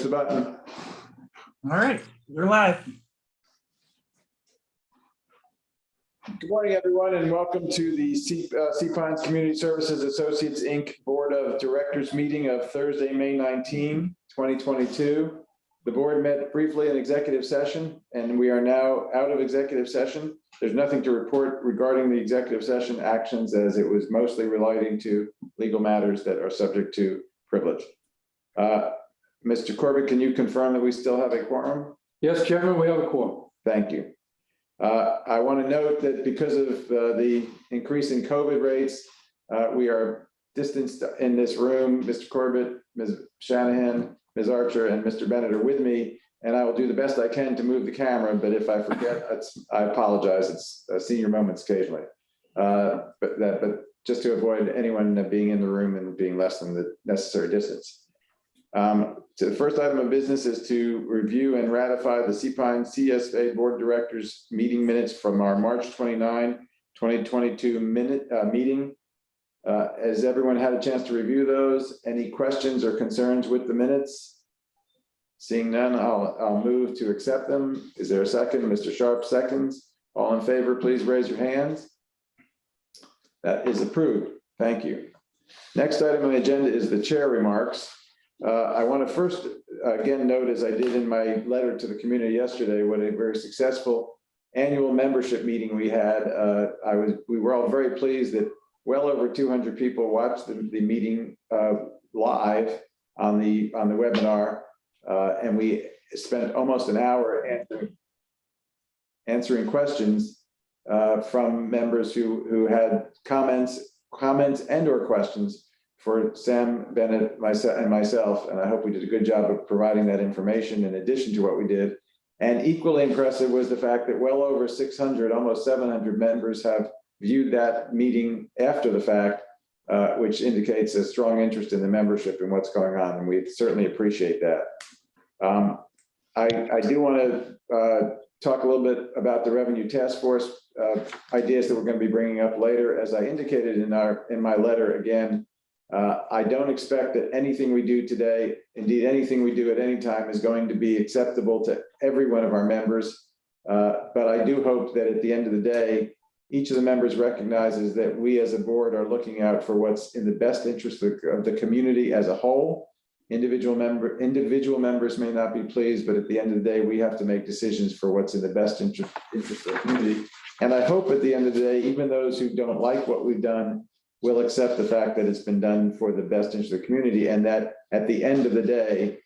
Push the button. All right, we're live. Good morning, everyone, and welcome to the Cpines Community Services Associates, Inc. Board of Directors meeting of Thursday, May 19, 2022. The board met briefly in executive session, and we are now out of executive session. There's nothing to report regarding the executive session actions, as it was mostly relating to legal matters that are subject to privilege. Mr. Corbett, can you confirm that we still have a quorum? Yes, Chairman, we have a quorum. Thank you. I want to note that because of the increase in COVID rates, we are distanced in this room. Mr. Corbett, Ms. Shanahan, Ms. Archer, and Mr. Bennett are with me, and I will do the best I can to move the camera, but if I forget, I apologize. It's senior moments occasionally. But just to avoid anyone being in the room and being less than the necessary distance. So the first item of business is to review and ratify the Cpines CSA Board of Directors meeting minutes from our March 29, 2022 meeting. Has everyone had a chance to review those? Any questions or concerns with the minutes? Seeing none, I'll move to accept them. Is there a second? Mr. Sharp seconds. All in favor, please raise your hands. That is approved. Thank you. Next item on the agenda is the chair remarks. I want to first again note, as I did in my letter to the community yesterday, what a very successful annual membership meeting we had. We were all very pleased that well over 200 people watched the meeting live on the webinar, and we spent almost an hour answering questions from members who had comments and or questions for Sam Bennett, myself, and I hope we did a good job of providing that information in addition to what we did. And equally impressive was the fact that well over 600, almost 700 members have viewed that meeting after the fact, which indicates a strong interest in the membership and what's going on, and we certainly appreciate that. I do want to talk a little bit about the Revenue Task Force ideas that we're going to be bringing up later. As I indicated in my letter again, I don't expect that anything we do today, indeed anything we do at any time, is going to be acceptable to every one of our members. But I do hope that at the end of the day, each of the members recognizes that we as a board are looking out for what's in the best interest of the community as a whole. Individual members may not be pleased, but at the end of the day, we have to make decisions for what's in the best interest of the community. And I hope at the end of the day, even those who don't like what we've done will accept the fact that it's been done for the best interest of the community, and that at the end of the day,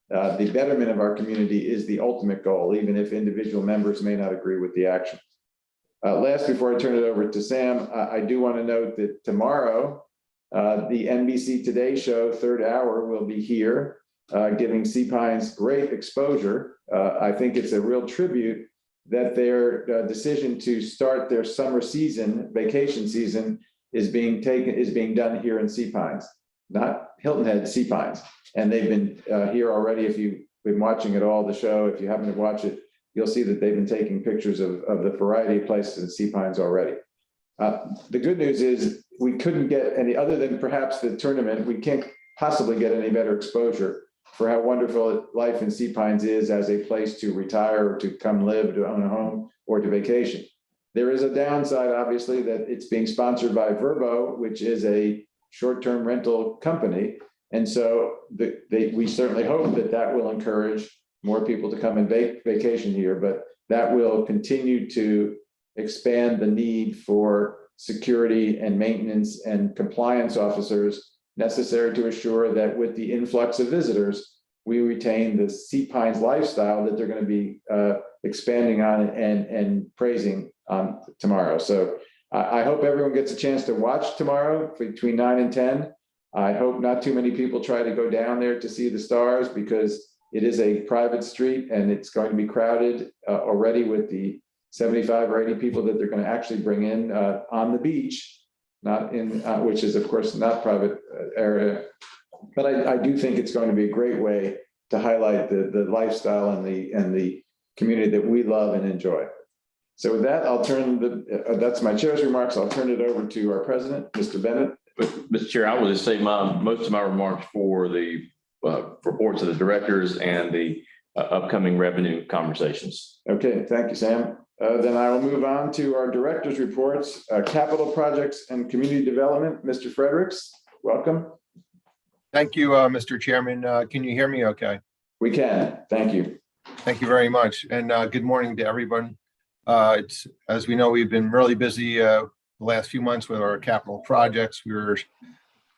the betterment of our community is the ultimate goal, even if individual members may not agree with the action. Last, before I turn it over to Sam, I do want to note that tomorrow, the NBC Today show, third hour, will be here, giving Cpines great exposure. I think it's a real tribute that their decision to start their summer season, vacation season, is being done here in Cpines, not Hilton Head, Cpines. And they've been here already. If you've been watching at all the show, if you happen to watch it, you'll see that they've been taking pictures of the variety of places in Cpines already. The good news is we couldn't get any, other than perhaps the tournament, we can't possibly get any better exposure for how wonderful life in Cpines is as a place to retire, or to come live, to own a home, or to vacation. There is a downside, obviously, that it's being sponsored by Verbo, which is a short-term rental company. And so we certainly hope that will encourage more people to come and vacation here, but that will continue to expand the need for security and maintenance and compliance officers necessary to assure that with the influx of visitors, we retain the Cpines lifestyle that they're going to be expanding on and praising tomorrow. So I hope everyone gets a chance to watch tomorrow between 9 and 10. I hope not too many people try to go down there to see the stars, because it is a private street and it's going to be crowded already with the 75 or 80 people that they're going to actually bring in on the beach, not in, which is of course not private area. But I do think it's going to be a great way to highlight the lifestyle and the community that we love and enjoy. So with that, I'll turn that's my chair's remarks. I'll turn it over to our president, Mr. Bennett. Mr. Chair, I will just say most of my remarks for the reports of the directors and the upcoming revenue conversations. Okay, thank you, Sam. Then I will move on to our director's reports, capital projects and community development. Mr. Fredericks, welcome. Thank you, Mr. Chairman. Can you hear me okay? We can, thank you. Thank you very much. And good morning to everyone. It's, as we know, we've been really busy the last few months with our capital projects.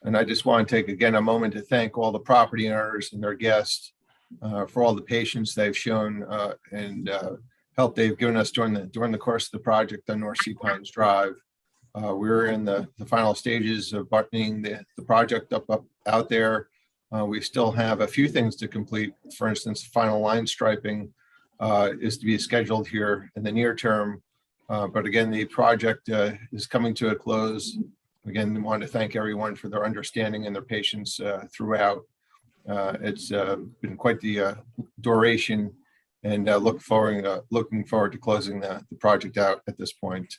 And I just want to take again a moment to thank all the property owners and their guests for all the patience they've shown and help they've given us during the course of the project on North Cpines Drive. We're in the final stages of buttoning the project out there. We still have a few things to complete. For instance, final line striping is to be scheduled here in the near term. But again, the project is coming to a close. Again, I want to thank everyone for their understanding and their patience throughout. It's been quite the duration, and looking forward to closing the project out at this point.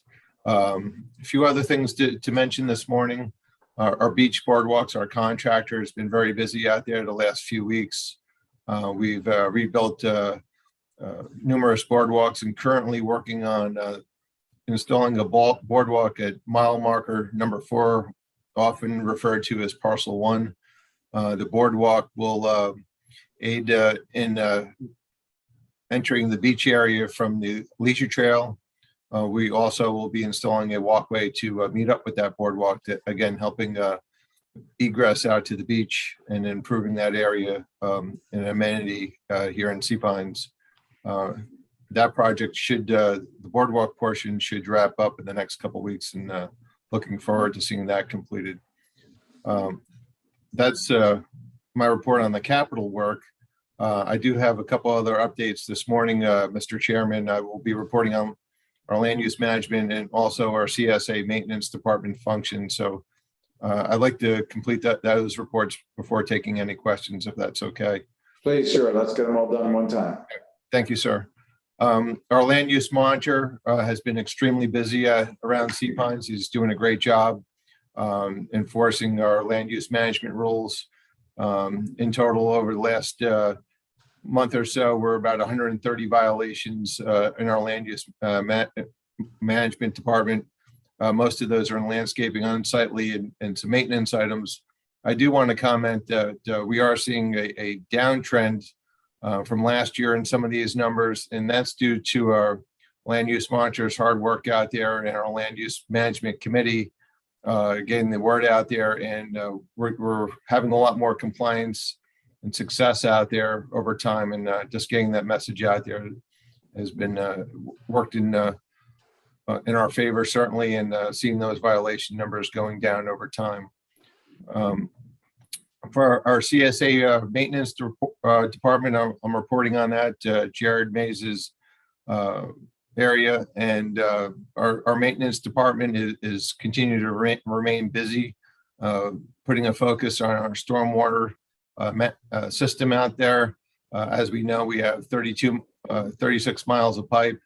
A few other things to mention this morning. Our beach boardwalks, our contractor has been very busy out there the last few weeks. We've rebuilt numerous boardwalks and currently working on installing a boardwalk at mile marker number 4, often referred to as parcel 1. The boardwalk will aid in entering the beach area from the leisure trail. We also will be installing a walkway to meet up with that boardwalk, to, again, helping egress out to the beach and improving that area an amenity here in Cpines. That project should, the boardwalk portion should wrap up in the next couple of weeks, and looking forward to seeing that completed. That's my report on the capital work. I do have a couple other updates this morning, Mr. Chairman. I will be reporting on our land use management and also our CSA maintenance department function. So I'd like to complete those reports before taking any questions, if that's okay. Please, sure. Let's get them all done one time. Thank you, sir. Our land use monitor has been extremely busy around Cpines. He's doing a great job enforcing our land use management rules. In total, over the last month or so, we're about 130 violations in our land use management department. Most of those are in landscaping, unsightly, and some maintenance items. I do want to comment that we are seeing a downtrend from last year in some of these numbers, and that's due to our land use monitors' hard work out there and our land use management committee getting the word out there, and we're having a lot more compliance and success out there over time, and just getting that message out there has been worked in our favor, certainly, and seeing those violation numbers going down over time. For our CSA maintenance department, I'm reporting on that, Jared Mays's area, and our maintenance department is continuing to remain busy, putting a focus on our stormwater system out there. As we know, we have 36 miles of pipe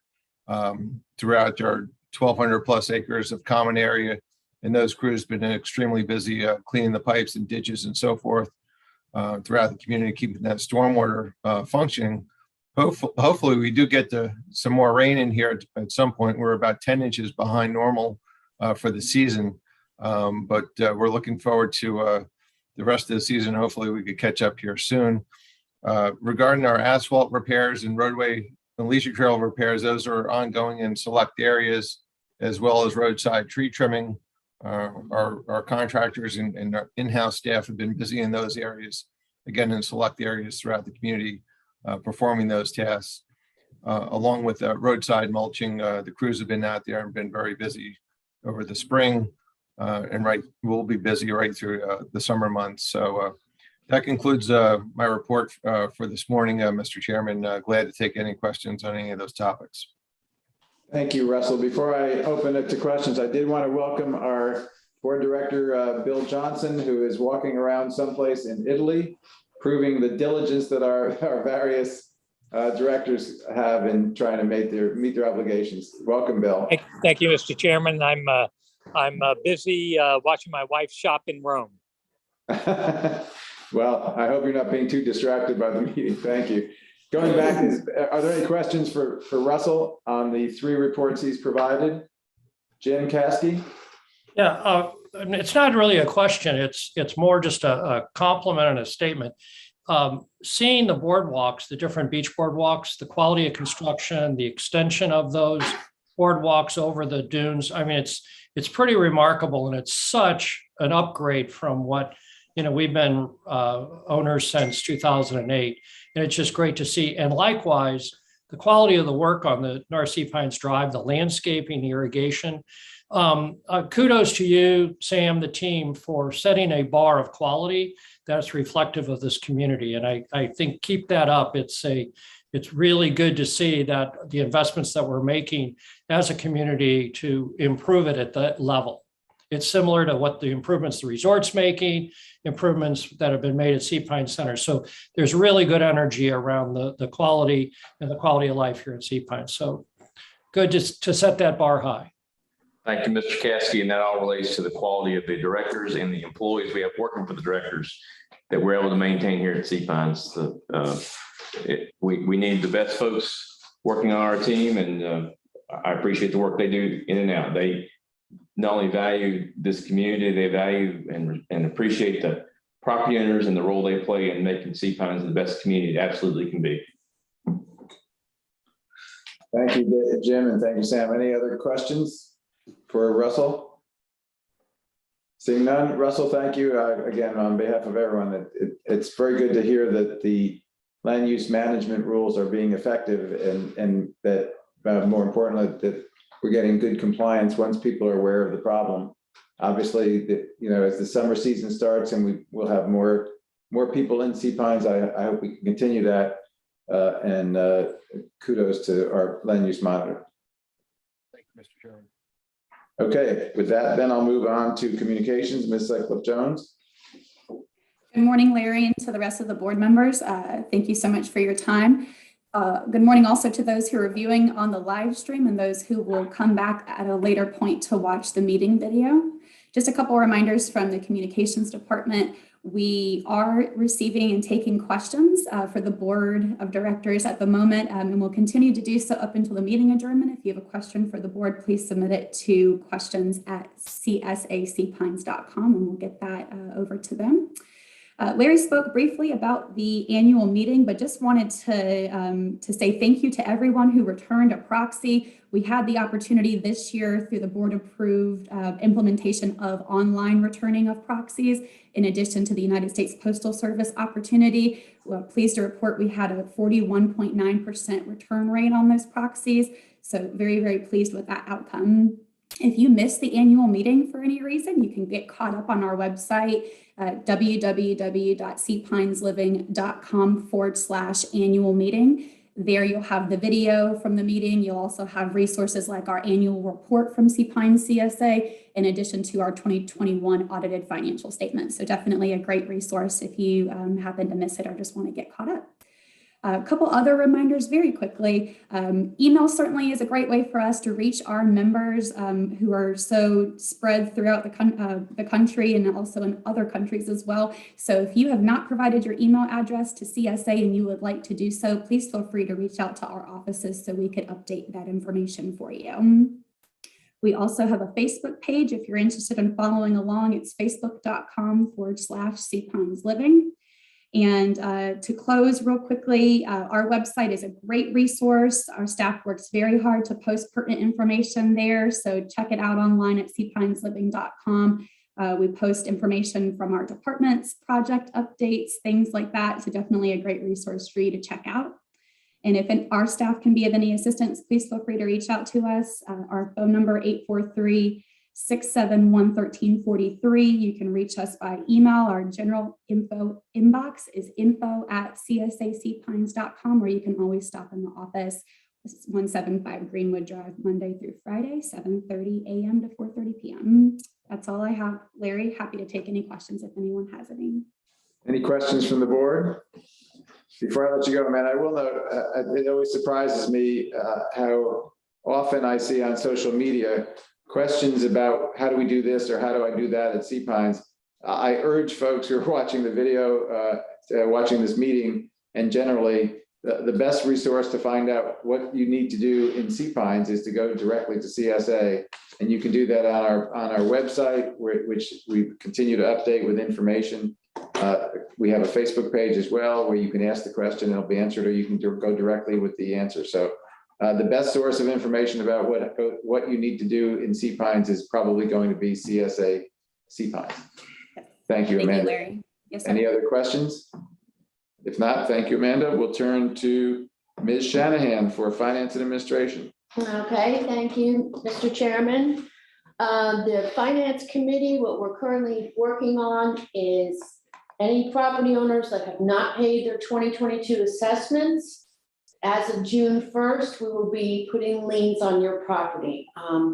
throughout our 1,200 plus acres of common area. And those crews have been extremely busy cleaning the pipes and ditches and so forth throughout the community, keeping that stormwater functioning. Hopefully we do get some more rain in here at some point. We're about 10 inches behind normal for the season, but we're looking forward to the rest of the season. Hopefully we could catch up here soon. Regarding our asphalt repairs and roadway and leisure trail repairs, those are ongoing in select areas, as well as roadside tree trimming. Our contractors and our in-house staff have been busy in those areas, again, in select areas throughout the community, performing those tasks. Along with roadside mulching, the crews have been out there and been very busy over the spring, and we'll be busy right through the summer months. So that concludes my report for this morning, Mr. Chairman. Glad to take any questions on any of those topics. Thank you, Russell. Before I open it to questions, I did want to welcome our board director, Bill Johnson, who is walking around someplace in Italy, proving the diligence that our various directors have in trying to meet their obligations. Welcome, Bill. Thank you, Mr. Chairman. I'm busy watching my wife shop in Rome. Well, I hope you're not being too distracted by the meeting. Thank you. Going back, are there any questions for Russell on the 3 reports he's provided? Jim Caskey? Yeah, it's not really a question. It's more just a compliment and a statement. Seeing the boardwalks, the different beach boardwalks, the quality of construction, the extension of those boardwalks over the dunes. I mean, it's pretty remarkable, and it's such an upgrade from what, we've been owners since 2008. And it's just great to see. And likewise, the quality of the work on the North Cpines Drive, the landscaping, the irrigation. Kudos to you, Sam, the team, for setting a bar of quality that's reflective of this community. And I think keep that up. It's really good to see that the investments that we're making as a community to improve it at that level. It's similar to what the improvements the resort's making, improvements that have been made at Cpines Center. So there's really good energy around the quality and the quality of life here at Cpines. So good to set that bar high. Thank you, Mr. Caskey, and that all relates to the quality of the directors and the employees we have working for the directors that we're able to maintain here at Cpines. We need the best folks working on our team, and I appreciate the work they do in and out. They not only value this community, they value and appreciate the property owners and the role they play in making Cpines the best community it absolutely can be. Thank you, Jim, and thank you, Sam. Any other questions for Russell? Seeing none, Russell, thank you again on behalf of everyone. It's very good to hear that the land use management rules are being effective, and that more importantly, that we're getting good compliance once people are aware of the problem. Obviously, as the summer season starts and we'll have more people in Cpines, I hope we can continue that. And kudos to our land use monitor. Thank you, Mr. Chairman. Okay, with that, then I'll move on to communications. Ms. Sutcliffe-Jones. Good morning, Larry, and to the rest of the board members. Thank you so much for your time. Good morning also to those who are viewing on the live stream and those who will come back at a later point to watch the meeting video. Just a couple of reminders from the communications department. We are receiving and taking questions for the board of directors at the moment, and we'll continue to do so up until the meeting adjournment. If you have a question for the board, please submit it to questions@csacpines.com, and we'll get that over to them. Larry spoke briefly about the annual meeting, but just wanted to say thank you to everyone who returned a proxy. We had the opportunity this year through the board approved implementation of online returning of proxies, in addition to the United States Postal Service opportunity. We're pleased to report we had a 41.9% return rate on those proxies. So very, very pleased with that outcome. If you missed the annual meeting for any reason, you can get caught up on our website at www.cpinesliving.com/annual meeting. There you'll have the video from the meeting. You'll also have resources like our annual report from Cpines CSA, in addition to our 2021 audited financial statements. So definitely a great resource if you happen to miss it or just want to get caught up. A couple other reminders very quickly. Email certainly is a great way for us to reach our members who are so spread throughout the country and also in other countries as well. So if you have not provided your email address to CSA and you would like to do so, please feel free to reach out to our offices so we could update that information for you. We also have a Facebook page. If you're interested in following along, it's facebook.com/Cpines Living. And to close real quickly, our website is a great resource. Our staff works very hard to post pertinent information there. So check it out online at cpinesliving.com. We post information from our departments, project updates, things like that. So definitely a great resource for you to check out. And if our staff can be of any assistance, please feel free to reach out to us. Our phone number 843-671-1343. You can reach us by email. Our general info inbox is info@csacpines.com, or you can always stop in the office. This is 175 Greenwood Drive, Monday through Friday, 7:30 a.m. to 4:30 p.m. That's all I have. Larry, happy to take any questions if anyone has any. Any questions from the board? Before I let you go, man, I will note, it always surprises me how often I see on social media questions about how do we do this or how do I do that at Cpines. I urge folks who are watching the video, watching this meeting, and generally, the best resource to find out what you need to do in Cpines is to go directly to CSA. And you can do that on our website, which we continue to update with information. We have a Facebook page as well, where you can ask the question and it'll be answered, or you can go directly with the answer. So the best source of information about what you need to do in Cpines is probably going to be CSA Cpines. Thank you, Amanda. Thank you, Larry. Yes, sir. Any other questions? If not, thank you, Amanda. We'll turn to Ms. Shanahan for Finance and Administration. Okay, thank you, Mr. Chairman. The Finance Committee, what we're currently working on is any property owners that have not paid their 2022 assessments. As of June 1st, we will be putting liens on your property.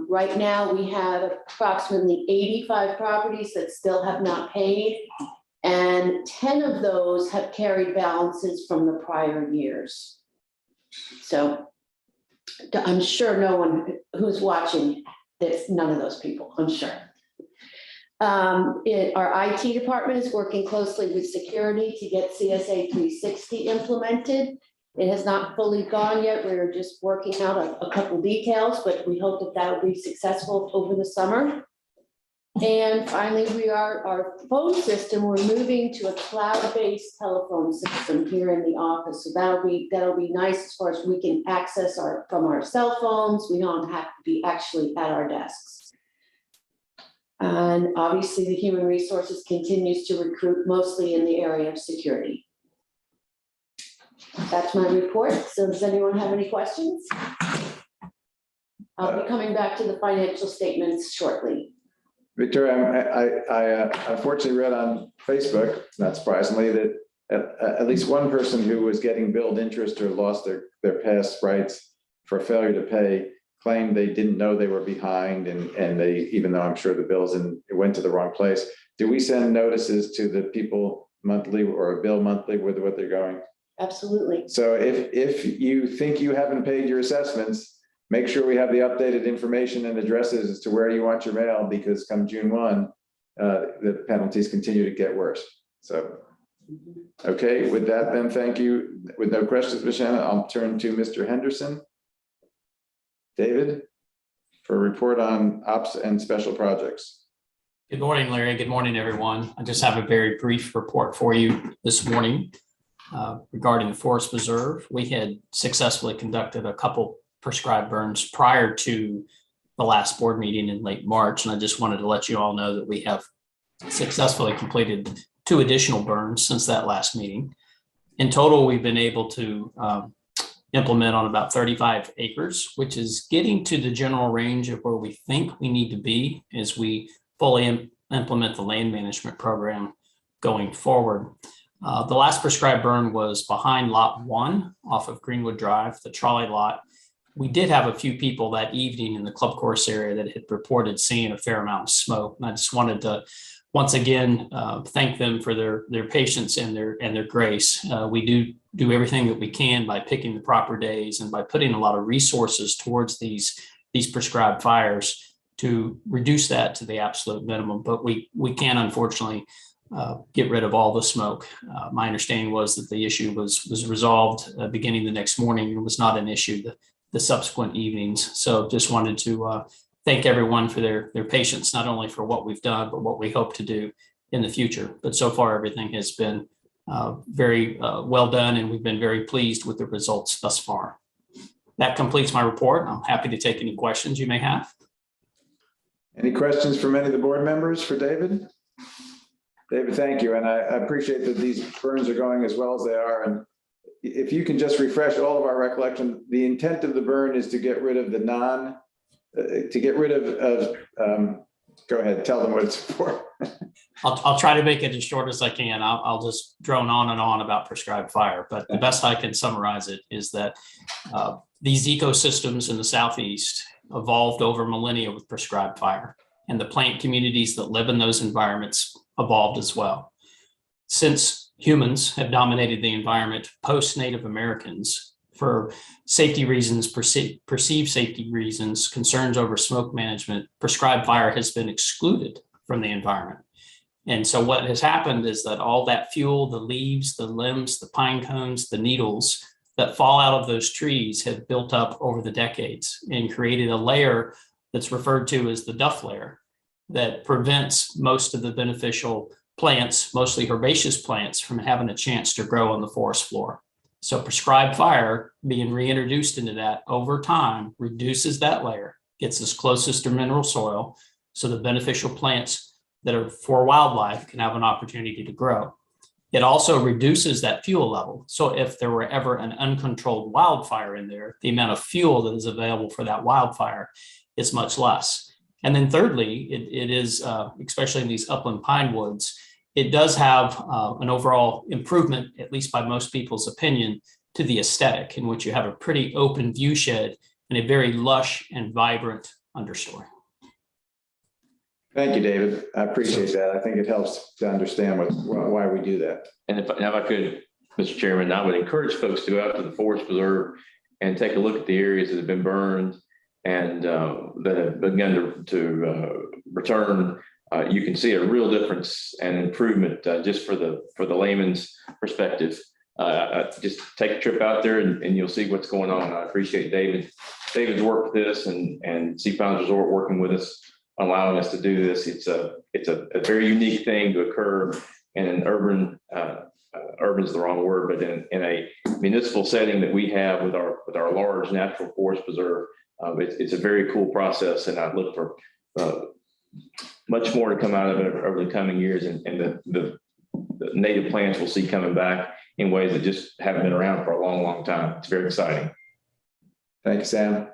Right now, we have approximately 85 properties that still have not paid, and 10 of those have carried balances from the prior years. So I'm sure no one who's watching this, none of those people, I'm sure. Our IT department is working closely with security to get CSA 360 implemented. It has not fully gone yet. We're just working out a couple details, but we hope that will be successful over the summer. And finally, our phone system, we're moving to a cloud-based telephone system here in the office. So that'll be nice as far as we can access from our cell phones. We don't have to be actually at our desks. And obviously the human resources continues to recruit mostly in the area of security. That's my report. So does anyone have any questions? I'll be coming back to the financial statements shortly. Victoria, I unfortunately read on Facebook, not surprisingly, that at least one person who was getting billed interest or lost their past rights for failure to pay claimed they didn't know they were behind, and they, even though I'm sure the bills it went to the wrong place. Do we send notices to the people monthly or a bill monthly with what they're going? Absolutely. So if you think you haven't paid your assessments, make sure we have the updated information and addresses as to where you want your mail, because come June 1, the penalties continue to get worse. So, okay, with that then, thank you. With no questions, Ms. Shannon, I'll turn to Mr. Henderson. David, for a report on ops and special projects. Good morning, Larry. Good morning, everyone. I just have a very brief report for you this morning regarding the Forest Preserve. We had successfully conducted a couple prescribed burns prior to the last board meeting in late March. And I just wanted to let you all know that we have successfully completed 2 additional burns since that last meeting. In total, we've been able to implement on about 35 acres, which is getting to the general range of where we think we need to be as we fully implement the land management program going forward. The last prescribed burn was behind lot 1 off of Greenwood Drive, the trolley lot. We did have a few people that evening in the club course area that had reported seeing a fair amount of smoke. And I just wanted to once again thank them for their patience and their grace. We do everything that we can by picking the proper days and by putting a lot of resources towards these prescribed fires to reduce that to the absolute minimum. But we can unfortunately get rid of all the smoke. My understanding was that the issue was resolved beginning the next morning. It was not an issue the subsequent evenings. So just wanted to thank everyone for their patience, not only for what we've done, but what we hope to do in the future. But so far, everything has been very well done, and we've been very pleased with the results thus far. That completes my report. I'm happy to take any questions you may have. Any questions from any of the board members for David? David, thank you. And I appreciate that these burns are going as well as they are. And if you can just refresh all of our recollection, the intent of the burn is to get rid of the go ahead, tell them what it's for. I'll try to make it as short as I can. I'll just drone on and on about prescribed fire, but the best I can summarize it is that these ecosystems in the Southeast evolved over millennia with prescribed fire, and the plant communities that live in those environments evolved as well. Since humans have dominated the environment post-Native Americans for safety reasons, perceived safety reasons, concerns over smoke management, prescribed fire has been excluded from the environment. And so what has happened is that all that fuel, the leaves, the limbs, the pine cones, the needles that fall out of those trees have built up over the decades and created a layer that's referred to as the duff layer that prevents most of the beneficial plants, mostly herbaceous plants, from having a chance to grow on the forest floor. So prescribed fire being reintroduced into that over time reduces that layer, gets us closest to mineral soil, so the beneficial plants that are for wildlife can have an opportunity to grow. It also reduces that fuel level. So if there were ever an uncontrolled wildfire in there, the amount of fuel that is available for that wildfire is much less. And then thirdly, it is, especially in these upland pine woods, it does have an overall improvement, at least by most people's opinion, to the aesthetic, in which you have a pretty open view shed and a very lush and vibrant understory. Thank you, David. I appreciate that. I think it helps to understand why we do that. And if I could, Mr. Chairman, I would encourage folks to go out to the Forest Preserve and take a look at the areas that have been burned and that have begun to return. You can see a real difference and improvement just for the layman's perspective. Just take a trip out there and you'll see what's going on. I appreciate David's work with this and Cpines Resort working with us on allowing us to do this. It's a very unique thing to occur in an urban is the wrong word, but in a municipal setting that we have with our large natural forest preserve. It's a very cool process, and I look for much more to come out of it over the coming years, and the native plants we'll see coming back in ways that just haven't been around for a long, long time. It's very exciting. Thank you, Sam.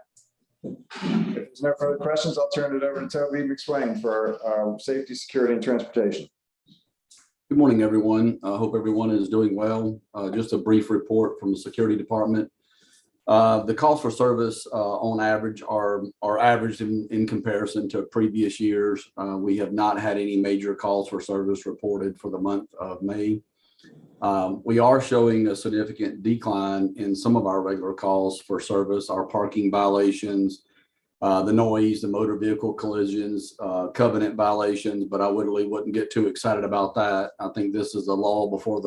If there's no further questions, I'll turn it over to Toby McSwain for our safety, security, and transportation. Good morning, everyone. I hope everyone is doing well. Just a brief report from the security department. The calls for service on average are averaged in comparison to previous years. We have not had any major calls for service reported for the month of May. We are showing a significant decline in some of our regular calls for service, our parking violations, the noise, the motor vehicle collisions, covenant violations, but I really wouldn't get too excited about that. I think this is a lull before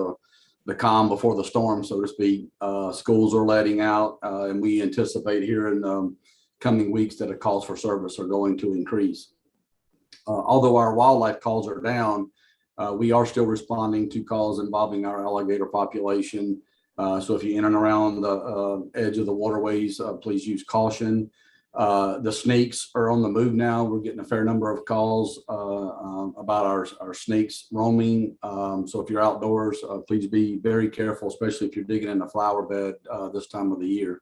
the calm before the storm, so to speak. Schools are letting out, and we anticipate here in the coming weeks that the calls for service are going to increase. Although our wildlife calls are down, we are still responding to calls involving our alligator population. So if you're in and around the edge of the waterways, please use caution. The snakes are on the move now. We're getting a fair number of calls about our snakes roaming. So if you're outdoors, please be very careful, especially if you're digging in a flower bed this time of the year.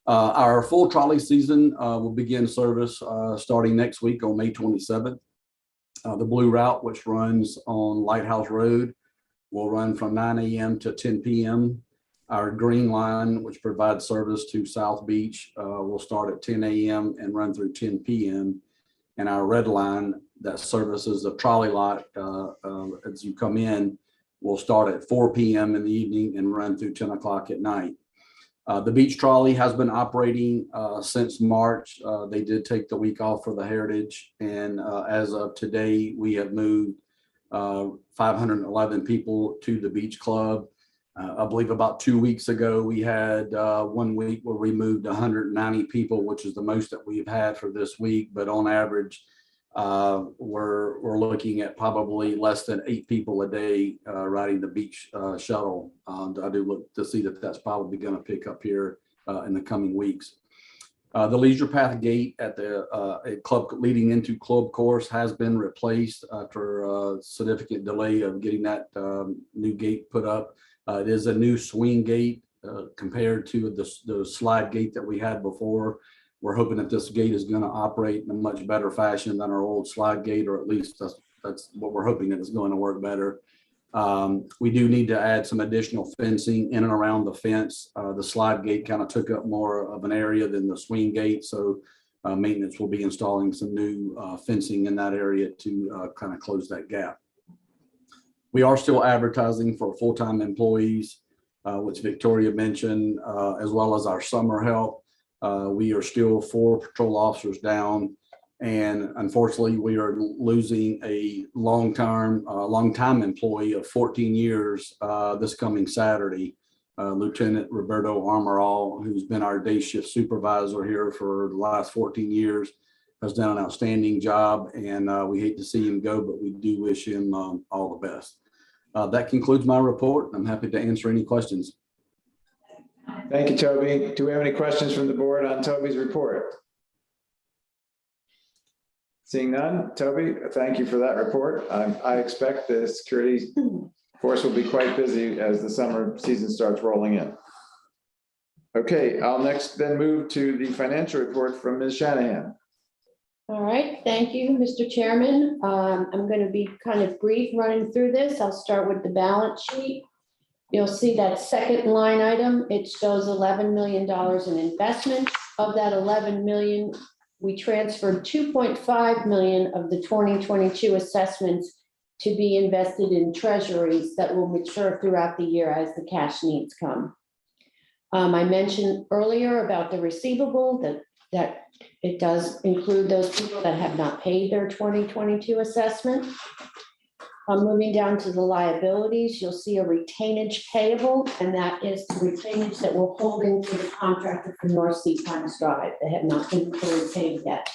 Our full trolley season will begin service starting next week on May 27th. The blue route, which runs on Lighthouse Road, will run from 9 a.m. to 10 p.m. Our green line, which provides service to South Beach, will start at 10 a.m. and run through 10 p.m. And our red line that services the trolley lot as you come in will start at 4 p.m. in the evening and run through 10 o'clock at night. The beach trolley has been operating since March. They did take the week off for the Heritage. And as of today, we have moved 511 people to the beach club. I believe about 2 weeks ago, we had 1 week where we moved 190 people, which is the most that we've had for this week. But on average, we're looking at probably less than 8 people a day riding the beach shuttle. I do look to see that that's probably going to pick up here in the coming weeks. The leisure path gate at the club leading into club course has been replaced after a significant delay of getting that new gate put up. It is a new swing gate compared to the slide gate that we had before. We're hoping that this gate is going to operate in a much better fashion than our old slide gate, or at least that's what we're hoping, that it's going to work better. We do need to add some additional fencing in and around the fence. The slide gate kind of took up more of an area than the swing gate, so maintenance will be installing some new fencing in that area to kind of close that gap. We are still advertising for full-time employees, which Victoria mentioned, as well as our summer help. We are still 4 patrol officers down And unfortunately, we are losing a long-time employee of 14 years this coming Saturday. Lieutenant Roberto Amaral, who's been our day shift supervisor here for the last 14 years, has done an outstanding job, and we hate to see him go, but we do wish him all the best. That concludes my report. I'm happy to answer any questions. Thank you, Toby. Do we have any questions from the board on Toby's report? Seeing none, Toby, thank you for that report. I expect the security force will be quite busy as the summer season starts rolling in. Okay, I'll next then move to the financial report from Ms. Shanahan. All right, thank you, Mr. Chairman. I'm going to be kind of brief running through this. I'll start with the balance sheet. You'll see that second line item, it shows $11 million in investments. Of that 11 million, we transferred 2.5 million of the 2022 assessments to be invested in treasuries that will mature throughout the year as the cash needs come. I mentioned earlier about the receivable that it does include those people that have not paid their 2022 assessment. Moving down to the liabilities, you'll see a retainage payable, and that is the retainage that we're holding for the contractor for North Cpines Drive. They have not been fully paid yet.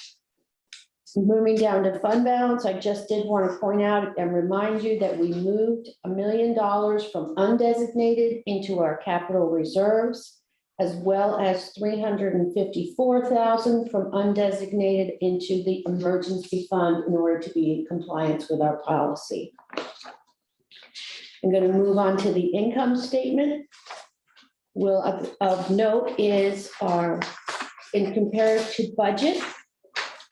Moving down to fund balance, I just did want to point out and remind you that we moved $1 million from undesignated into our capital reserves, as well as $354,000 from undesignated into the emergency fund in order to be in compliance with our policy. I'm going to move on to the income statement. Of note is in compared to budget,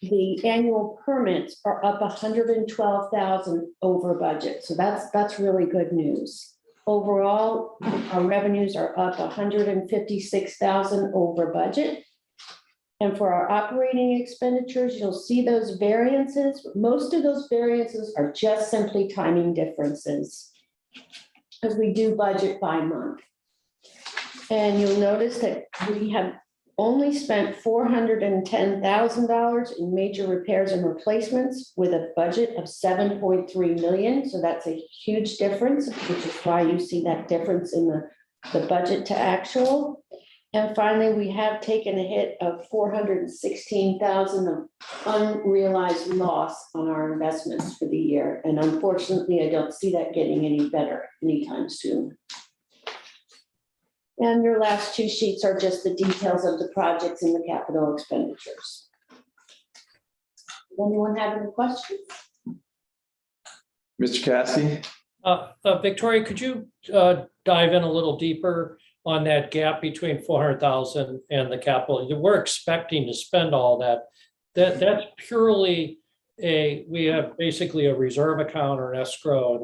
the annual permits are up 112,000 over budget. So that's really good news. Overall, our revenues are up 156,000 over budget. And for our operating expenditures, you'll see those variances. Most of those variances are just simply timing differences, because we do budget by month. And you'll notice that we have only spent $410,000 in major repairs and replacements with a budget of 7.3 million. So that's a huge difference, which is why you see that difference in the budget to actual. And finally, we have taken a hit of 416,000 of unrealized loss on our investments for the year. And unfortunately, I don't see that getting any better anytime soon. And your last two sheets are just the details of the projects and the capital expenditures. Anyone have any questions? Mr. Caskey? Victoria, could you dive in a little deeper on that gap between 400,000 and the capital? We're expecting to spend all that. That's purely we have basically a reserve account or an escrow, and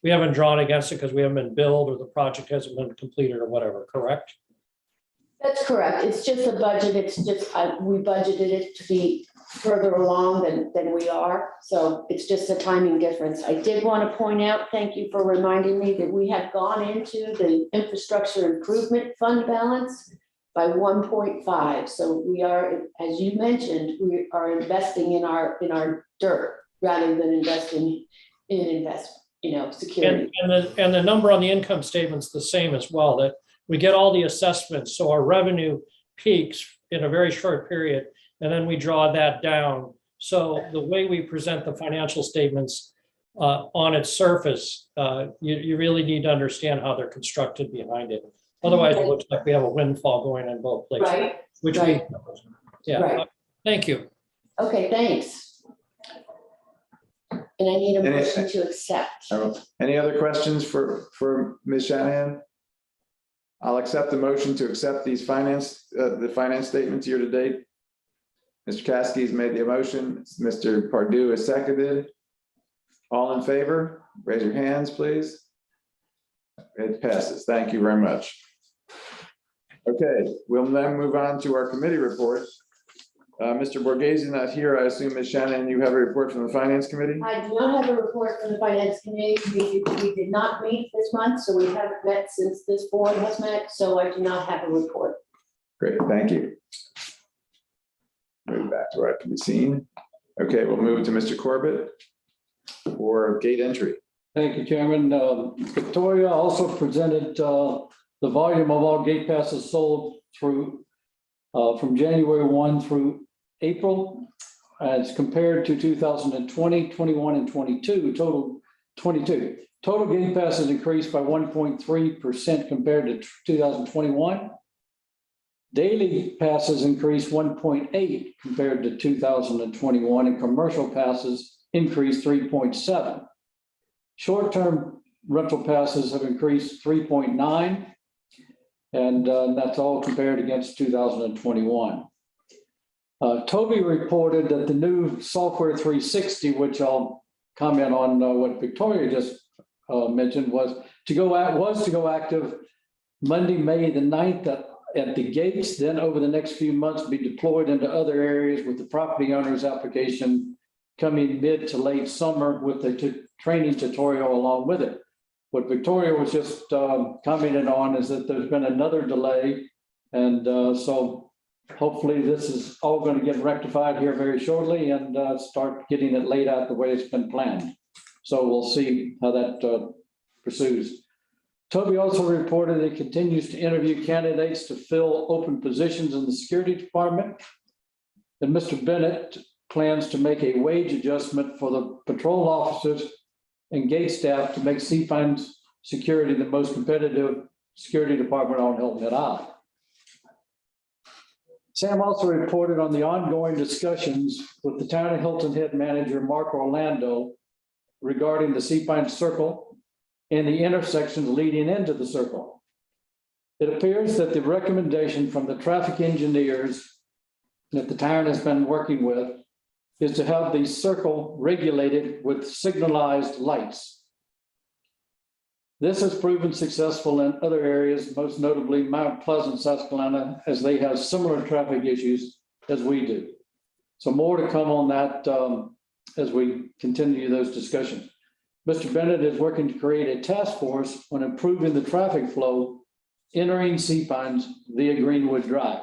we haven't drawn against it because we haven't been billed or the project hasn't been completed or whatever, correct? That's correct. It's just a budget. It's just, we budgeted it to be further along than we are. So it's just a timing difference. I did want to point out, thank you for reminding me, that we have gone into the infrastructure improvement fund balance by 1.5. So we are, as you mentioned, we are investing in our dirt rather than investing in security. And the number on the income statement's the same as well, that we get all the assessments. So our revenue peaks in a very short period, and then we draw that down. So the way we present the financial statements on its surface, you really need to understand how they're constructed behind it. Otherwise, it looks like we have a windfall going in both places. Right. Which right. Right. Thank you. Okay, thanks. And I need a motion to accept. Any other questions for Ms. Shanahan? I'll accept the motion to accept these the finance statements year to date. Mr. Caskey has made the motion. Mr. Pardue has seconded. All in favor, raise your hands, please. It passes. Thank you very much. Okay, we'll then move on to our committee report. Mr. Borghese is not here. I assume, Ms. Shannon, you have a report from the Finance Committee? I do not have a report from the Finance Committee. We did not meet this month, so we haven't met since this board has met, so I do not have a report. Great, thank you. Move back to where I can be seen. Okay, we'll move to Mr. Corbett for gate entry. Thank you, Chairman. Victoria also presented the volume of all gate passes sold through from January 1 through April as compared to 2020, 21, and 22, total 22. Total gate passes increased by 1.3% compared to 2021. Daily passes increased 1.8 compared to 2021, and commercial passes increased 3.7. Short-term rental passes have increased 3.9, and that's all compared against 2021. Toby reported that the new software 360, which I'll comment on what Victoria just mentioned, was to go active Monday, May the 9th at the gates, then over the next few months be deployed into other areas with the property owner's application coming mid to late summer with the training tutorial along with it. What Victoria was just commenting on is that there's been another delay, and so hopefully this is all going to get rectified here very shortly and start getting it laid out the way it's been planned. So we'll see how that pursues. Toby also reported it continues to interview candidates to fill open positions in the security department. And Mr. Bennett plans to make a wage adjustment for the patrol officers and gate staff to make Cpines security the most competitive security department on Hilton Head Island. Sam also reported on the ongoing discussions with the town of Hilton Head manager, Mark Orlando, regarding the Cpines Circle and the intersections leading into the circle. It appears that the recommendation from the traffic engineers that the town has been working with is to have the circle regulated with signalized lights. This has proven successful in other areas, most notably Mount Pleasant, South Carolina, as they have similar traffic issues as we do. So more to come on that as we continue those discussions. Mr. Bennett is working to create a task force on improving the traffic flow entering Cpines via Greenwood Drive.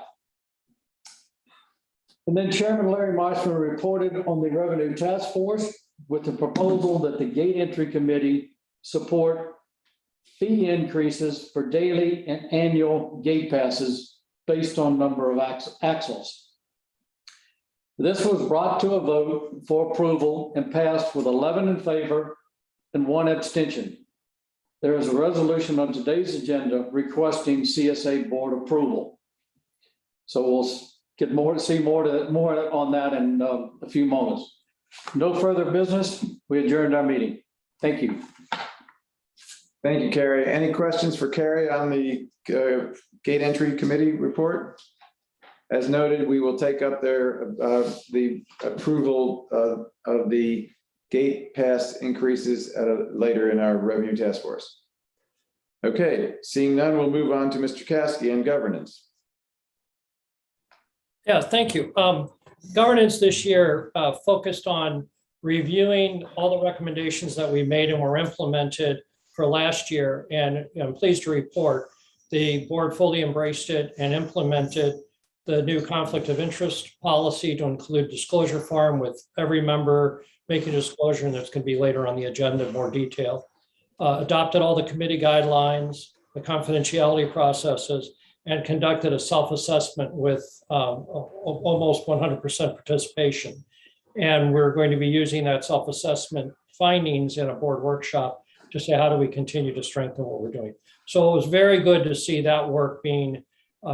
And then Chairman Larry Meisner reported on the Revenue Task Force with the proposal that the Gate Entry Committee support fee increases for daily and annual gate passes based on number of axles. This was brought to a vote for approval and passed with 11 in favor and 1 abstention. There is a resolution on today's agenda requesting CSA board approval. So we'll get see more on that in a few moments. No further business. We adjourned our meeting. Thank you. Thank you, Carrie. Any questions for Carrie on the Gate Entry Committee report? As noted, we will take up the approval of the gate pass increases later in our revenue task force. Okay, seeing none, we'll move on to Mr. Caskey and governance. Yeah, thank you. Governance this year focused on reviewing all the recommendations that we made and were implemented for last year. And I'm pleased to report the board fully embraced it and implemented the new conflict of interest policy to include disclosure form with every member making a disclosure, and that's going to be later on the agenda in more detail. Adopted all the committee guidelines, the confidentiality processes, and conducted a self-assessment with almost 100% participation. And we're going to be using that self-assessment findings in a board workshop to say, how do we continue to strengthen what we're doing? So it was very good to see that work being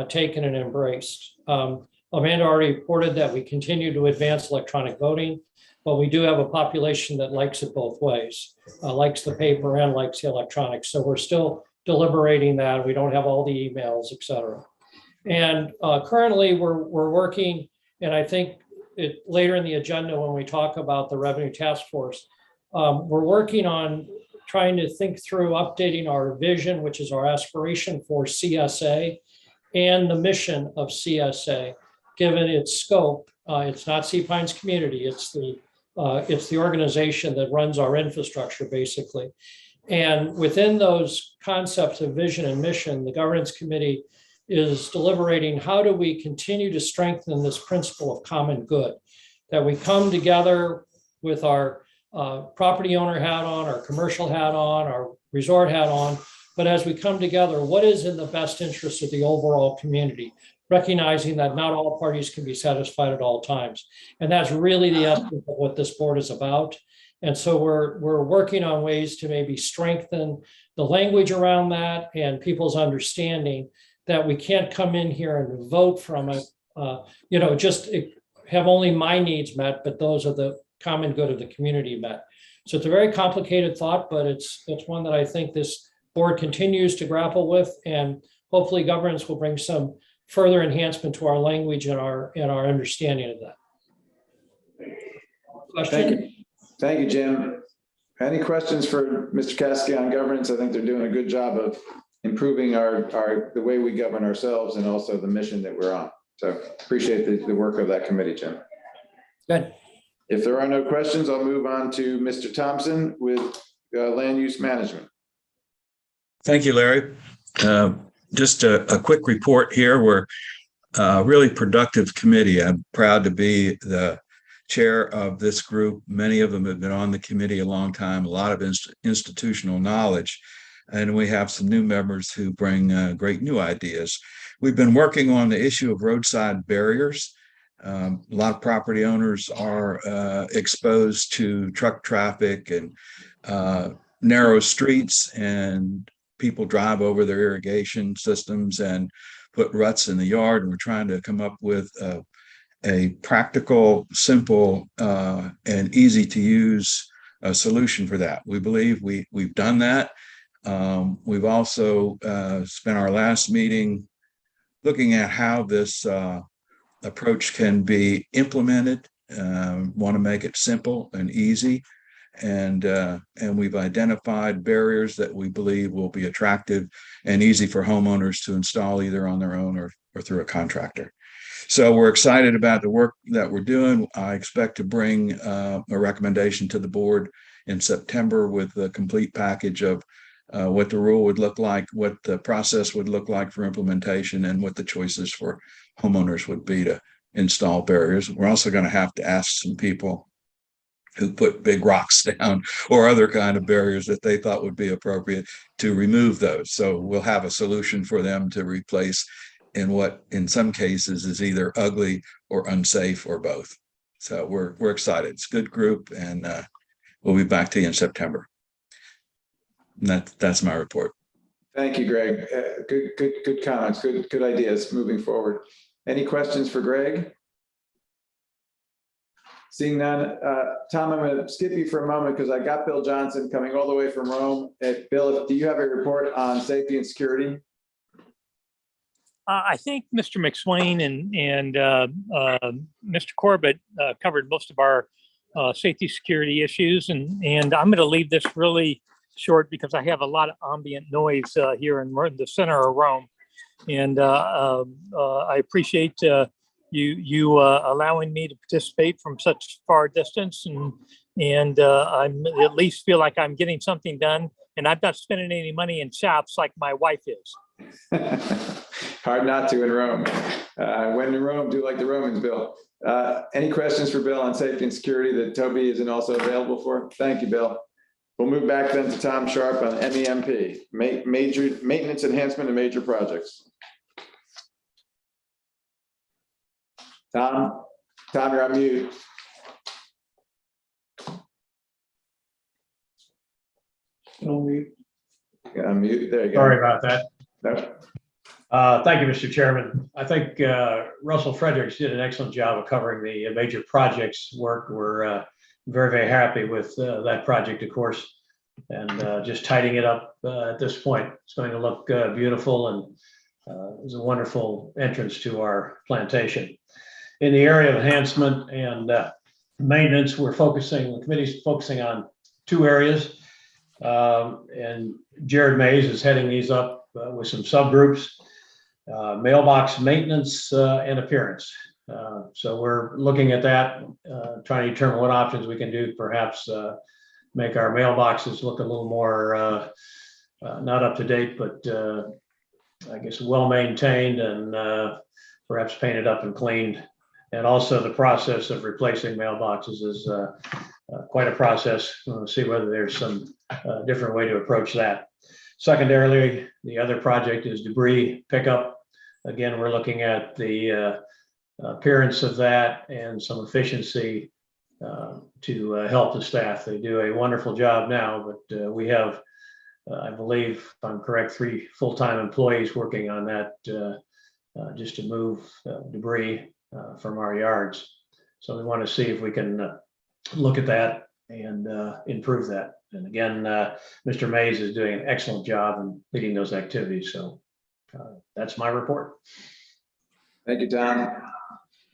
taken and embraced. Amanda already reported that we continue to advance electronic voting, but we do have a population that likes it both ways, likes the paper and likes the electronic. So we're still deliberating that. We don't have all the emails, et cetera. And currently we're working, and I think later in the agenda when we talk about the revenue task force, we're working on trying to think through updating our vision, which is our aspiration for CSA, and the mission of CSA, given its scope. It's not Cpines Community, it's the organization that runs our infrastructure, basically. And within those concepts of vision and mission, the governance committee is deliberating how do we continue to strengthen this principle of common good. that we come together with our property owner hat on, our commercial hat on, our resort hat on. But as we come together, what is in the best interest of the overall community? Recognizing that not all parties can be satisfied at all times. And that's really the essence of what this board is about. And so we're working on ways to maybe strengthen the language around that and people's understanding that we can't come in here and vote from it, just have only my needs met, but those are the common good of the community met. So it's a very complicated thought, but it's one that I think this board continues to grapple with, and hopefully governance will bring some further enhancement to our language and our understanding of that. Question? Thank you, Jim. Any questions for Mr. Caskey on governance? I think they're doing a good job of improving the way we govern ourselves and also the mission that we're on. So appreciate the work of that committee, Jim. Good. If there are no questions, I'll move on to Mr. Thompson with land use management. Thank you, Larry. Just a quick report here. We're a really productive committee. I'm proud to be the chair of this group. Many of them have been on the committee a long time, a lot of institutional knowledge, and we have some new members who bring great new ideas. We've been working on the issue of roadside barriers. A lot of property owners are exposed to truck traffic and narrow streets, and people drive over their irrigation systems and put ruts in the yard. And we're trying to come up with a practical, simple, and easy to use solution for that. We believe we've done that. We've also spent our last meeting looking at how this approach can be implemented. Want to make it simple and easy. And we've identified barriers that we believe will be attractive and easy for homeowners to install either on their own or through a contractor. So we're excited about the work that we're doing. I expect to bring a recommendation to the board in September with a complete package of what the rule would look like, what the process would look like for implementation, and what the choices for homeowners would be to install barriers. We're also going to have to ask some people who put big rocks down or other kind of barriers that they thought would be appropriate to remove those. So we'll have a solution for them to replace in what in some cases is either ugly or unsafe or both. So we're excited. It's a good group, and we'll be back to you in September. And that's my report. Thank you, Greg. Good comments, good ideas moving forward. Any questions for Greg? Seeing none, Tom, I'm going to skip you for a moment because I got Bill Johnson coming all the way from Rome. Bill, do you have a report on safety and security? I think Mr. McSwain and Mr. Corbett covered most of our safety security issues, and I'm going to leave this really short because I have a lot of ambient noise here in the center of Rome, and I appreciate you allowing me to participate from such far distance, and I'm at least feel like I'm getting something done, and I'm not spending any money in shops like my wife is. Hard not to in Rome. When in Rome, do like the Romans, Bill. Any questions for Bill on safety and security that Toby isn't also available for? Thank you, Bill. We'll move back then to Tom Sharp on MEMP, major maintenance enhancement and major projects. Tom, you're on mute. Unmute. There you go. Sorry about that. No. Thank you, Mr. Chairman. I think Russell Fredericks did an excellent job of covering the major projects work. We're very, very happy with that project, of course, and just tidying it up at this point. It's going to look beautiful, and it was a wonderful entrance to our plantation. In the area of enhancement and maintenance, the committee's focusing on two areas, and Jared Mays is heading these up with some subgroups. Mailbox maintenance and appearance. So we're looking at that, trying to determine what options we can do, perhaps make our mailboxes look a little more not up to date, but I guess well maintained, and perhaps painted up and cleaned And also the process of replacing mailboxes is quite a process. We'll see whether there's some different way to approach that. Secondarily, the other project is debris pickup. Again, we're looking at the appearance of that and some efficiency to help the staff. They do a wonderful job now, but we have, I believe, if I'm correct, 3 full-time employees working on that just to move debris from our yards. So we want to see if we can look at that and improve that. And again, Mr. Mays is doing an excellent job in leading those activities. So that's my report. Thank you, Tom.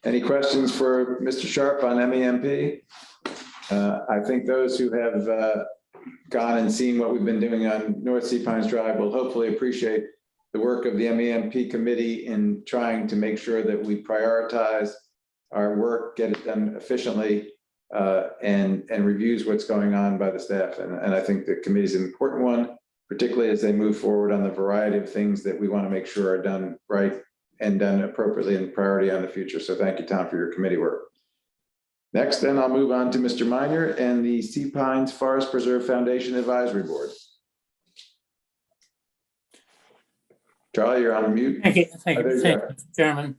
Any questions for Mr. Sharp on MEMP? I think those who have gone and seen what we've been doing on North Cpines Drive will hopefully appreciate the work of the MEMP committee in trying to make sure that we prioritize our work, get it done efficiently, and reviews what's going on by the staff. And I think the committee is an important one, particularly as they move forward on the variety of things that we want to make sure are done right and done appropriately and priority on the future. So thank you, Tom, for your committee work. Next, then I'll move on to Mr. Minor and the Cpines Forest Preserve Foundation Advisory Board. Charlie, you're on mute. Thank you, Chairman.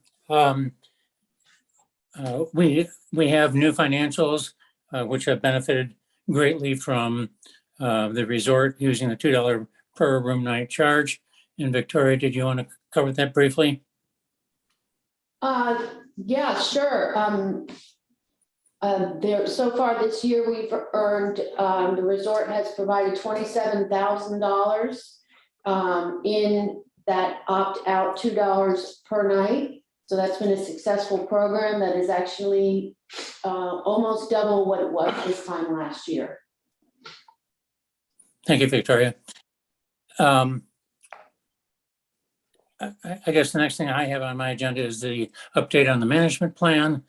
We have new financials, which have benefited greatly from the resort using the $2 per room night charge. And Victoria, did you want to cover that briefly? Yeah, sure. So far this year, we've earned, the resort has provided $27,000 in that opt-out $2 per night. So that's been a successful program that is actually almost double what it was this time last year. Thank you, Victoria. I guess the next thing I have on my agenda is the update on the management plan.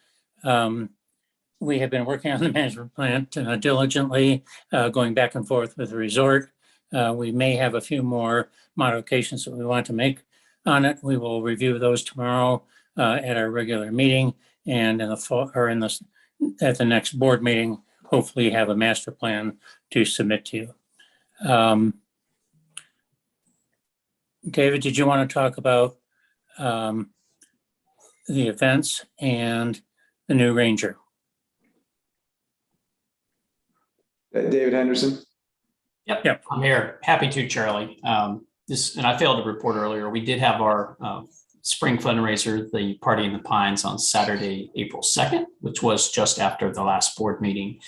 We have been working on the management plan diligently, going back and forth with the resort. We may have a few more modifications that we want to make on it. We will review those tomorrow at our regular meeting, and in the fall, or in the at the next board meeting, hopefully have a master plan to submit to you. David, did you want to talk about the events and the new ranger? David Henderson. Yep. I'm here. Happy to, Charlie. And I failed to report earlier. We did have our spring fundraiser, the Party in the Pines, on Saturday, April 2nd, which was just after the last board meeting.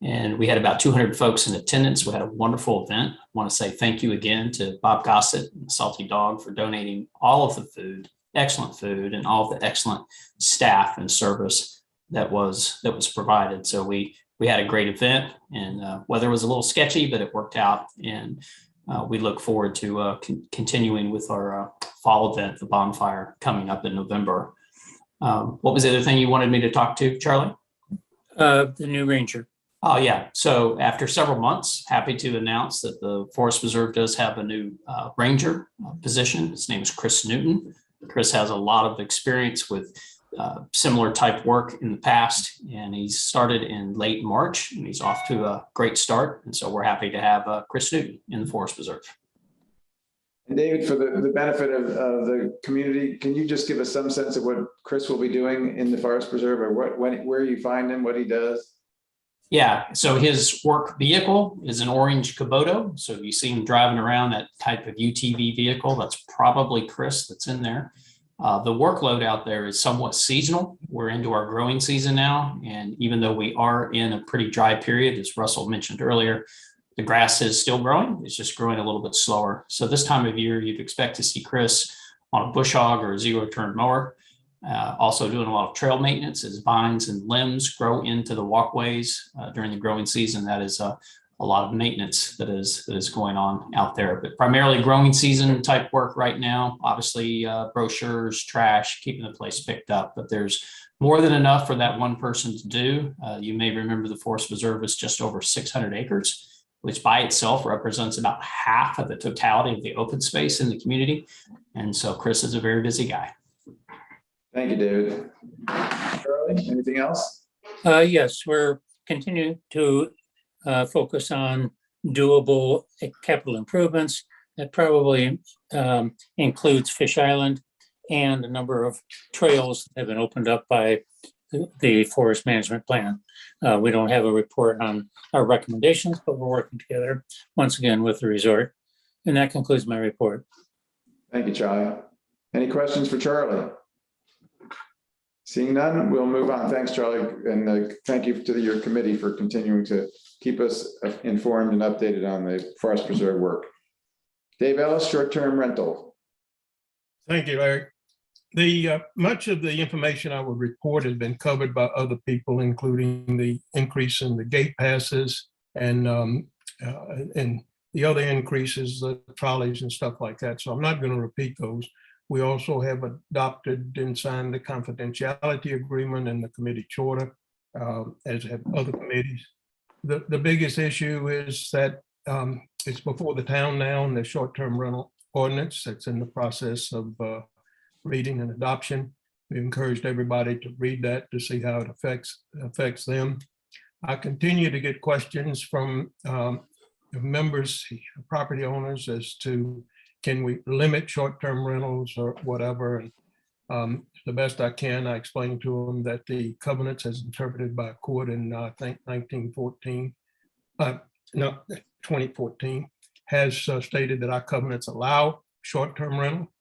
And we had about 200 folks in attendance. We had a wonderful event. I want to say thank you again to Bob Gossett and Salty Dog for donating all of the food, excellent food, and all of the excellent staff and service that was provided. So we had a great event, and weather was a little sketchy, but it worked out. And we look forward to continuing with our fall event, the bonfire, coming up in November. What was the other thing you wanted me to talk to, Charlie? The new ranger. Oh, yeah. So after several months, happy to announce that the Forest Preserve does have a new ranger position. His name is Chris Newton. Chris has a lot of experience with similar type work in the past, and he started in late March, and he's off to a great start. And so we're happy to have Chris Newton in the Forest Preserve. And David, for the benefit of the community, can you just give us some sense of what Chris will be doing in the Forest Preserve, or where you find him, what he does? Yeah, so his work vehicle is an orange Kubota. So if you see him driving around that type of UTV vehicle, that's probably Chris that's in there. The workload out there is somewhat seasonal. We're into our growing season now. And even though we are in a pretty dry period, as Russell mentioned earlier, the grass is still growing. It's just growing a little bit slower. So this time of year, you'd expect to see Chris on a bush hog or a zero-turn mower. Also doing a lot of trail maintenance as vines and limbs grow into the walkways during the growing season. That is a lot of maintenance that is going on out there, but primarily growing season type work right now. Obviously brochures, trash, keeping the place picked up, but there's more than enough for that one person to do. You may remember the Forest Preserve is just over 600 acres, which by itself represents about half of the totality of the open space in the community. And so Chris is a very busy guy. Thank you, David. Charlie, anything else? Yes, we're continuing to focus on doable capital improvements. That probably includes Fish Island and a number of trails that have been opened up by the forest management plan. We don't have a report on our recommendations, but we're working together once again with the resort. And that concludes my report. Thank you, Charlie. Any questions for Charlie? Seeing none, we'll move on. Thanks, Charlie. And thank you to your committee for continuing to keep us informed and updated on the forest preserve work. Dave Ellis, short-term rental. Thank you, Larry. Much of the information I would report has been covered by other people, including the increase in the gate passes and the other increases, the trolleys and stuff like that. So I'm not going to repeat those. We also have adopted and signed the confidentiality agreement and the committee charter, as have other committees. The biggest issue is that it's before the town now, and the short-term rental ordinance that's in the process of reading and adoption. We encouraged everybody to read that to see how it affects them. I continue to get questions from members, property owners, as to can we limit short-term rentals or whatever. And the best I can, I explain to them that the covenants as interpreted by a court in I think 2014 has stated that our covenants allow short-term rental.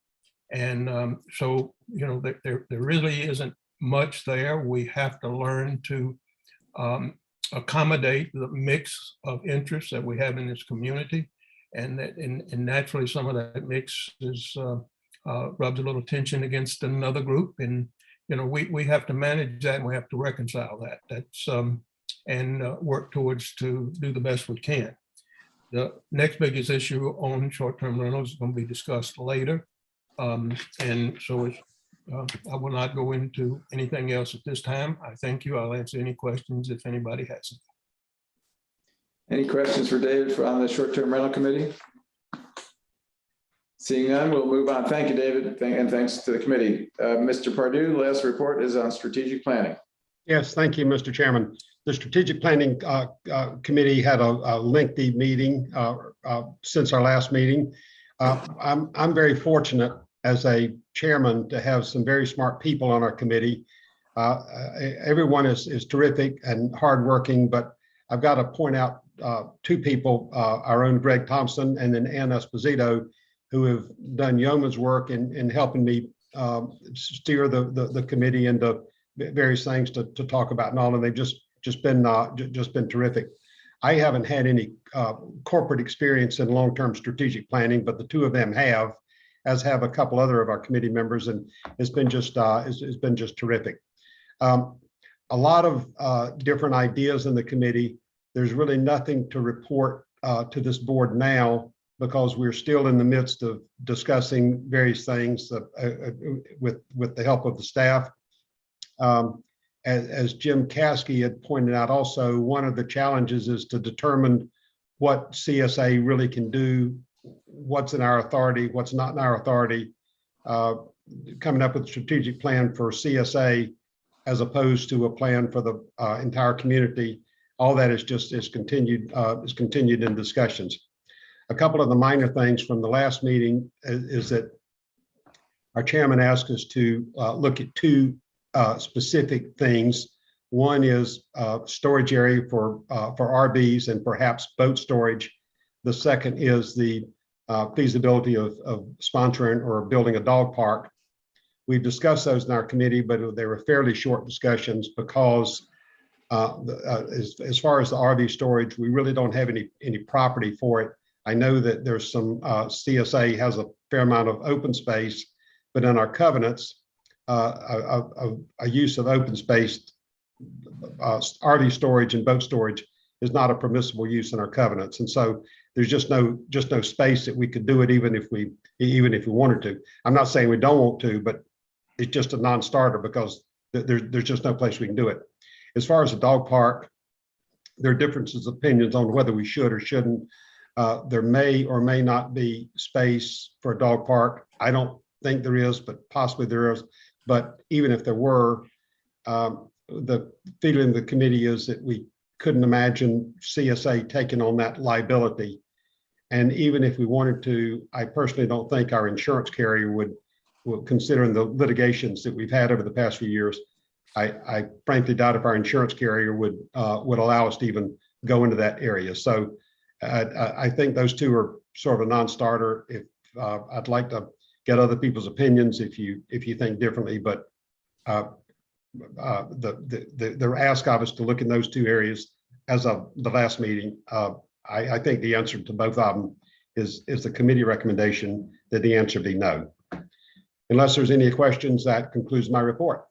And so, you know, there really isn't much there. We have to learn to accommodate the mix of interests that we have in this community. And naturally, some of that mix is rubs a little tension against another group. And, you know, we have to manage that, and we have to reconcile that. That's and work towards to do the best we can. The next biggest issue on short-term rentals is going to be discussed later. And so I will not go into anything else at this time. I thank you. I'll answer any questions if anybody has them. Any questions for David on the short-term rental committee? Seeing none, we'll move on. Thank you, David, and thanks to the committee. Mr. Pardue, last report is on strategic planning. Yes, thank you, Mr. Chairman. The strategic planning committee had a lengthy meeting since our last meeting. I'm very fortunate as a chairman to have some very smart people on our committee. Everyone is terrific and hardworking, but I've got to point out two people, our own Greg Thompson and then Ann Esposito, who have done yeoman's work in helping me steer the committee into various things to talk about and all, and they've just been terrific. I haven't had any corporate experience in long-term strategic planning, but the two of them have, as have a couple other of our committee members, and it's been just terrific. A lot of different ideas in the committee. There's really nothing to report to this board now because we're still in the midst of discussing various things with the help of the staff. As Jim Caskey had pointed out also, one of the challenges is to determine what CSA really can do, what's in our authority, what's not in our authority, coming up with a strategic plan for CSA as opposed to a plan for the entire community. All that is continued in discussions. A couple of the minor things from the last meeting is that our chairman asked us to look at two specific things. One is storage area for RVs and perhaps boat storage. The second is the feasibility of sponsoring or building a dog park. We've discussed those in our committee, but they were fairly short discussions because as far as the RV storage, we really don't have any property for it. I know that there's some CSA has a fair amount of open space, but in our covenants, a use of open space, RV storage and boat storage is not a permissible use in our covenants. And so there's just no space that we could do it even if we wanted to. I'm not saying we don't want to, but it's just a non-starter because there's just no place we can do it. As far as the dog park, there are differences of opinions on whether we should or shouldn't. There may or may not be space for a dog park. I don't think there is, but possibly there is. But even if there were, the feeling of the committee is that we couldn't imagine CSA taking on that liability. And even if we wanted to, I personally don't think our insurance carrier would considering the litigations that we've had over the past few years, I frankly doubt if our insurance carrier would allow us to even go into that area. So I think those two are sort of a non-starter. If I'd like to get other people's opinions if you think differently, but the ask of us to look in those two areas as of the last meeting, I think the answer to both of them is the committee recommendation that the answer be no. Unless there's any questions, that concludes my report.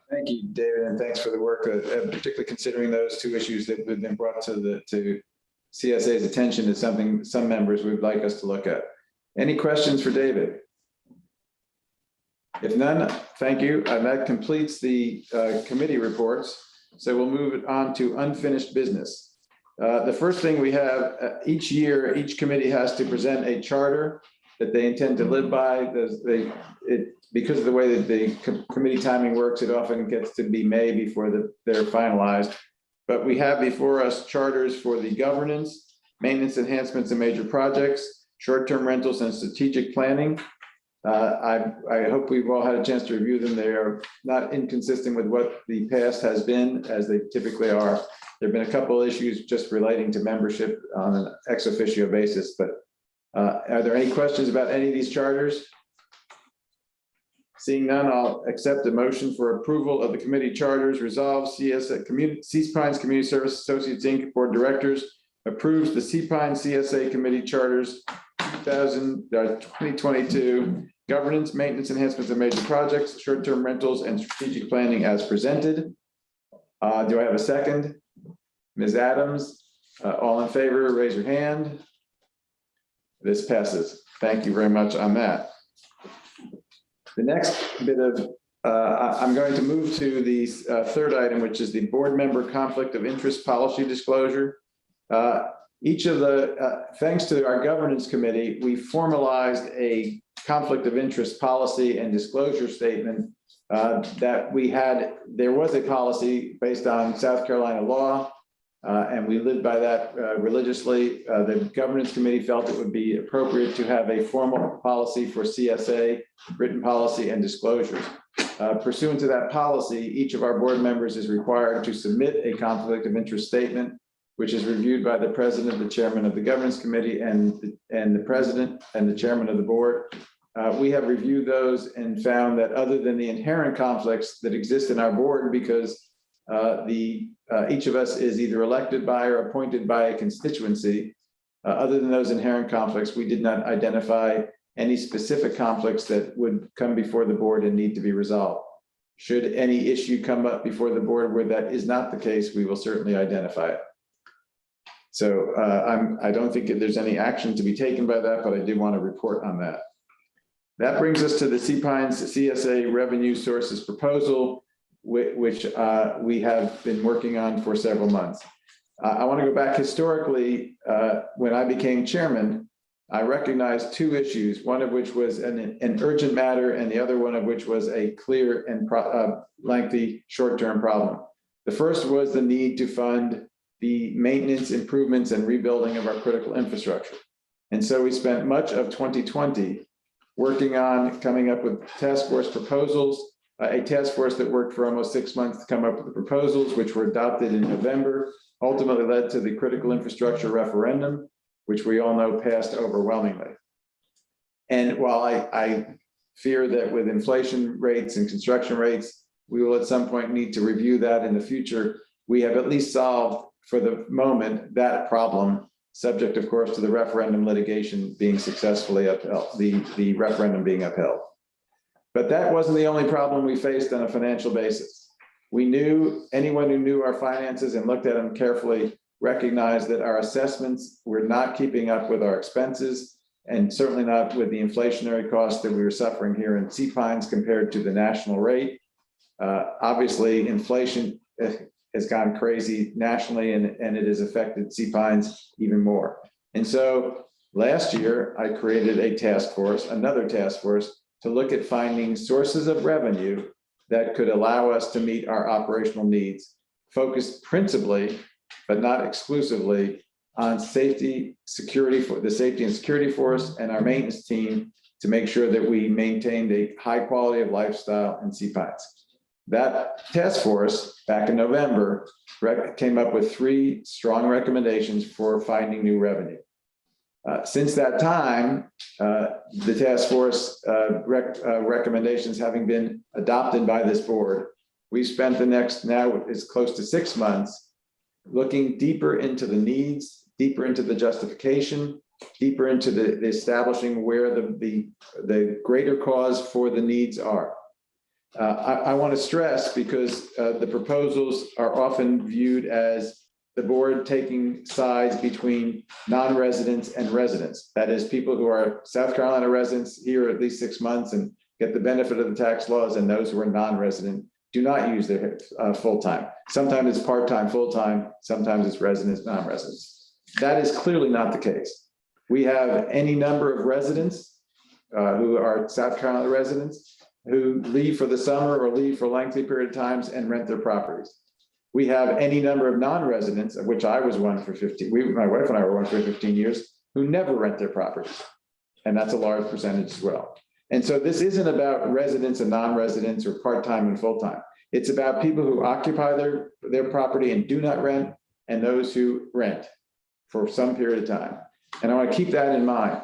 Thank you, David, and thanks for the work, particularly considering those two issues that have been brought to CSA's attention is something some members would like us to look at. Any questions for David? If none, thank you. And that completes the committee reports. So we'll move it on to unfinished business. The first thing we have, each year, each committee has to present a charter that they intend to live by. Because of the way that the committee timing works, it often gets to be May before they're finalized. But we have before us charters for the governance, maintenance enhancements and major projects, short-term rentals and strategic planning. I hope we've all had a chance to review them. They are not inconsistent with what the past has been, as they typically are. There have been a couple of issues just relating to membership on an ex officio basis, but are there any questions about any of these charters? Seeing none, I'll accept a motion for approval of the committee charters. Resolve Cpines Community Service Associates Inc. Board of Directors approves the Cpines CSA Committee Charters 2022 Governance, Maintenance, Enhancements of Major Projects, Short-Term Rentals, and Strategic Planning as presented. Do I have a second? Ms. Adams, all in favor, raise your hand. This passes. Thank you very much on that. The next bit of, I'm going to move to the third item, which is the board member conflict of interest policy disclosure. Each of the, thanks to our governance committee, we formalized a conflict of interest policy and disclosure statement that we had. There was a policy based on South Carolina law, and we lived by that religiously. The governance committee felt it would be appropriate to have a formal policy for CSA, written policy and disclosures. Pursuant to that policy, each of our board members is required to submit a conflict of interest statement, which is reviewed by the president, the chairman of the governance committee, and the president and the chairman of the board. We have reviewed those and found that other than the inherent conflicts that exist in our board, because each of us is either elected by or appointed by a constituency, other than those inherent conflicts, we did not identify any specific conflicts that would come before the board and need to be resolved. Should any issue come up before the board where that is not the case, we will certainly identify it. So I don't think there's any action to be taken by that, but I did want to report on that. That brings us to the Cpines CSA revenue sources proposal, which we have been working on for several months. I want to go back historically. When I became chairman, I recognized two issues, one of which was an urgent matter and the other one of which was a clear and lengthy short-term problem. The first was the need to fund the maintenance, improvements, and rebuilding of our critical infrastructure. And so we spent much of 2020 working on coming up with task force proposals, a task force that worked for almost 6 months to come up with the proposals, which were adopted in November, ultimately led to the critical infrastructure referendum, which we all know passed overwhelmingly. And while I fear that with inflation rates and construction rates, we will at some point need to review that in the future, we have at least solved for the moment that problem, subject of course to the referendum litigation being successfully upheld, the referendum being upheld. But that wasn't the only problem we faced on a financial basis. We knew, anyone who knew our finances and looked at them carefully recognized that our assessments were not keeping up with our expenses, and certainly not with the inflationary costs that we were suffering here in Cpines compared to the national rate. Obviously, inflation has gone crazy nationally, and it has affected Cpines even more. And so last year, I created a task force, another task force, to look at finding sources of revenue that could allow us to meet our operational needs, focused principally, but not exclusively, on safety, security for the safety and security force and our maintenance team to make sure that we maintained a high quality of lifestyle in Cpines. That task force back in November came up with 3 strong recommendations for finding new revenue. Since that time, the task force recommendations having been adopted by this board, we spent the next, now is close to 6 months, looking deeper into the needs, deeper into the justification, deeper into the establishing where the greater cause for the needs are. I want to stress, because the proposals are often viewed as the board taking sides between non-residents and residents. That is, people who are South Carolina residents here at least 6 months and get the benefit of the tax laws, and those who are non-resident do not use their full-time. Sometimes it's part-time, full-time, sometimes it's residents, non-residents. That is clearly not the case. We have any number of residents who are South Carolina residents who leave for the summer or leave for lengthy period of times and rent their properties. We have any number of non-residents, of which I was one for 15, my wife and I were one for 15 years, who never rent their properties. And that's a large percentage as well. And so this isn't about residents and non-residents or part-time and full-time. It's about people who occupy their property and do not rent, and those who rent for some period of time. And I want to keep that in mind.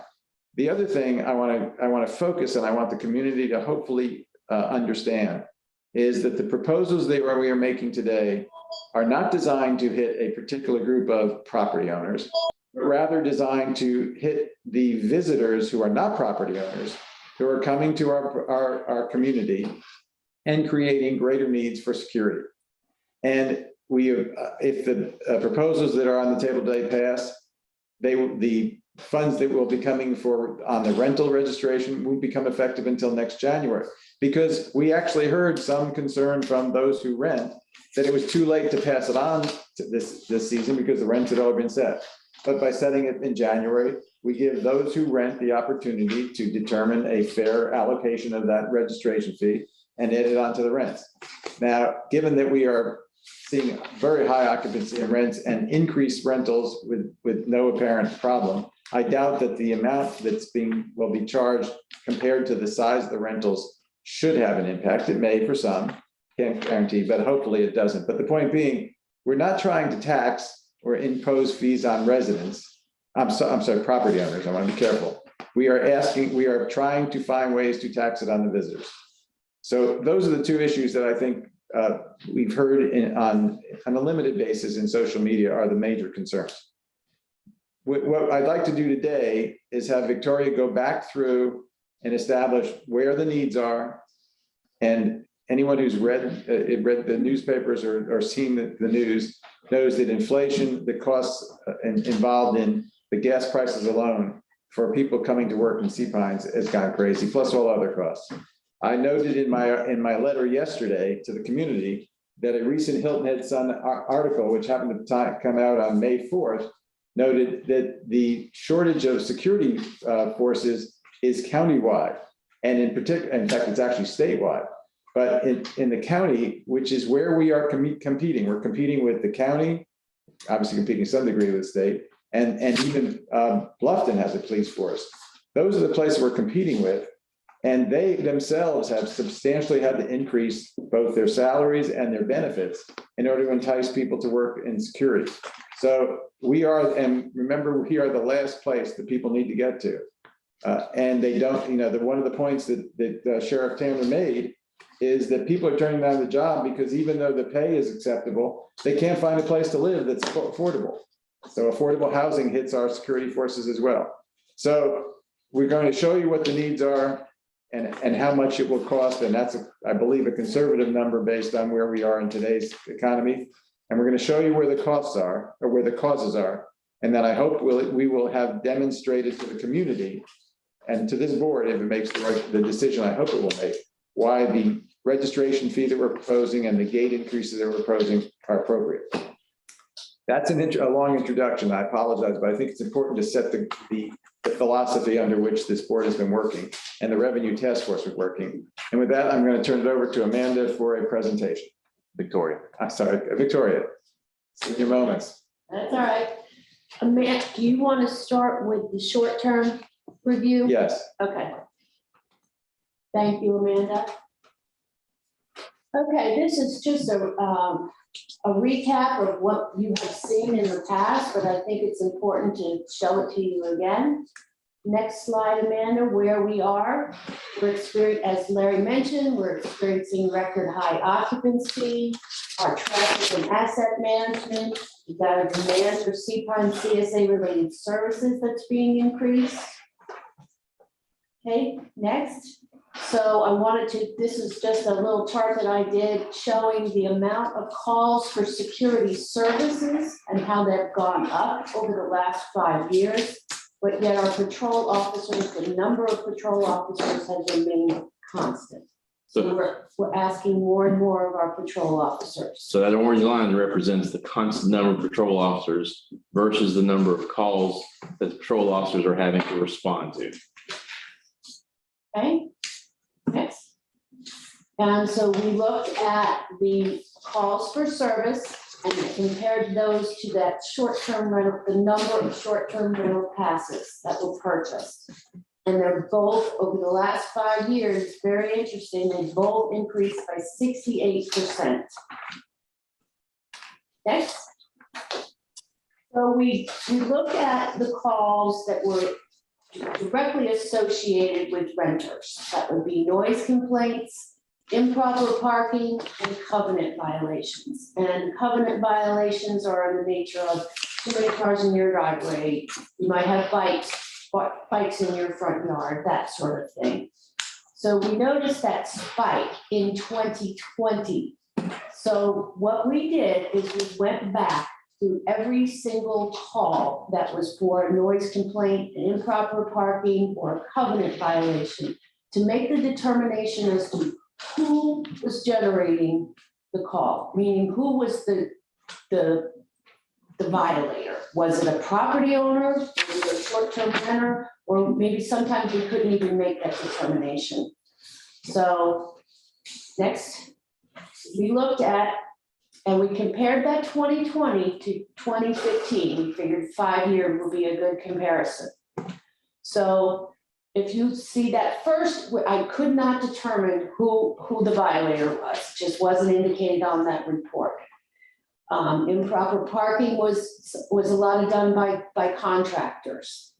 The other thing I want to focus, and I want the community to hopefully understand, is that the proposals that we are making today are not designed to hit a particular group of property owners, but rather designed to hit the visitors who are not property owners, who are coming to our community and creating greater needs for security. And if the proposals that are on the table today pass, the funds that will be coming on the rental registration won't become effective until next January, because we actually heard some concern from those who rent that it was too late to pass it on to this season because the rents had all been set. But by setting it in January, we give those who rent the opportunity to determine a fair allocation of that registration fee and add it onto the rents. Now, given that we are seeing very high occupancy in rents and increased rentals with no apparent problem, I doubt that the amount will be charged compared to the size of the rentals should have an impact. It may for some, can't guarantee, but hopefully it doesn't. But the point being, we're not trying to tax or impose fees on residents. I'm sorry, property owners. I want to be careful. We are trying to find ways to tax it on the visitors. So those are the 2 issues that I think we've heard on a limited basis in social media are the major concerns. What I'd like to do today is have Victoria go back through and establish where the needs are. And anyone who's read the newspapers or seen the news knows that inflation, the costs involved in the gas prices alone for people coming to work in Cpines has gone crazy, plus all other costs. I noted in my letter yesterday to the community that a recent Hilton Head Sun article, which happened to come out on May 4th, noted that the shortage of security forces is countywide, and in particular, in fact, it's actually statewide. But in the county, which is where we are competing, we're competing with the county, obviously competing to some degree with the state, and even Bluffton has a police force. Those are the places we're competing with. And they themselves have substantially had to increase both their salaries and their benefits in order to entice people to work in security. So we are, and remember, we are the last place that people need to get to. And they don't, one of the points that Sheriff Tanner made is that people are turning down the job because even though the pay is acceptable, they can't find a place to live that's affordable. So affordable housing hits our security forces as well. So we're going to show you what the needs are and how much it will cost. And that's, I believe, a conservative number based on where we are in today's economy. And we're going to show you where the costs are, or where the causes are. And then I hope we will have demonstrated to the community and to this board, if it makes the decision I hope it will make, why the registration fee that we're proposing and the gate increases that we're proposing are appropriate. That's a long introduction. I apologize, but I think it's important to set the the philosophy under which this board has been working and the revenue task force was working. And with that, I'm going to turn it over to Amanda for a presentation. Victoria. I'm sorry, Victoria. Senior moments. That's all right. Amanda, do you want to start with the short-term review? Yes. Okay. Thank you, Amanda. Okay, this is just a recap of what you have seen in the past, but I think it's important to show it to you again. Next slide, Amanda, where we are. We're experiencing, as Larry mentioned, we're experiencing record high occupancy, our traffic and asset management. We've got a demand for Cpines CSA related services that's being increased. Okay, next. So I wanted to, this is just a little chart that I did showing the amount of calls for security services and how they've gone up over the last 5 years. But yet our patrol officers, the number of patrol officers has remained constant. So we're asking more and more of our patrol officers. So that orange line represents the constant number of patrol officers versus the number of calls that the patrol officers are having to respond to. Okay, next. And so we looked at the calls for service and compared those to that short-term rental, the number of short-term rental passes that were purchased. And they're both, over the last 5 years, very interesting, they both increased by 68%. Next. So we looked at the calls that were directly associated with renters. That would be noise complaints, improper parking, and covenant violations. And covenant violations are in the nature of too many cars in your driveway. You might have bikes in your front yard, that sort of thing. So we noticed that spike in 2020. So what we did is we went back through every single call that was for a noise complaint, an improper parking, or a covenant violation to make the determination as to who was generating the call, meaning who was the violator. Was it a property owner? Was it a short-term renter? Or maybe sometimes we couldn't even make that determination. So next, we looked at, and we compared that 2020 to 2015. We figured 5 year would be a good comparison. So if you see that first, I could not determine who the violator was, just wasn't indicated on that report. Improper parking was a lot of done by contractors.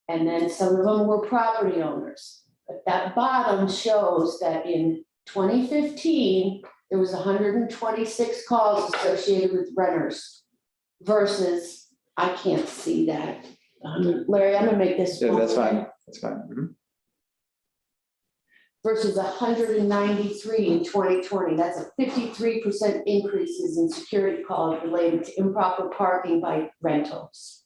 And then some of them were property owners. But that bottom shows that in 2015, there was 126 calls associated with renters versus, I can't see that. Larry, I'm gonna make this. Yeah, that's fine. That's fine. Mm-hmm. Versus 193 in 2020. That's a 53% increases in security calls related to improper parking by rentals.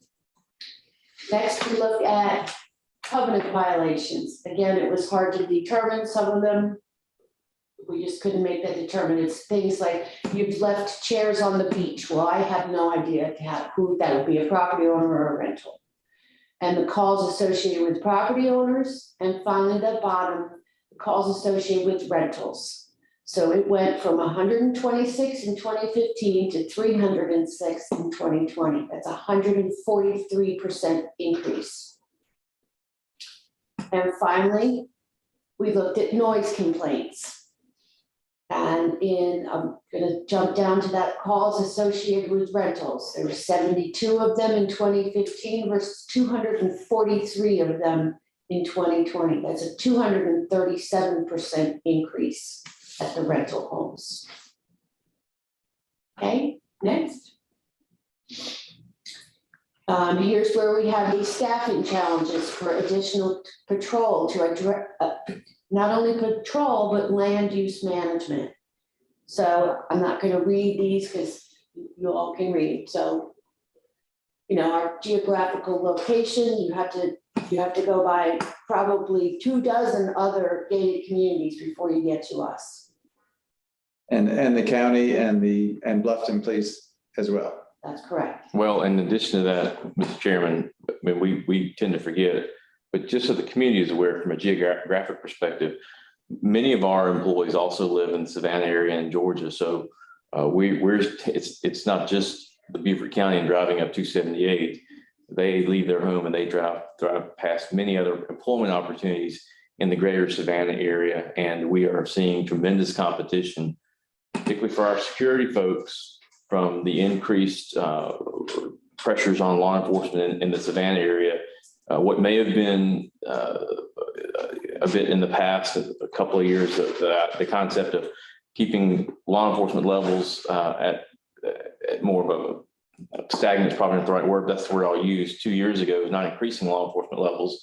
Next, we look at covenant violations. Again, it was hard to determine some of them. We just couldn't make that determine. It's things like you've left chairs on the beach. Well, I have no idea who that would be, a property owner or a rental. And the calls associated with property owners. And finally, the bottom, the calls associated with rentals. So it went from 126 in 2015 to 306 in 2020. That's a 143% increase. And finally, we looked at noise complaints. And I'm gonna jump down to that calls associated with rentals. There were 72 of them in 2015 versus 243 of them in 2020. That's a 237% increase at the rental homes. Okay, next. Here's where we have these staffing challenges for additional patrol to address, not only patrol, but land use management. So I'm not going to read these because you all can read. So, our geographical location, you have to go by probably 24 other gated communities before you get to us. And the county and Bluffton Police as well. That's correct. Well, in addition to that, Mr. Chairman, I mean, we tend to forget but just so the community is aware from a geographic perspective, many of our employees also live in the Savannah area in Georgia. So it's not just the Beaufort County and driving up 278. They leave their home and they drive past many other employment opportunities in the greater Savannah area. And we are seeing tremendous competition, particularly for our security folks, from the increased pressures on law enforcement in the Savannah area. What may have been a bit in the past, a couple of years, the concept of keeping law enforcement levels at more of a stagnant is probably not the right word. That's the word I'll use. 2 years ago, not increasing law enforcement levels.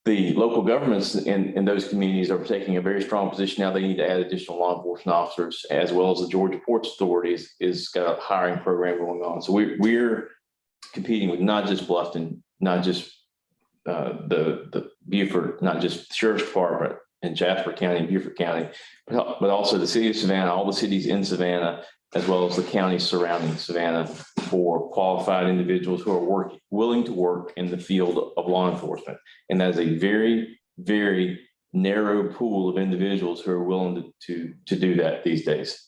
The local governments in those communities are taking a very strong position now. They need to add additional law enforcement officers, as well as the Georgia Ports Authority is got a hiring program going on. So we're competing with not just Bluffton, not just the Beaufort, not just the Sheriff's Department in Jasper County and Beaufort County, but also the city of Savannah, all the cities in Savannah, as well as the counties surrounding Savannah, for qualified individuals who are willing to work in the field of law enforcement. And that is a very, very narrow pool of individuals who are willing to do that these days.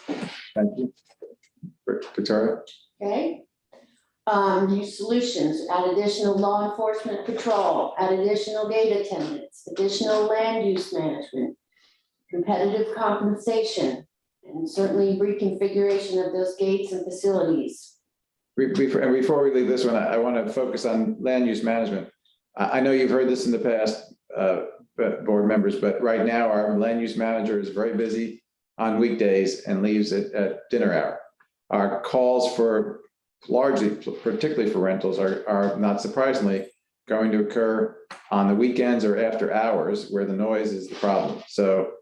Thank you. Victoria? Okay. New solutions, add additional law enforcement patrol, add additional gate attendants, additional land use management, competitive compensation, and certainly reconfiguration of those gates and facilities. Before we leave this one, I want to focus on land use management. I know you've heard this in the past, board members, but right now our land use manager is very busy on weekdays and leaves at dinner hour. Our calls for largely, particularly for rentals, are not surprisingly going to occur on the weekends or after hours, where the noise is the problem. So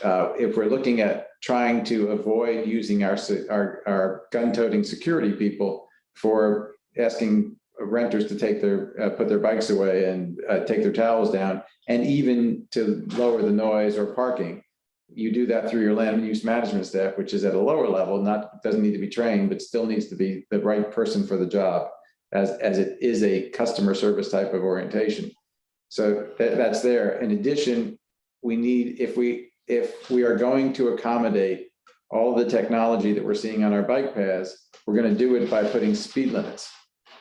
if we're looking at trying to avoid using our gun-toting security people for asking renters to take put their bikes away and take their towels down, and even to lower the noise or parking, you do that through your land use management staff, which is at a lower level, doesn't need to be trained, but still needs to be the right person for the job, as it is a customer service type of orientation. So that's there. In addition, we need, if we are going to accommodate all of the technology that we're seeing on our bike paths, we're going to do it by putting speed limits.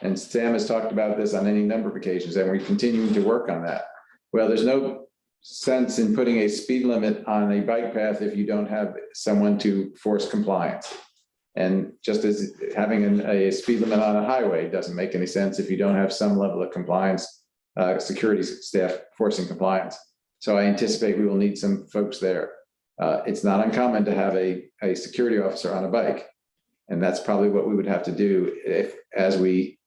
And Sam has talked about this on any number of occasions, and we're continuing to work on that. Well, there's no sense in putting a speed limit on a bike path if you don't have someone to force compliance. And just as having a speed limit on a highway doesn't make any sense if you don't have some level of compliance, security staff forcing compliance. So I anticipate we will need some folks there. It's not uncommon to have a security officer on a bike. And that's probably what we would have to do as we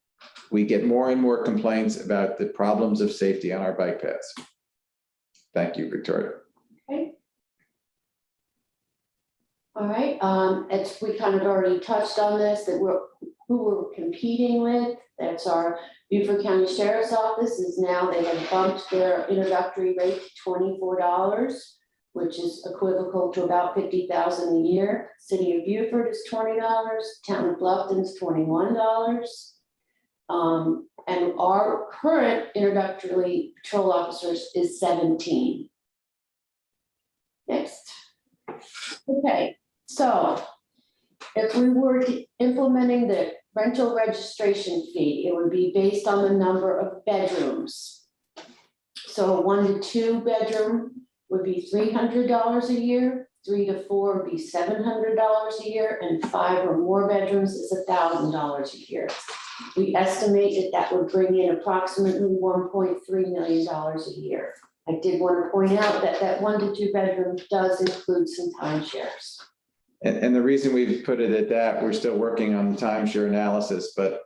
get more and more complaints about the problems of safety on our bike paths. Thank you, Victoria. Okay. All right, we kind of already touched on this, that who we're competing with. That's our Beaufort County Sheriff's Office they have bumped their introductory rate to $24, which is equivocal to about $50,000 a year. City of Beaufort is $20, Town of Bluffton is $21. And our current introductory patrol officers is 17. Next. Okay, so if we were implementing the rental registration fee, it would be based on the number of bedrooms. So a 1 to 2 bedroom would be $300 a year, 3 to 4 would be $700 a year, and 5 or more bedrooms is $1,000 a year. We estimate that would bring in approximately $1.3 million a year. I did want to point out that 1 to 2 bedroom does include some timeshares. And the reason we've put it at that, we're still working on the timeshare analysis, but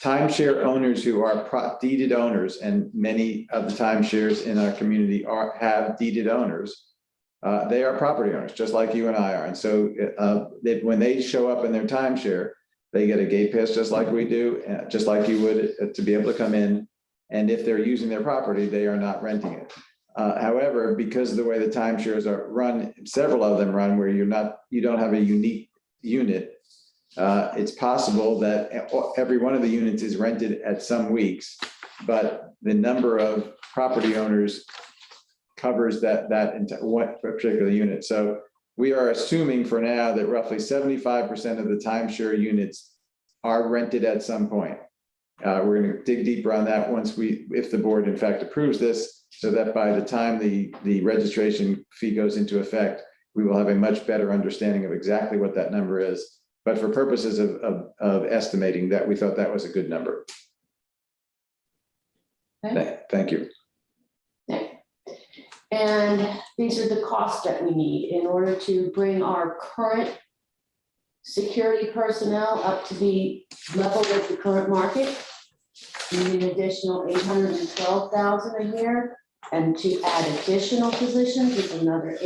timeshare owners who are deeded owners, and many of the timeshares in our community have deeded owners. They are property owners, just like you and I are. And so when they show up in their timeshare, they get a gate pass just like we do, just like you would, to be able to come in. And if they're using their property, they are not renting it. However, because of the way the timeshares are run, several of them run where you don't have a unique unit, it's possible that every one of the units is rented at some weeks, but the number of property owners covers that one particular unit. So we are assuming for now that roughly 75% of the timeshare units are rented at some point. We're going to dig deeper on that if the board in fact approves this, so that by the time the registration fee goes into effect, we will have a much better understanding of exactly what that number is. But for purposes of estimating that, we thought that was a good number. Okay. Thank you. Okay. And these are the costs that we need in order to bring our current security personnel up to be level with the current market. We need an additional $812,000 a year, and to add additional positions is another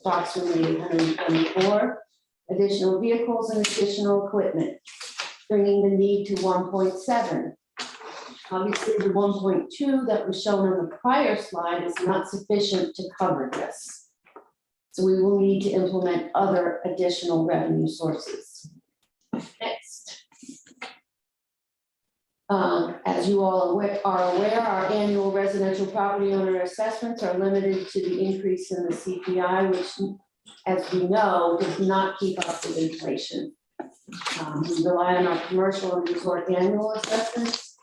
approximately 824. Additional vehicles and additional equipment, bringing the need to 1.7. Obviously, the 1.2 that was shown on the prior slide is not sufficient to cover this. So we will need to implement other additional revenue sources. Next. As you all are aware, our annual residential property owner assessments are limited to the increase in the CPI, which, as we know, does not keep up with inflation. We rely on our commercial and resort annual assessments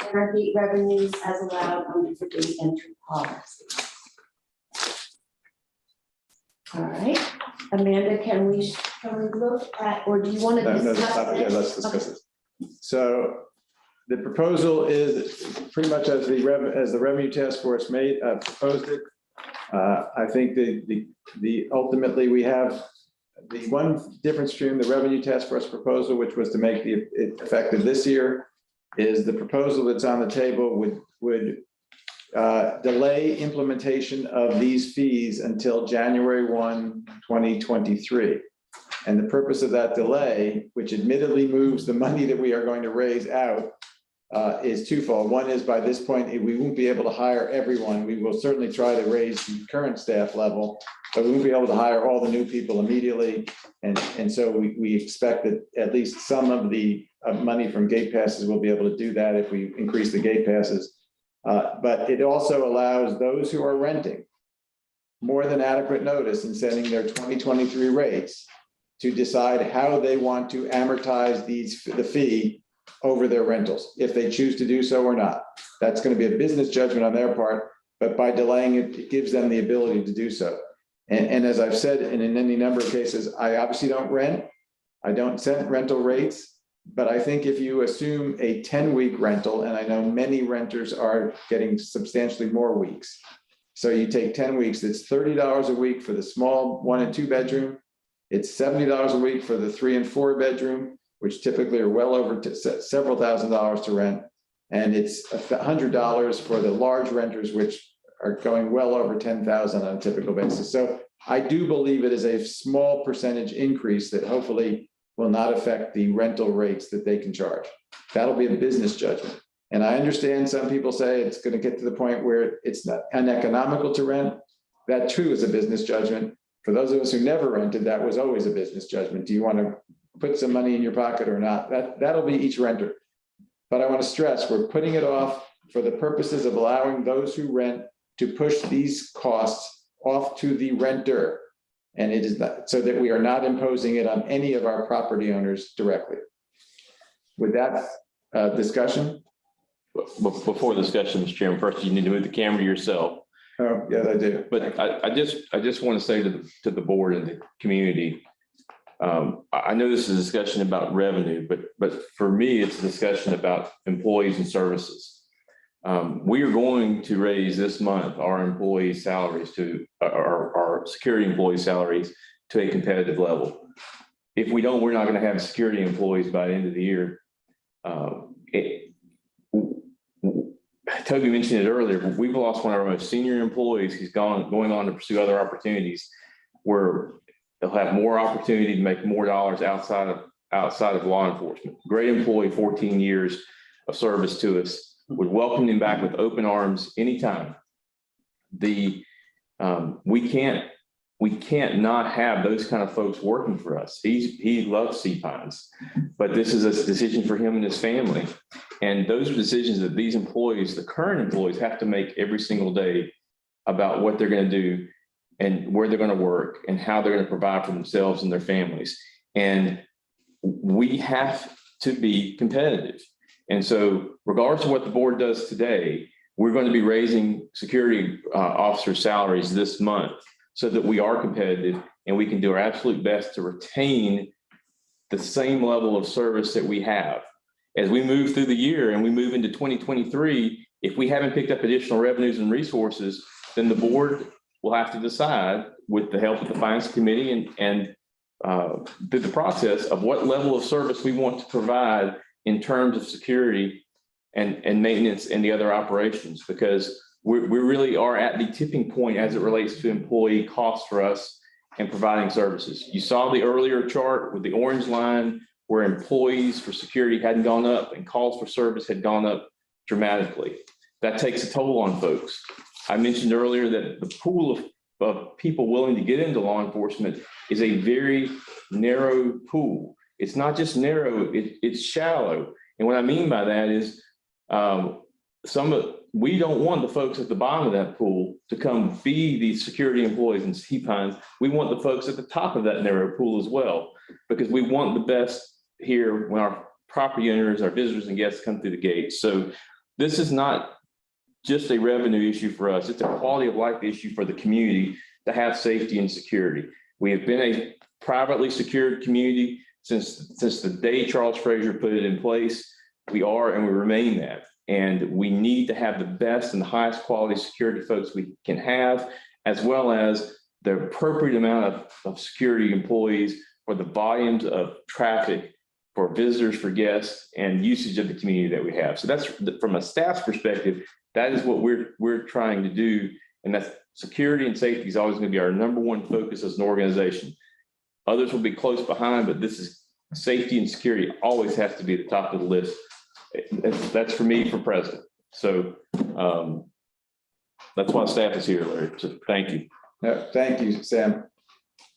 and our gate revenues as allowed under the gate entry policy. All right, Amanda, can we look at, or do you want to discuss Yeah, let's discuss it. So the proposal is pretty much as the revenue task force proposed it. I think the ultimately we have the one different stream, the revenue task force proposal, which was to make it effective this year, is the proposal that's on the table would delay implementation of these fees until January 1, 2023. And the purpose of that delay, which admittedly moves the money that we are going to raise out, is twofold. One is, by this point, we won't be able to hire everyone. We will certainly try to raise the current staff level, but we won't be able to hire all the new people immediately. And so we expect that at least some of the money from gate passes will be able to do that if we increase the gate passes. But it also allows those who are renting more than adequate notice in setting their 2023 rates to decide how they want to amortize the fee over their rentals, if they choose to do so or not. That's going to be a business judgment on their part, but by delaying it, it gives them the ability to do so. And as I've said, in any number of cases, I obviously don't rent. I don't set rental rates, but I think if you assume a 10-week rental, and I know many renters are getting substantially more weeks. So you take 10 weeks, it's $30 a week for the small 1 and 2 bedroom. It's $70 a week for the 3 and 4 bedroom, which typically are well over several $1,000s to rent. And it's $100 for the large renters, which are going well over $10,000 on a typical basis. So I do believe it is a small percentage increase that hopefully will not affect the rental rates that they can charge. That'll be a business judgment. And I understand some people say it's going to get to the point where it's not uneconomical to rent. That too is a business judgment. For those of us who never rented, that was always a business judgment. Do you want to put some money in your pocket or not? That'll be each renter. But I want to stress, we're putting it off for the purposes of allowing those who rent to push these costs off to the renter. And it is not, so that we are not imposing it on any of our property owners directly. With that discussion? Before discussion, Mr. Chairman, first you need to move the camera yourself. Oh, yes, I do. But I just want to say to the board and the community, I know this is a discussion about revenue, but for me, it's a discussion about employees and services. We are going to raise this month our employee salaries to our security employee salaries to a competitive level. If we don't, we're not going to have security employees by the end of the year. Toby mentioned it earlier, but we've lost one of our most senior employees. He's going on to pursue other opportunities where they'll have more opportunity to make more dollars outside of law enforcement. Great employee, 14 years of service to us. Would welcome him back with open arms anytime. We can't we can't not have those kind of folks working for us. He loves Cpines, but this is a decision for him and his family. And those are decisions that these employees, the current employees, have to make every single day about what they're going to do and where they're going to work and how they're going to provide for themselves and their families. And we have to be competitive. And so regardless of what the board does today, we're going to be raising security officer salaries this month so that we are competitive and we can do our absolute best to retain the same level of service that we have. As we move through the year and we move into 2023, if we haven't picked up additional revenues and resources, then the board will have to decide with the help of the finance committee and through the process of what level of service we want to provide in terms of security and maintenance and the other operations, because we really are at the tipping point as it relates to employee costs for us and providing services. You saw the earlier chart with the orange line where employees for security hadn't gone up and calls for service had gone up dramatically. That takes a toll on folks. I mentioned earlier that the pool of people willing to get into law enforcement is a very narrow pool. It's not just narrow, it's shallow. And what I mean by that is we don't want the folks at the bottom of that pool to come be these security employees in Cpines. We want the folks at the top of that narrow pool as well, because we want the best here when our property owners, our visitors and guests come through the gates. So this is not just a revenue issue for us. It's a quality of life issue for the community to have safety and security. We have been a privately secured community since the day Charles Frazier put it in place. We are and we remain that. And we need to have the best and the highest quality security folks we can have, as well as the appropriate amount of security employees for the volumes of traffic for visitors, for guests, and usage of the community that we have. So that's from a staff's perspective, that is what we're trying to do. And that's security and safety is always going to be our number one focus as an organization. Others will be close behind, but this is safety and security always has to be at the top of the list. That's for me for president. So that's why staff is here, Larry. So thank you. No, thank you, Sam.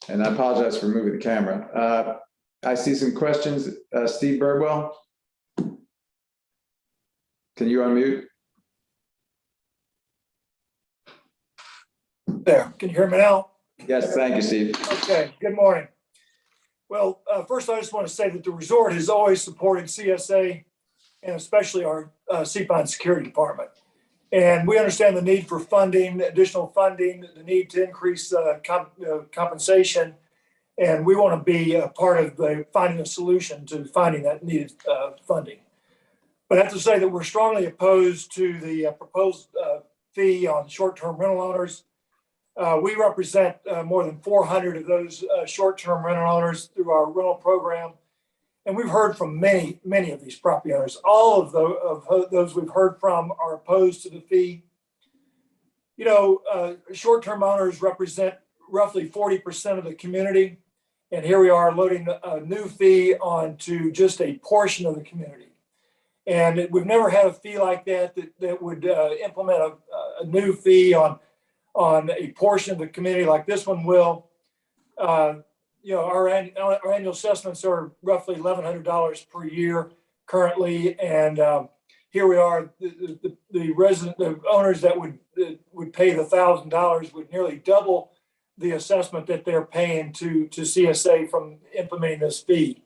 And I apologize for moving the camera. I see some questions. Steve Birdwell. Can you unmute? There, can you hear me now? Yes, thank you, Steve. Okay, good morning. Well, first I just want to say that the resort has always supported CSA and especially our Cpines Security Department. And we understand the need for funding, additional funding, the need to increase compensation. And we want to be a part of finding a solution to finding that needed funding. But I have to say that we're strongly opposed to the proposed fee on short-term rental owners. We represent more than 400 of those short-term rental owners through our rental program. And we've heard from many of these property owners. All of those we've heard from are opposed to the fee. You know, short-term owners represent roughly 40% of the community. And here we are loading a new fee onto just a portion of the community. And we've never had a fee like that would implement a new fee on a portion of the community like this one will. You know, our annual assessments are roughly $1,100 per year currently, and here we are. The owners that would pay the $1,000 would nearly double the assessment that they're paying to CSA from implementing this fee.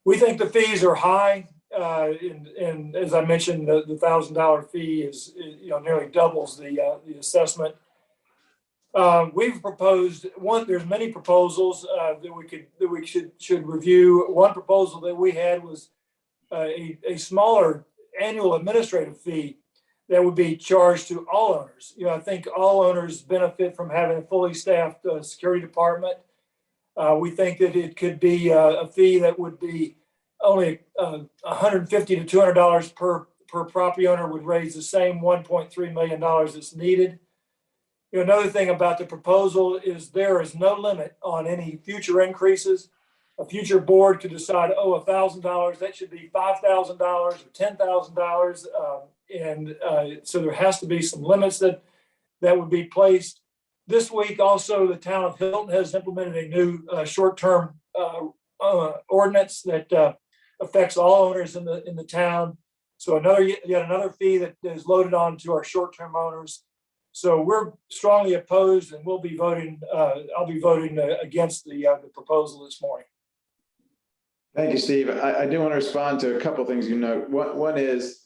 We think the fees are high, and as I mentioned, the $1,000 fee is nearly doubles the assessment. We've proposed there's many proposals that we should review. One proposal that we had was a smaller annual administrative fee that would be charged to all owners. You know, I think all owners benefit from having a fully staffed security department. We think that it could be a fee that would be only $150 to $200 per property owner, would raise the same $1.3 million that's needed. You know, another thing about the proposal is there is no limit on any future increases. A future board could decide, oh, $1,000, that should be $5,000 or $10,000. And so there has to be some limits that would be placed. This week, also, the town of Hilton has implemented a new short-term ordinance that affects all owners in the town. So yet another fee that is loaded on to our short-term owners. So we're strongly opposed, and we'll be voting. I'll be voting against the proposal this morning. Thank you, Steve. I do want to respond to a couple of things you know. One is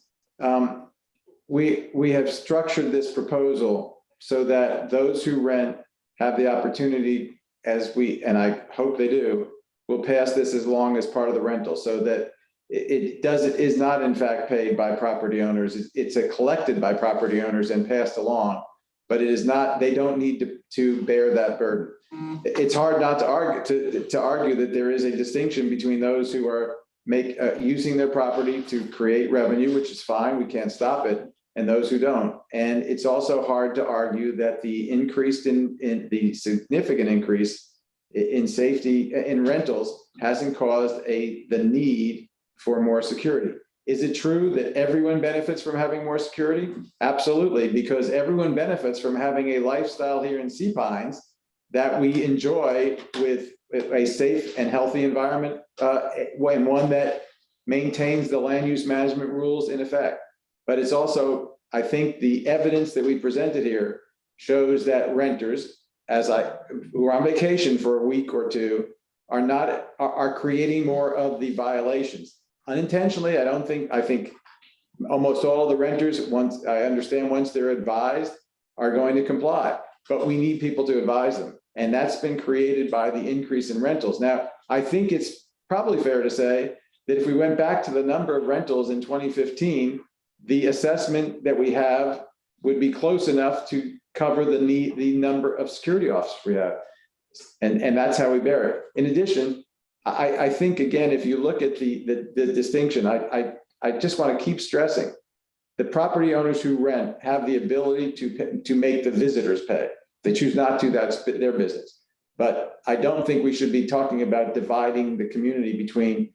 we have structured this proposal so that those who rent have the opportunity, and I hope they do, will pass this as long as part of the rental, so that it is not in fact paid by property owners. It's collected by property owners and passed along, but it is not. They don't need to bear that burden. It's hard not to argue that there is a distinction between those who are using their property to create revenue, which is fine, we can't stop it, and those who don't. And it's also hard to argue that the significant increase in safety in rentals hasn't caused the need for more security. Is it true that everyone benefits from having more security? Absolutely, because everyone benefits from having a lifestyle here in Cpines that we enjoy with a safe and healthy environment, and one that maintains the land use management rules in effect. But it's also, I think the evidence that we presented here shows that renters, who are on vacation for a week or two, are creating more of the violations. Unintentionally, I think almost all the renters, once they're advised, are going to comply. But we need people to advise them. And that's been created by the increase in rentals. Now, I think it's probably fair to say that if we went back to the number of rentals in 2015, the assessment that we have would be close enough to cover the number of security officers we have. And that's how we bear it. In addition, I think, again, if you look at the distinction, I just want to keep stressing, the property owners who rent have the ability to make the visitors pay. They choose not to, that's their business. But I don't think we should be talking about dividing the community between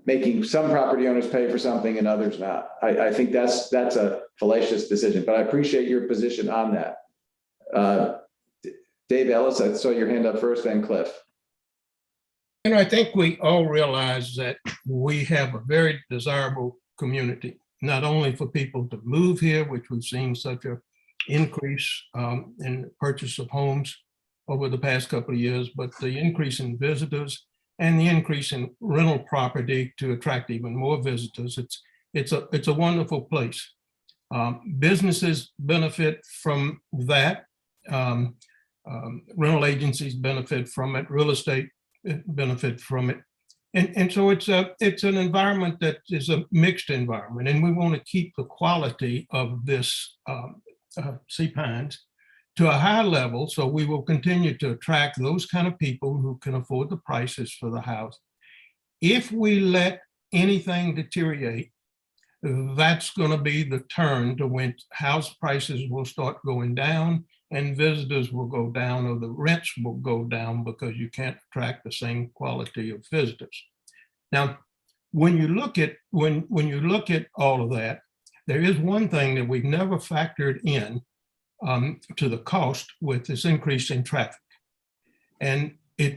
making some property owners pay for something and others not. I think that's a fallacious decision, but I appreciate your position on that. Dave Ellis, I saw your hand up first, then Cliff. And I think we all realize that we have a very desirable community, not only for people to move here, which we've seen such an increase in purchase of homes over the past couple of years, but the increase in visitors and the increase in rental property to attract even more visitors. It's a wonderful place. Businesses benefit from that. Rental agencies benefit from it. Real estate benefit from it. And so it's an environment that is a mixed environment, and we want to keep the quality of this Cpines to a high level. So we will continue to attract those kind of people who can afford the prices for the house. If we let anything deteriorate, that's going to be the turn to when house prices will start going down and visitors will go down, or the rents will go down, because you can't attract the same quality of visitors. Now, when you look at all of that, there is one thing that we've never factored in to the cost with this increase in traffic. And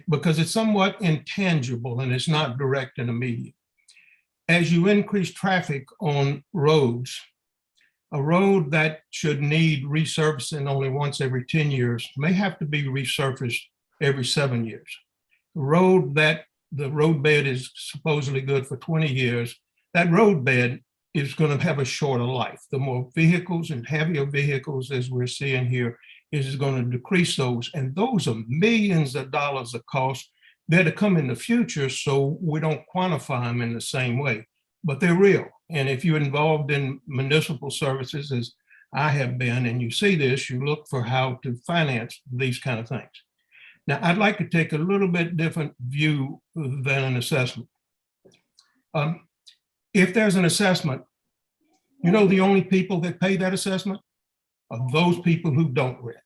because it's somewhat intangible and it's not direct and immediate. As you increase traffic on roads, a road that should need resurfacing only once every 10 years may have to be resurfaced every 7 years. A road that the road bed is supposedly good for 20 years, that road bed is going to have a shorter life. The more vehicles and heavier vehicles, as we're seeing here, is going to decrease those. And those are millions of dollars of cost that are come in the future, so we don't quantify them in the same way, but they're real. And if you're involved in municipal services, as I have been, and you see this, you look for how to finance these kind of things. Now, I'd like to take a little bit different view than an assessment. If there's an assessment, you know, the only people that pay that assessment are those people who don't rent.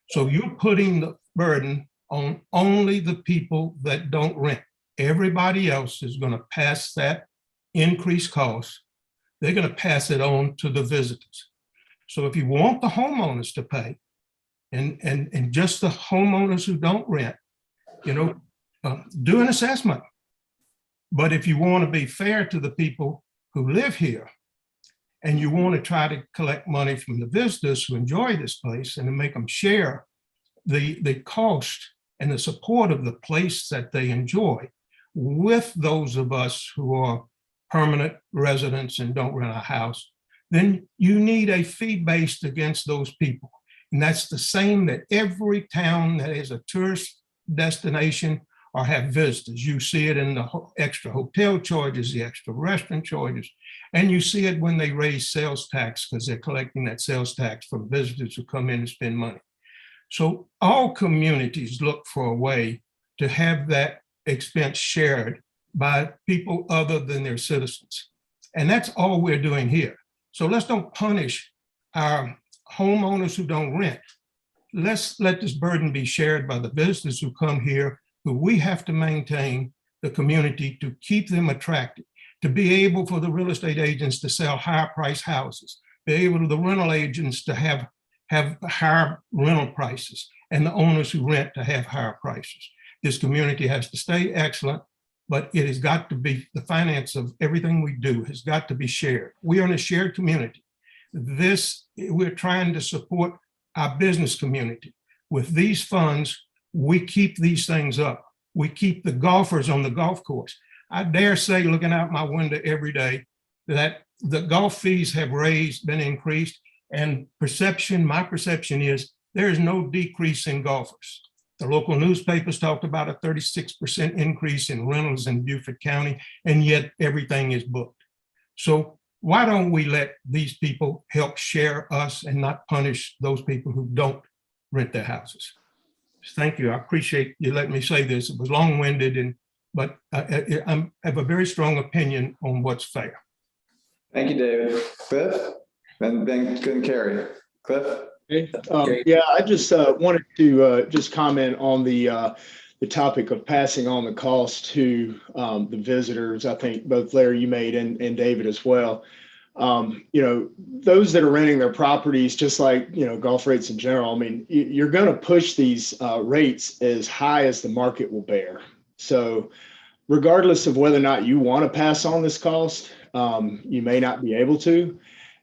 So you're putting the burden on only the people that don't rent. Everybody else is going to pass that increased cost. They're going to pass it on to the visitors. So if you want the homeowners to pay, and just the homeowners who don't rent, do an assessment. But if you want to be fair to the people who live here, and you want to try to collect money from the visitors who enjoy this place and to make them share the cost and the support of the place that they enjoy with those of us who are permanent residents and don't rent a house, then you need a fee based against those people. And that's the same that every town that is a tourist destination or have visitors. You see it in the extra hotel charges, the extra restaurant charges, and you see it when they raise sales tax because they're collecting that sales tax from visitors who come in and spend money. So all communities look for a way to have that expense shared by people other than their citizens. And that's all we're doing here. So let's don't punish our homeowners who don't rent. Let's let this burden be shared by the visitors who come here, who we have to maintain the community to keep them attracted, to be able for the real estate agents to sell higher price houses, be able for the rental agents to have higher rental prices, and the owners who rent to have higher prices. This community has to stay excellent, but it has got to be, the finance of everything we do has got to be shared. We are in a shared community. We're trying to support our business community. With these funds, we keep these things up. We keep the golfers on the golf course. I dare say, looking out my window every day, that the golf fees have been increased, and my perception is there is no decrease in golfers. The local newspapers talked about a 36% increase in rentals in Beaufort County, and yet everything is booked. So why don't we let these people help share us and not punish those people who don't rent their houses? Thank you. I appreciate you letting me say this. It was long-winded, but I have a very strong opinion on what's fair. Thank you, David. Cliff, then Carrie. Cliff? Yeah, I just wanted to just comment on the topic of passing on the cost to the visitors. I think both Larry, you made, and David as well. Those that are renting their properties, just like, golf rates in general, I mean, you're going to push these rates as high as the market will bear. So regardless of whether or not you want to pass on this cost, you may not be able to.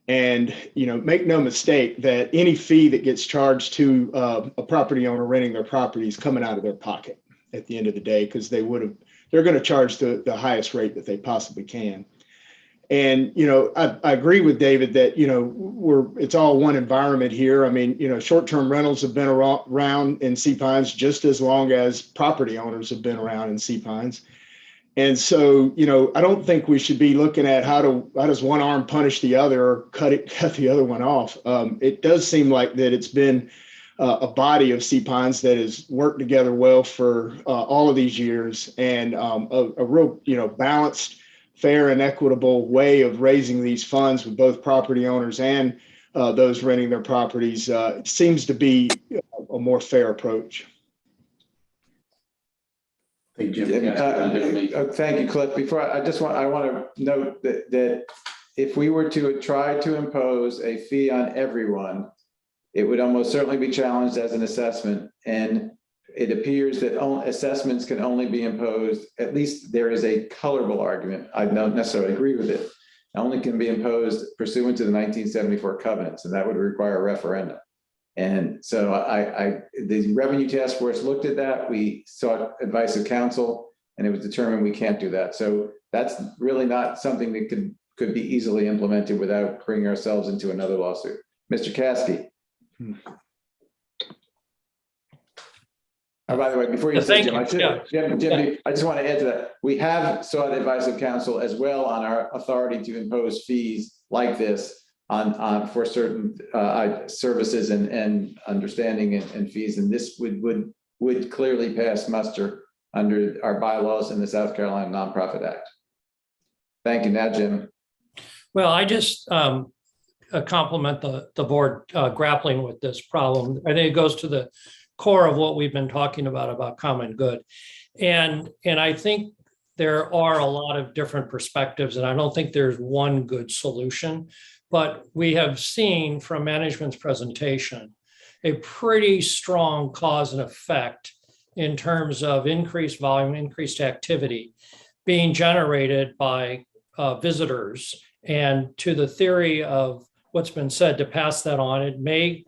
And, make no mistake that any fee that gets charged to a property owner renting their property is coming out of their pocket at the end of the day, because they're going to charge the highest rate that they possibly can. And, I agree with David that, it's all one environment here. I mean, short-term rentals have been around in Cpines just as long as property owners have been around in Cpines. And so, I don't think we should be looking at how does one arm punish the other or cut the other one off. It does seem like that it's been a body of Cpines that has worked together well for all of these years, and a real, balanced, fair and equitable way of raising these funds with both property owners and those renting their properties seems to be a more fair approach. Thank you, Cliff. I want to note that if we were to try to impose a fee on everyone, it would almost certainly be challenged as an assessment. And it appears that assessments can only be imposed, at least there is a colorable argument, I don't necessarily agree with it, only can be imposed pursuant to the 1974 covenants, and that would require a referendum. And so the Revenue Task Force looked at that. We sought advice of counsel, and it was determined we can't do that. So that's really not something that could be easily implemented without bringing ourselves into another lawsuit. Mr. Caskey. Oh, by the way, before you say, Jim, I just want to add to that. We have sought advice of counsel as well on our authority to impose fees like this on for certain services and understanding and fees, and this would clearly pass muster under our bylaws in the South Carolina Nonprofit Act. Thank you. Now, Jim. Well, I just compliment the board grappling with this problem. I think it goes to the core of what we've been talking about common good, and I think there are a lot of different perspectives, and I don't think there's one good solution. But we have seen from management's presentation a pretty strong cause and effect in terms of increased volume, increased activity being generated by visitors. And to the theory of what's been said, to pass that on, it may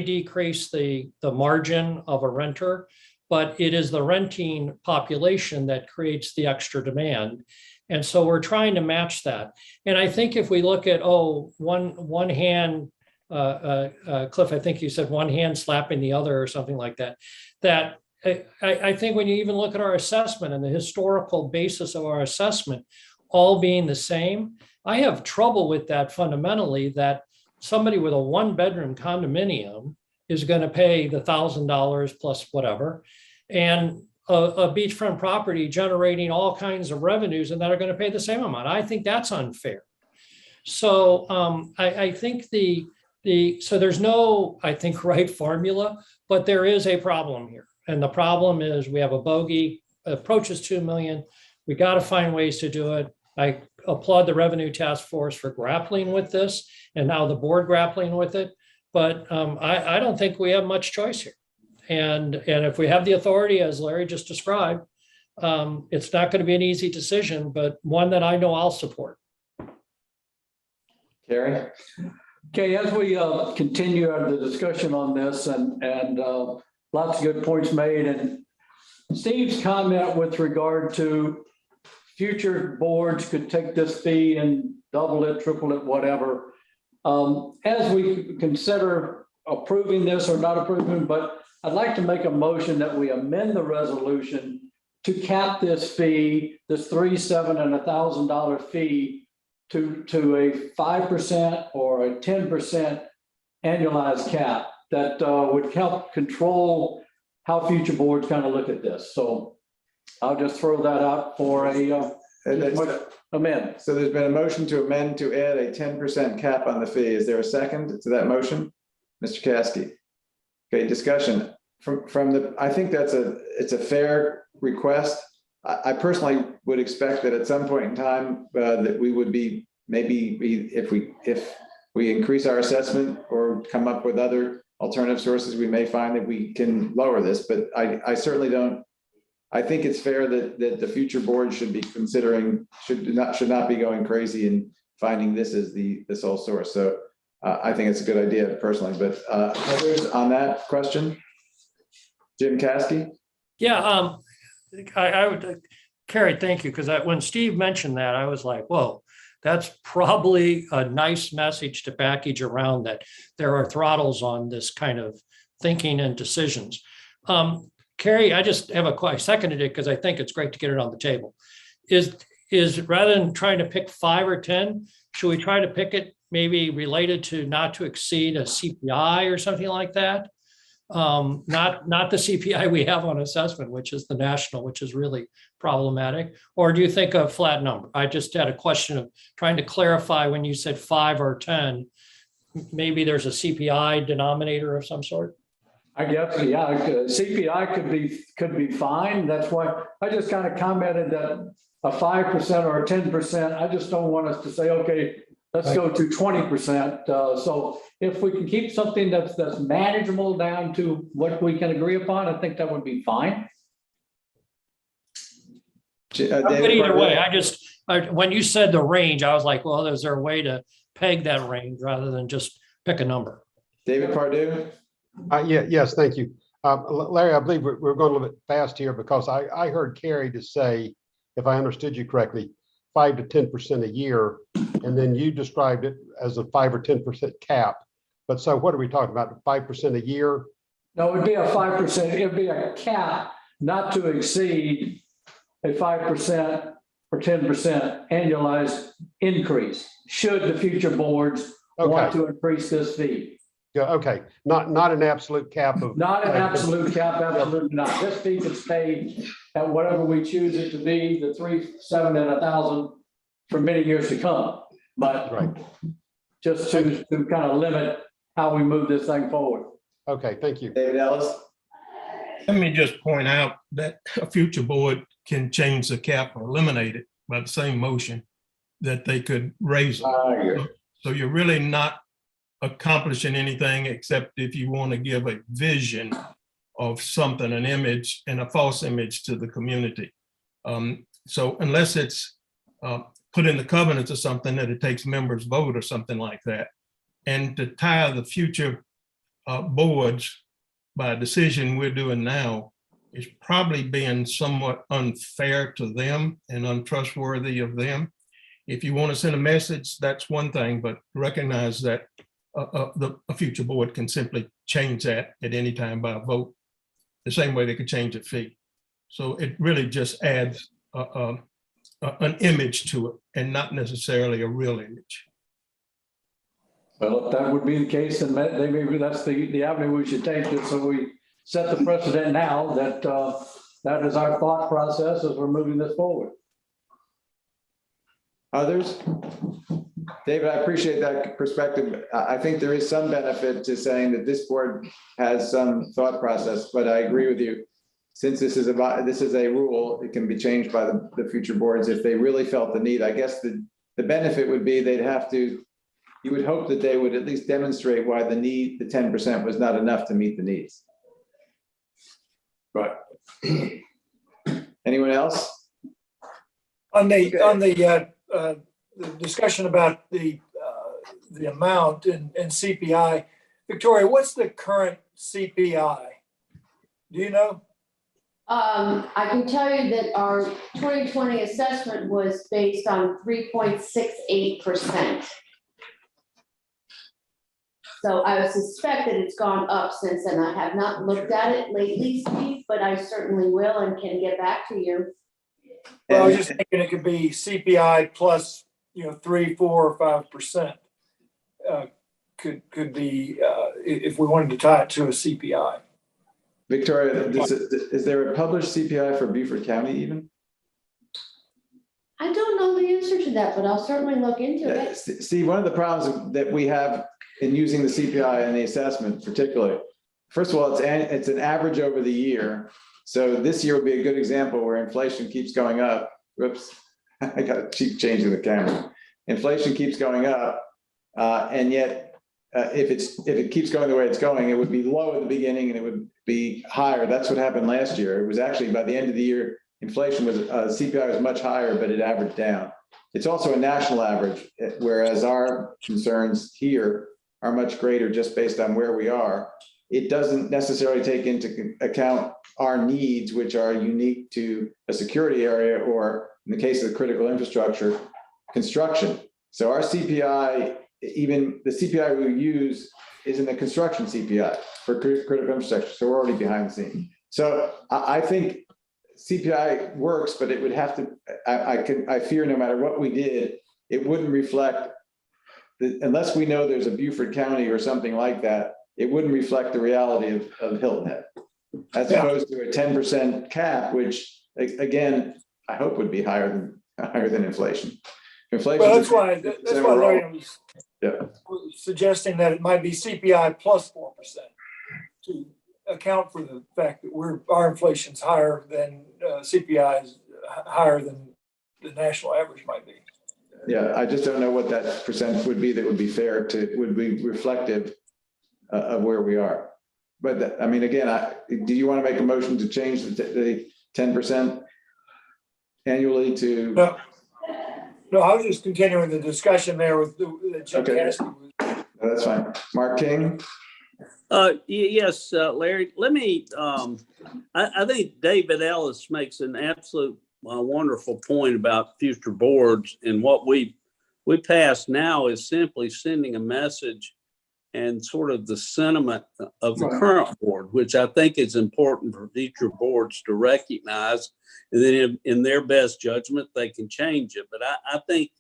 decrease the margin of a renter, but it is the renting population that creates the extra demand. And so we're trying to match that. And I think if we look at, one hand, Cliff, I think you said one hand slapping the other or something like that, that I think when you even look at our assessment and the historical basis of our assessment all being the same, I have trouble with that fundamentally, that somebody with a 1-bedroom condominium is going to pay the $1,000 plus whatever, and a beachfront property generating all kinds of revenues and that are going to pay the same amount. I think that's unfair. So I think so there's no, I think, right formula, but there is a problem here. And the problem is we have a bogey, approaches 2 million. We got to find ways to do it. I applaud the Revenue Task Force for grappling with this, and now the board grappling with it. But I don't think we have much choice here. And if we have the authority, as Larry just described, it's not going to be an easy decision, but one that I know I'll support. Carrie? Okay, as we continue the discussion on this, and lots of good points made, and Steve's comment with regard to future boards could take this fee and double it, triple it, whatever. As we consider approving this or not approving, but I'd like to make a motion that we amend the resolution to cap this fee, this $3, $7, and $1,000 fee to a 5% or a 10% annualized cap that would help control how future boards kind of look at this. So I'll just throw that out for a amendment. So there's been a motion to amend to add a 10% cap on the fee. Is there a second to that motion? Mr. Caskey. Okay, discussion from the, I think it's a fair request. I personally would expect that at some point in time that we would be, if we increase our assessment or come up with other alternative sources, we may find that we can lower this, but I certainly don't. I think it's fair that the future board should be considering, should not be going crazy and finding this as the sole source. So I think it's a good idea personally, but others on that question? Jim Caskey? Yeah, I would, Carrie, thank you, because when Steve mentioned that, I was like, whoa, that's probably a nice message to package around that there are throttles on this kind of thinking and decisions. Carrie, I just have I seconded it because I think it's great to get it on the table. Is rather than trying to pick 5 or 10, should we try to pick it maybe related to not to exceed a CPI or something like that? Not the CPI we have on assessment, which is the national, which is really problematic. Or do you think a flat number? I just had a question of trying to clarify when you said 5 or 10, maybe there's a CPI denominator of some sort. I guess, yeah, CPI could be fine. That's why I just kind of commented that a 5% or a 10%, I just don't want us to say, okay, let's go to 20%. So if we can keep something that's manageable down to what we can agree upon, I think that would be fine. But either way, when you said the range, I was like, well, is there a way to peg that range rather than just pick a number? David Pardue? Yes, thank you. Larry, I believe we're going a little bit fast here because I heard Carrie to say, if I understood you correctly, 5 to 10% a year, and then you described it as a 5 or 10% cap. But so what are we talking about, 5% a year? No, it would be a 5%, it would be a cap not to exceed a 5% or 10% annualized increase, should the future boards want to increase this fee. Yeah, okay, not an absolute cap of. Not an absolute cap, absolutely not. This fee could stay at whatever we choose it to be, the 3, 7, and 1,000 for many years to come. But just to kind of limit how we move this thing forward. Okay, thank you. David Ellis? Let me just point out that a future board can change the cap or eliminate it by the same motion that they could raise it. So you're really not accomplishing anything except if you want to give a vision of something, an image and a false image to the community. So unless it's put in the covenants or something that it takes members vote or something like that, and to tie the future boards by a decision we're doing now is probably being somewhat unfair to them and untrustworthy of them. If you want to send a message, that's one thing, but recognize that a future board can simply change that at any time by a vote, the same way they could change a fee. So it really just adds an image to it and not necessarily a real image. Well, if that would be the case, then maybe that's the avenue we should take, just so we set the precedent now that that is our thought process as we're moving this forward. Others? David, I appreciate that perspective. I think there is some benefit to saying that this board has some thought process, but I agree with you. Since this is a rule, it can be changed by the future boards if they really felt the need. I guess the benefit would be you would hope that they would at least demonstrate why the 10% was not enough to meet the needs. Right. Anyone else? On the discussion about the amount and CPI, Victoria, what's the current CPI? Do you know? I can tell you that our 2020 assessment was based on 3.68%. So I would suspect that it's gone up since then. I have not looked at it lately, Steve, but I certainly will and can get back to you. Well, I was just thinking it could be CPI plus, 3, 4, or 5%. Could be if we wanted to tie it to a CPI. Victoria, is there a published CPI for Beaufort County even? I don't know the answer to that, but I'll certainly look into it. See, one of the problems that we have in using the CPI and the assessment particularly, first of all, it's an average over the year. So this year would be a good example where inflation keeps going up. Whoops, I got to keep changing the camera. Inflation keeps going up, and yet if it keeps going the way it's going, it would be low at the beginning and it would be higher. That's what happened last year. It was actually by the end of the year, inflation was CPI was much higher, but it averaged down. It's also a national average, whereas our concerns here are much greater just based on where we are. It doesn't necessarily take into account our needs, which are unique to a security area, or in the case of the critical infrastructure, construction. So our CPI, even the CPI we use isn't a construction CPI for critical infrastructure. So we're already behind the scenes. So I think CPI works, but it would have to, I fear no matter what we did, it wouldn't reflect, unless we know there's a Beaufort County or something like that, it wouldn't reflect the reality of Hilton Head, as opposed to a 10% cap, which again, I hope would be higher than inflation. Inflation. Well, that's why Larry was suggesting that it might be CPI plus 4% to account for the fact that our inflation's higher than CPI is higher than the national average might be. Yeah, I just don't know what that percent would be that would be fair would be reflective of where we are. But I mean, again, do you want to make a motion to change the 10% annually to? No, I was just continuing the discussion there with Jim Cassidy. No, that's fine. Mark King? Yes, Larry, let me, I think David Ellis makes an absolute wonderful point about future boards, and what we pass now is simply sending a message and sort of the sentiment of the current board, which I think is important for future boards to recognize, and then in their best judgment, they can change it. But I think,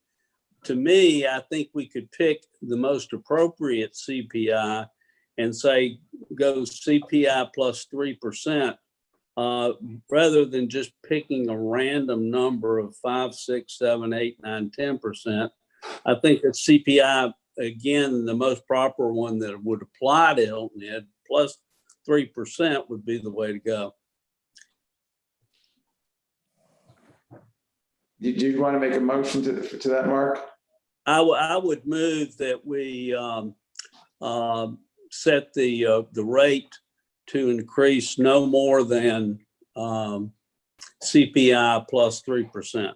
to me, I think we could pick the most appropriate CPI and say, go CPI plus 3%, rather than just picking a random number of 5, 6, 7, 8, 9, 10%. I think that CPI, again, the most proper one that would apply to Hilton Head, plus 3% would be the way to go. Do you want to make a motion to that, Mark? I would move that we set the rate to increase no more than CPI plus 3%,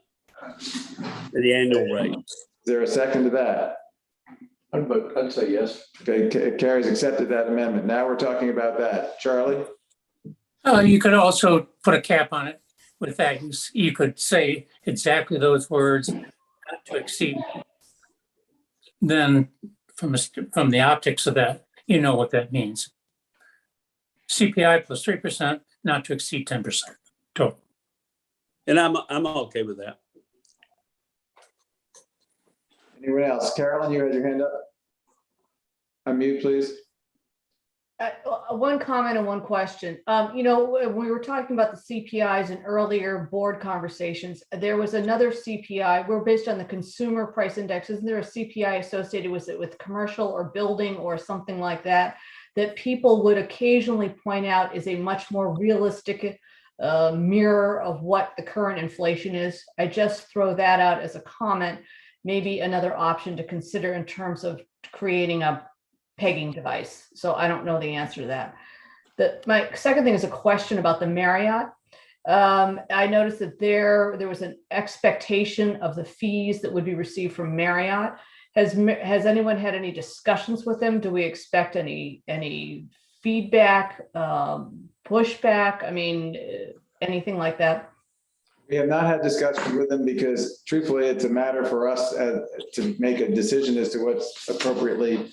the annual rate. Is there a second to that? I'd say yes. Okay, Carrie's accepted that amendment. Now we're talking about that. Charlie? You could also put a cap on it with that. You could say exactly those words, not to exceed. Then from the optics of that, you know what that means. CPI plus 3%, not to exceed 10% total. And I'm okay with that. Anyone else? Carolyn, you had your hand up? Unmute, please. One comment and one question. You know, when we were talking about the CPIs in earlier board conversations, there was another CPI. We're based on the consumer price index. Isn't there a CPI associated with it, with commercial or building or something like that, that people would occasionally point out is a much more realistic mirror of what the current inflation is? I just throw that out as a comment, maybe another option to consider in terms of creating a pegging device. So I don't know the answer to that. My second thing is a question about the Marriott. I noticed that there was an expectation of the fees that would be received from Marriott. Has anyone had any discussions with them? Do we expect any feedback, pushback? I mean, anything like that? We have not had discussions with them because truthfully, it's a matter for us to make a decision as to what's appropriately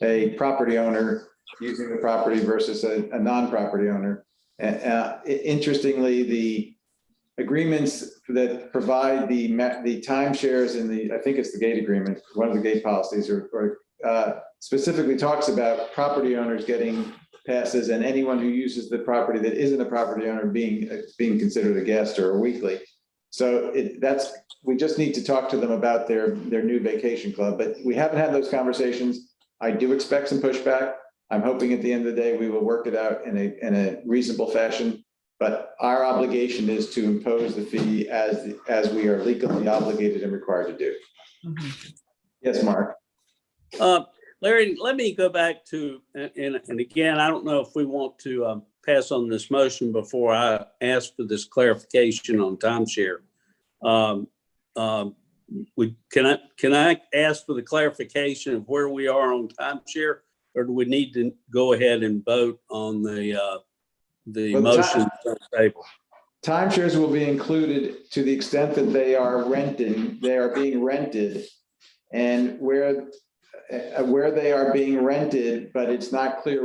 a property owner using the property versus a non-property owner. Interestingly, the agreements that provide the timeshares in the, I think it's the gate agreement, one of the gate policies, or specifically talks about property owners getting passes and anyone who uses the property that isn't a property owner being considered a guest or a weekly. So we just need to talk to them about their new vacation club, but we haven't had those conversations. I do expect some pushback. I'm hoping at the end of the day, we will work it out in a reasonable fashion, but our obligation is to impose the fee as we are legally obligated and required to do. Mm-hmm. Yes, Mark. Larry, let me go back to, and again, I don't know if we want to pass on this motion before I ask for this clarification on timeshare. Can I ask for the clarification of where we are on timeshare, or do we need to go ahead and vote on the motion on the table? Timeshares will be included to the extent that they are being rented, and where they are being rented, but it's not clear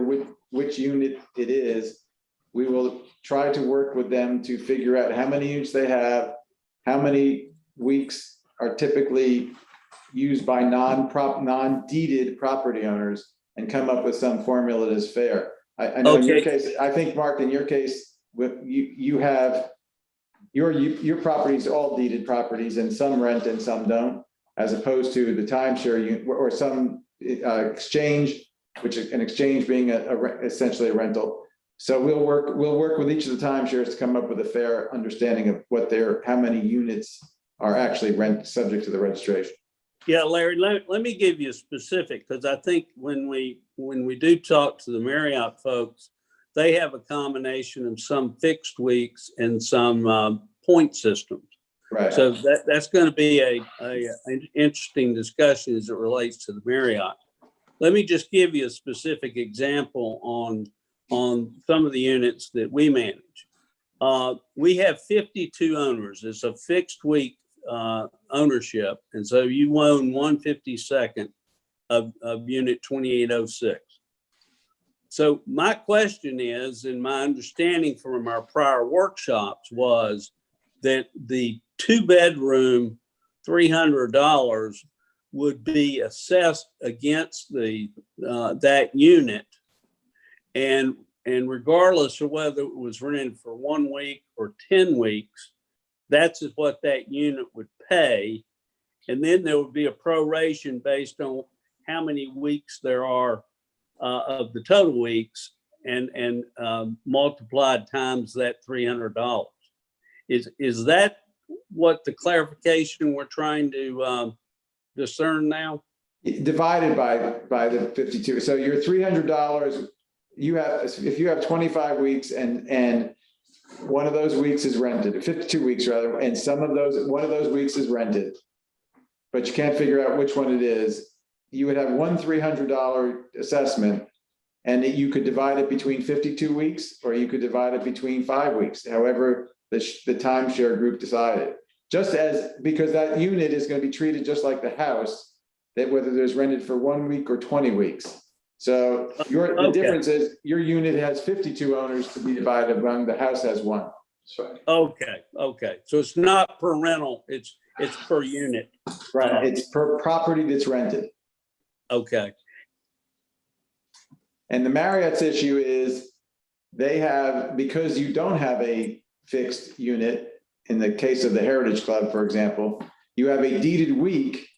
which unit it is, we will try to work with them to figure out how many units they have, how many weeks are typically used by non-deeded property owners, and come up with some formula that is fair. I know in your case, I think, Mark, in your case, you have your properties, all deeded properties, and some rent and some don't, as opposed to the timeshare or some exchange, which is an exchange being essentially a rental. So we'll work with each of the timeshares to come up with a fair understanding of how many units are actually subject to the registration. Yeah, Larry, let me give you a specific, because I think when we do talk to the Marriott folks, they have a combination of some fixed weeks and some point systems. Right. So that's going to be an interesting discussion as it relates to the Marriott. Let me just give you a specific example on some of the units that we manage. We have 52 owners. It's a fixed week ownership, and so you own 1/52 of unit 2806. So my question is, and my understanding from our prior workshops was that the 2-bedroom $300 would be assessed against that unit, and regardless of whether it was rented for 1 week or 10 weeks, that's what that unit would pay. And then there would be a proration based on how many weeks there are of the total weeks, and multiplied times that $300. Is that what the clarification we're trying to discern now? divided by the 52. So your $300, if you have 25 weeks and one of those weeks is rented, 52 weeks rather, and one of those weeks is rented, but you can't figure out which one it is, you would have one $300 assessment, and you could divide it between 52 weeks, or you could divide it between 5 weeks, however the timeshare group decided. Because that unit is going to be treated just like the house, that whether there's rented for 1 week or 20 weeks. So the difference is your unit has 52 owners to be divided among, the house has one. So, Okay. So it's not per rental, it's per unit. right, it's per property that's rented. Okay. And the Marriott's issue is because you don't have a fixed unit, in the case of the Heritage Club, for example, you have a deeded week,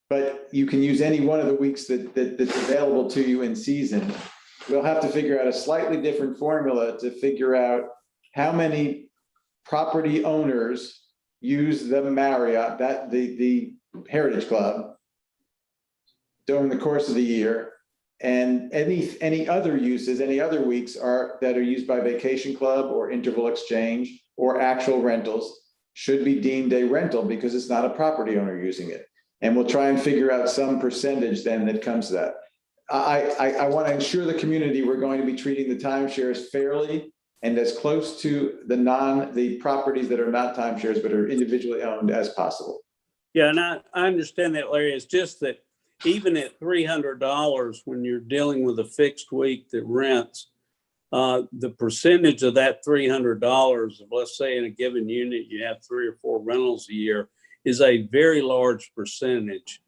but you can use any one of the weeks that's available to you in season. We'll have to figure out a slightly different formula to figure out how many property owners use the Marriott, the Heritage Club, during the course of the year, and any other uses, any other weeks that are used by Vacation Club or Interval Exchange or actual rentals should be deemed a rental because it's not a property owner using it. And we'll try and figure out some percentage then that comes to that. I want to ensure the community we're going to be treating the timeshares fairly and as close to the properties that are not timeshares but are individually owned as possible. Yeah, and I understand that, Larry. It's just that even at $300, when you're dealing with a fixed week that rents, the percentage of that $300, let's say in a given unit, you have 3 or 4 rentals a year, is a very large percentage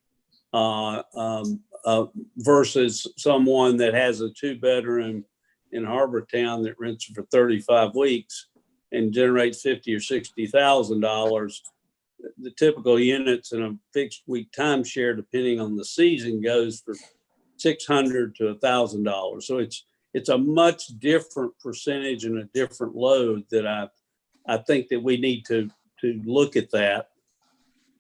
versus someone that has a 2-bedroom in Harbortown that rents for 35 weeks and generates $50,000 or $60,000. The typical units in a fixed week timeshare, depending on the season, goes for $600 to $1,000. So it's a much different percentage and a different load that I think that we need to look at that.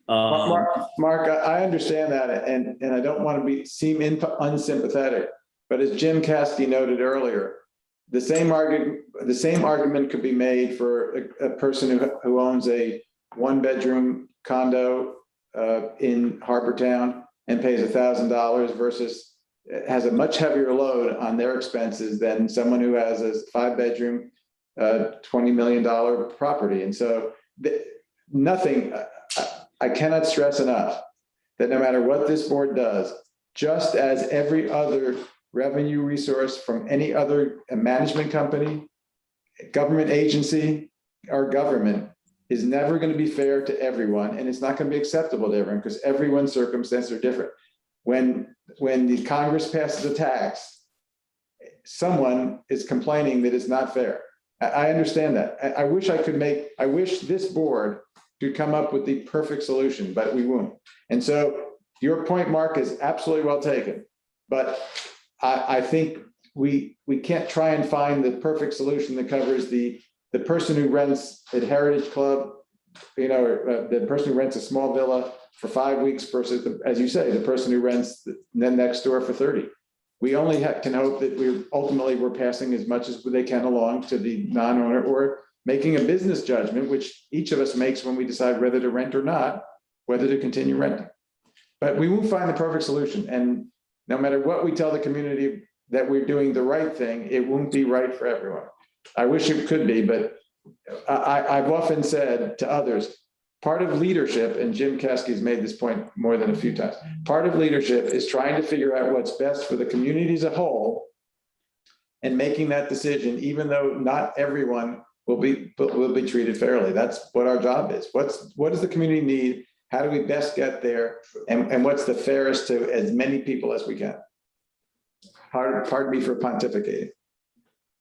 Mark, I understand that, and I don't want to seem unsympathetic, but as Jim Caskey noted earlier, the same argument could be made for a person who owns a 1-bedroom condo in Harbortown and pays $1,000 versus has a much heavier load on their expenses than someone who has a 5-bedroom, $20 million property. And so I cannot stress enough that no matter what this board does, just as every other revenue resource from any other management company, government agency, or government is never going to be fair to everyone, and it's not going to be acceptable to everyone because everyone's circumstances are different. When the Congress passes a tax, someone is complaining that it's not fair. I understand that. I wish this board could come up with the perfect solution, but we won't. And so your point, Mark, is absolutely well taken. But I think we can't try and find the perfect solution that covers the person who rents at Heritage Club, the person who rents a small villa for 5 weeks versus, as you say, the person who rents the next door for 30. We only can hope that we're passing as much as they can along to the non-owner, or making a business judgment, which each of us makes when we decide whether to rent or not, whether to continue renting. But we won't find the perfect solution. And no matter what we tell the community that we're doing the right thing, it won't be right for everyone. I wish it could be, but I've often said to others, part of leadership, and Jim Caskey's made this point more than a few times, part of leadership is trying to figure out what's best for the community as a whole and making that decision, even though not everyone will be treated fairly. That's what our job is. What does the community need? How do we best get there? And what's the fairest to as many people as we can? Pardon me for pontificating.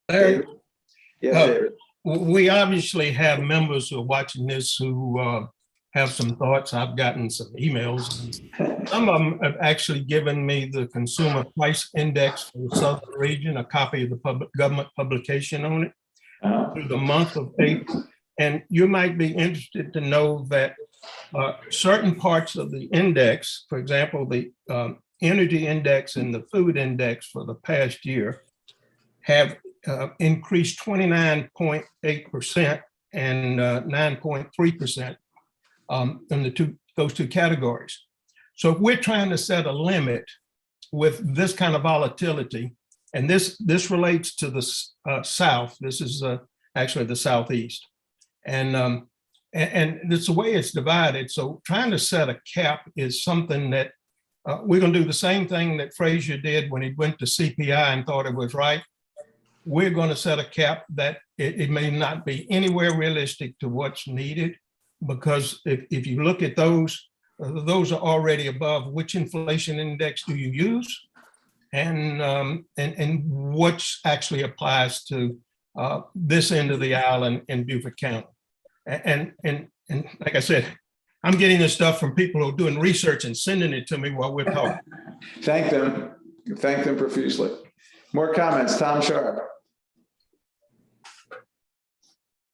Larry, yes, David. We obviously have members who are watching this who have some thoughts. I've gotten some emails. Some of them have actually given me the Consumer Price Index for the Southern region, a copy of the government publication on it through the month of April. And you might be interested to know that certain parts of the index, for example, the energy index and the food index for the past year have increased 29.8% and 9.3% in those two categories. So if we're trying to set a limit with this kind of volatility, and this relates to the South, this is actually the Southeast, and it's the way it's divided. So trying to set a cap is something that we're going to do the same thing that Frazier did when he went to CPI and thought it was right. We're going to set a cap that it may not be anywhere realistic to what's needed, because if you look at those are already above which inflation index do you use, and what actually applies to this end of the aisle in Beaufort County. And like I said, I'm getting this stuff from people who are doing research and sending it to me while we're talking. Thank them profusely. More comments, Tom Sharp.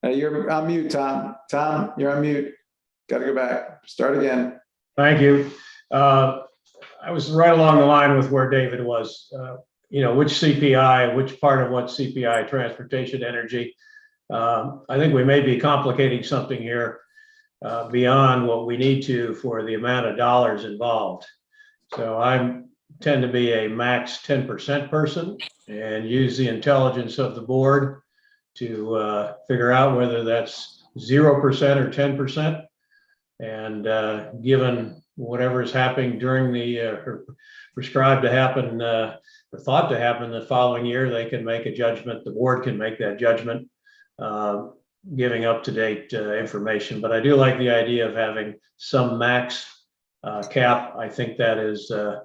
You're on mute, Tom. Tom, you're on mute. Got to go back. Start again. Thank you. I was right along the line with where David was. Which CPI, which part of what CPI, transportation, energy. I think we may be complicating something here beyond what we need to for the amount of dollars involved. So I tend to be a max 10% person and use the intelligence of the board to figure out whether that's 0% or 10%. And given whatever is happening during the prescribed to happen or thought to happen the following year, they can make a judgment. The board can make that judgment, giving up-to-date information. But I do like the idea of having some max cap. I think that is a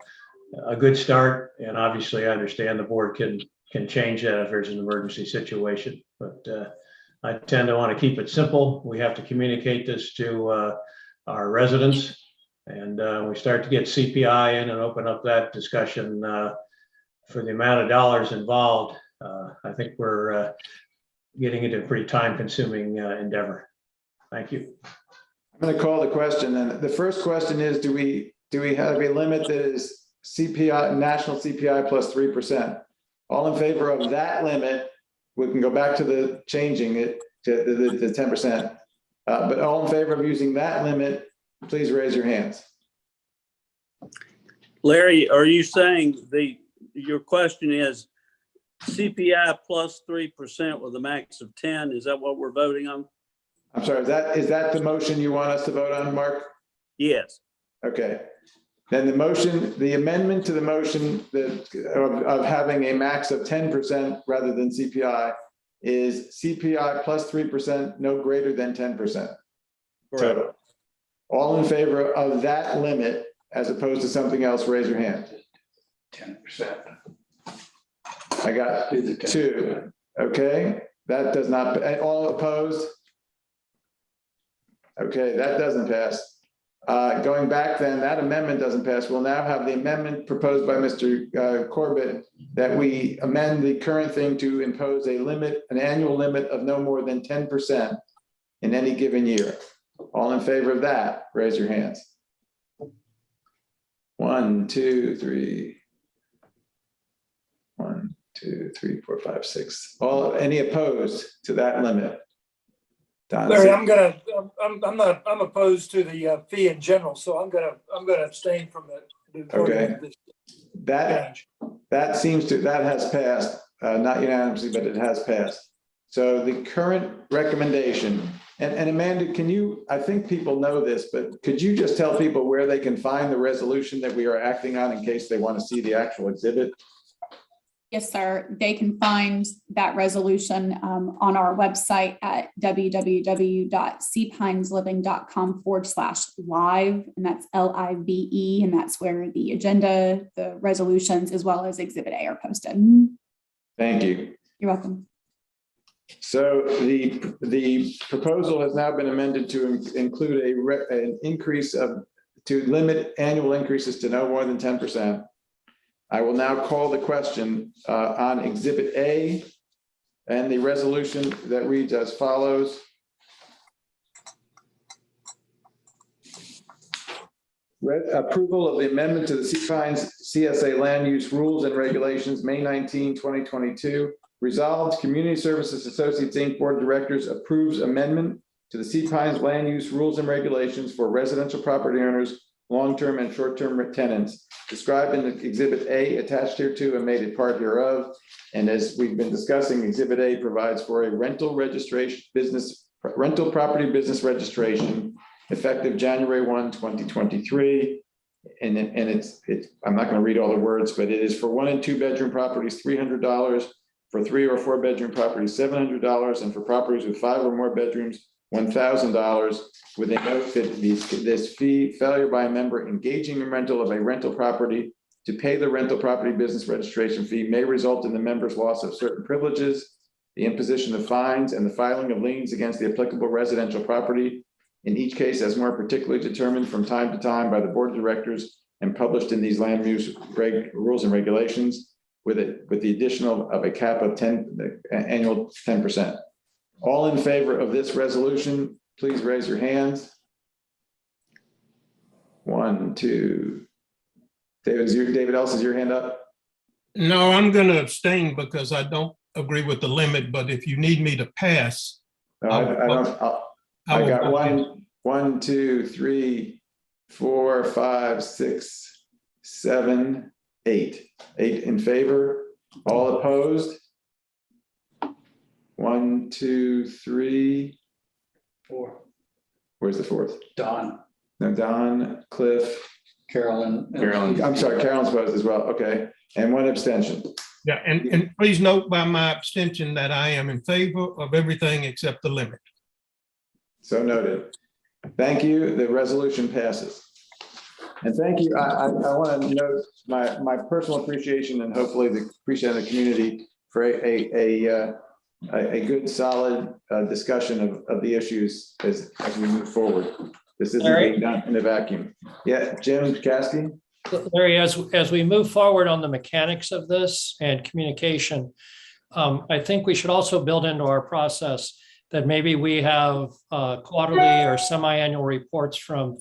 good start. And obviously, I understand the board can change that if there's an emergency situation. But I tend to want to keep it simple. We have to communicate this to our residents. And we start to get CPI in and open up that discussion for the amount of dollars involved. I think we're getting into a pretty time-consuming endeavor. Thank you. I'm going to call the question. And the first question is, do we have a limit that is CPI, national CPI plus 3%? All in favor of that limit? We can go back to the changing it to the 10%. But all in favor of using that limit, please raise your hands. Larry, are you saying your question is CPI plus 3% with a max of 10? Is that what we're voting on? I'm sorry, is that the motion you want us to vote on, Mark? Yes. Okay. Then the amendment to the motion of having a max of 10% rather than CPI is CPI plus 3%, no greater than 10%. Total. All in favor of that limit as opposed to something else, raise your hand. 10%. I got 2. Okay, that does not, all opposed? Okay, that doesn't pass. Going back then, that amendment doesn't pass. We'll now have the amendment proposed by Mr. Corbett that we amend the current thing to impose a limit, an annual limit of no more than 10% in any given year. All in favor of that, raise your hands. 1, 2, 3. 1, 2, 3, 4, 5, 6. Any opposed to that limit? Don, Larry, I'm opposed to the fee in general, so I'm gonna abstain from the okay. That seems to, that has passed, not unanimously, but it has passed. So the current recommendation, and Amanda, can you, I think people know this, but could you just tell people where they can find the resolution that we are acting on in case they want to see the actual exhibit? Yes, sir. They can find that resolution on our website at www.cpinesliving.com/live, and that's LIVE, and that's where the agenda, the resolutions, as well as Exhibit A are posted. Thank you. You're welcome. So the proposal has now been amended to include an increase to limit annual increases to no more than 10%. I will now call the question on Exhibit A and the resolution that reads as follows. Approval of the amendment to the Cpines CSA Land Use Rules and Regulations, May 19, 2022. Resolved, Community Services Associates, Inc. Board of Directors approves amendment to the Cpines Land Use Rules and Regulations for residential property owners, long-term and short-term tenants, described in Exhibit A attached here to and made a part hereof. And as we've been discussing, Exhibit A provides for a rental property business registration effective January 1, 2023. And it's I'm not going to read all the words, but it is for 1 and 2 bedroom properties, $300, for 3 or 4 bedroom properties, $700, and for properties with 5 or more bedrooms, $1,000, with a note that this fee, failure by a member engaging in rental of a rental property to pay the rental property business registration fee may result in the member's loss of certain privileges, the imposition of fines, and the filing of liens against the applicable residential property, in each case as more particularly determined from time to time by the board of directors and published in these land use rules and regulations, with the additional of a cap of annual 10%. All in favor of this resolution, please raise your hands. 1, 2. David Ellis, is your hand up? No, I'm going to abstain because I don't agree with the limit, but if you need me to pass. I got 1, 2, 3, 4, 5, 6, 7, 8. 8 in favor, all opposed? 1, 2, 3. 4. Where's the 4th? Don. No, Don, Cliff. Carolyn. I'm sorry, Carolyn's opposed as well. Okay, and 1 abstention. Yeah, and please note by my abstention that I am in favor of everything except the limit. So noted. Thank you. The resolution passes. And thank you. I want to note my personal appreciation and hopefully the appreciation of the community for a good, solid discussion of the issues as we move forward. This isn't being done in a vacuum. Yeah, Jim Caskey. Larry, as we move forward on the mechanics of this and communication, I think we should also build into our process that maybe we have quarterly or semi-annual reports from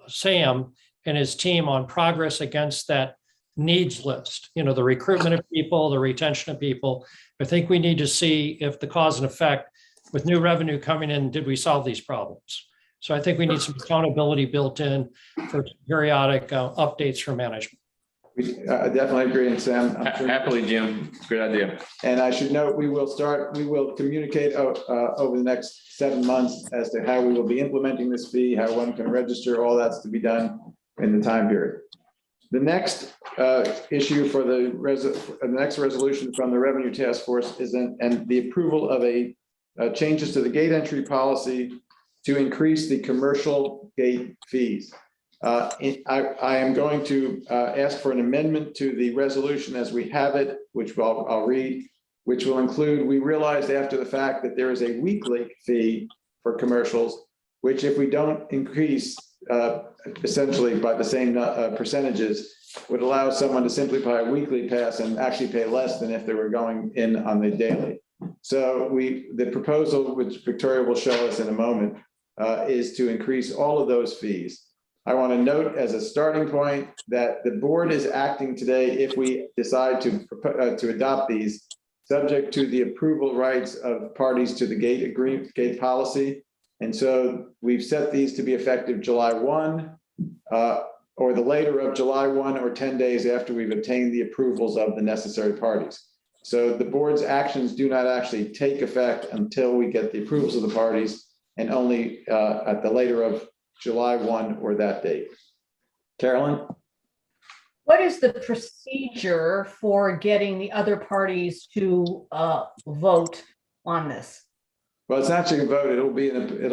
Sam and his team on progress against that needs list, you know, the recruitment of people, the retention of people. I think we need to see if the cause and effect with new revenue coming in, did we solve these problems? So I think we need some accountability built in for periodic updates from management. I definitely agree, and Sam. Happily, Jim. Good idea. And I should note, we will communicate over the next 7 months as to how we will be implementing this fee, how one can register, all that's to be done in the time period. The next issue for the next resolution from the Revenue Task Force is and the approval of changes to the gate entry policy to increase the commercial gate fees. I am going to ask for an amendment to the resolution as we have it, which I'll read, which will include, we realized after the fact that there is a weekly fee for commercials, which if we don't increase essentially by the same percentages, would allow someone to simply buy a weekly pass and actually pay less than if they were going in on the daily. So the proposal, which Victoria will show us in a moment, is to increase all of those fees. I want to note as a starting point that the board is acting today if we decide to adopt these, subject to the approval rights of parties to the gate policy. And so we've set these to be effective July 1 or the later of July 1 or 10 days after we've obtained the approvals of the necessary parties. So the board's actions do not actually take effect until we get the approvals of the parties, and only at the later of July 1 or that date. Carolyn? What is the procedure for getting the other parties to vote on this? Well, it's not actually a vote. It'll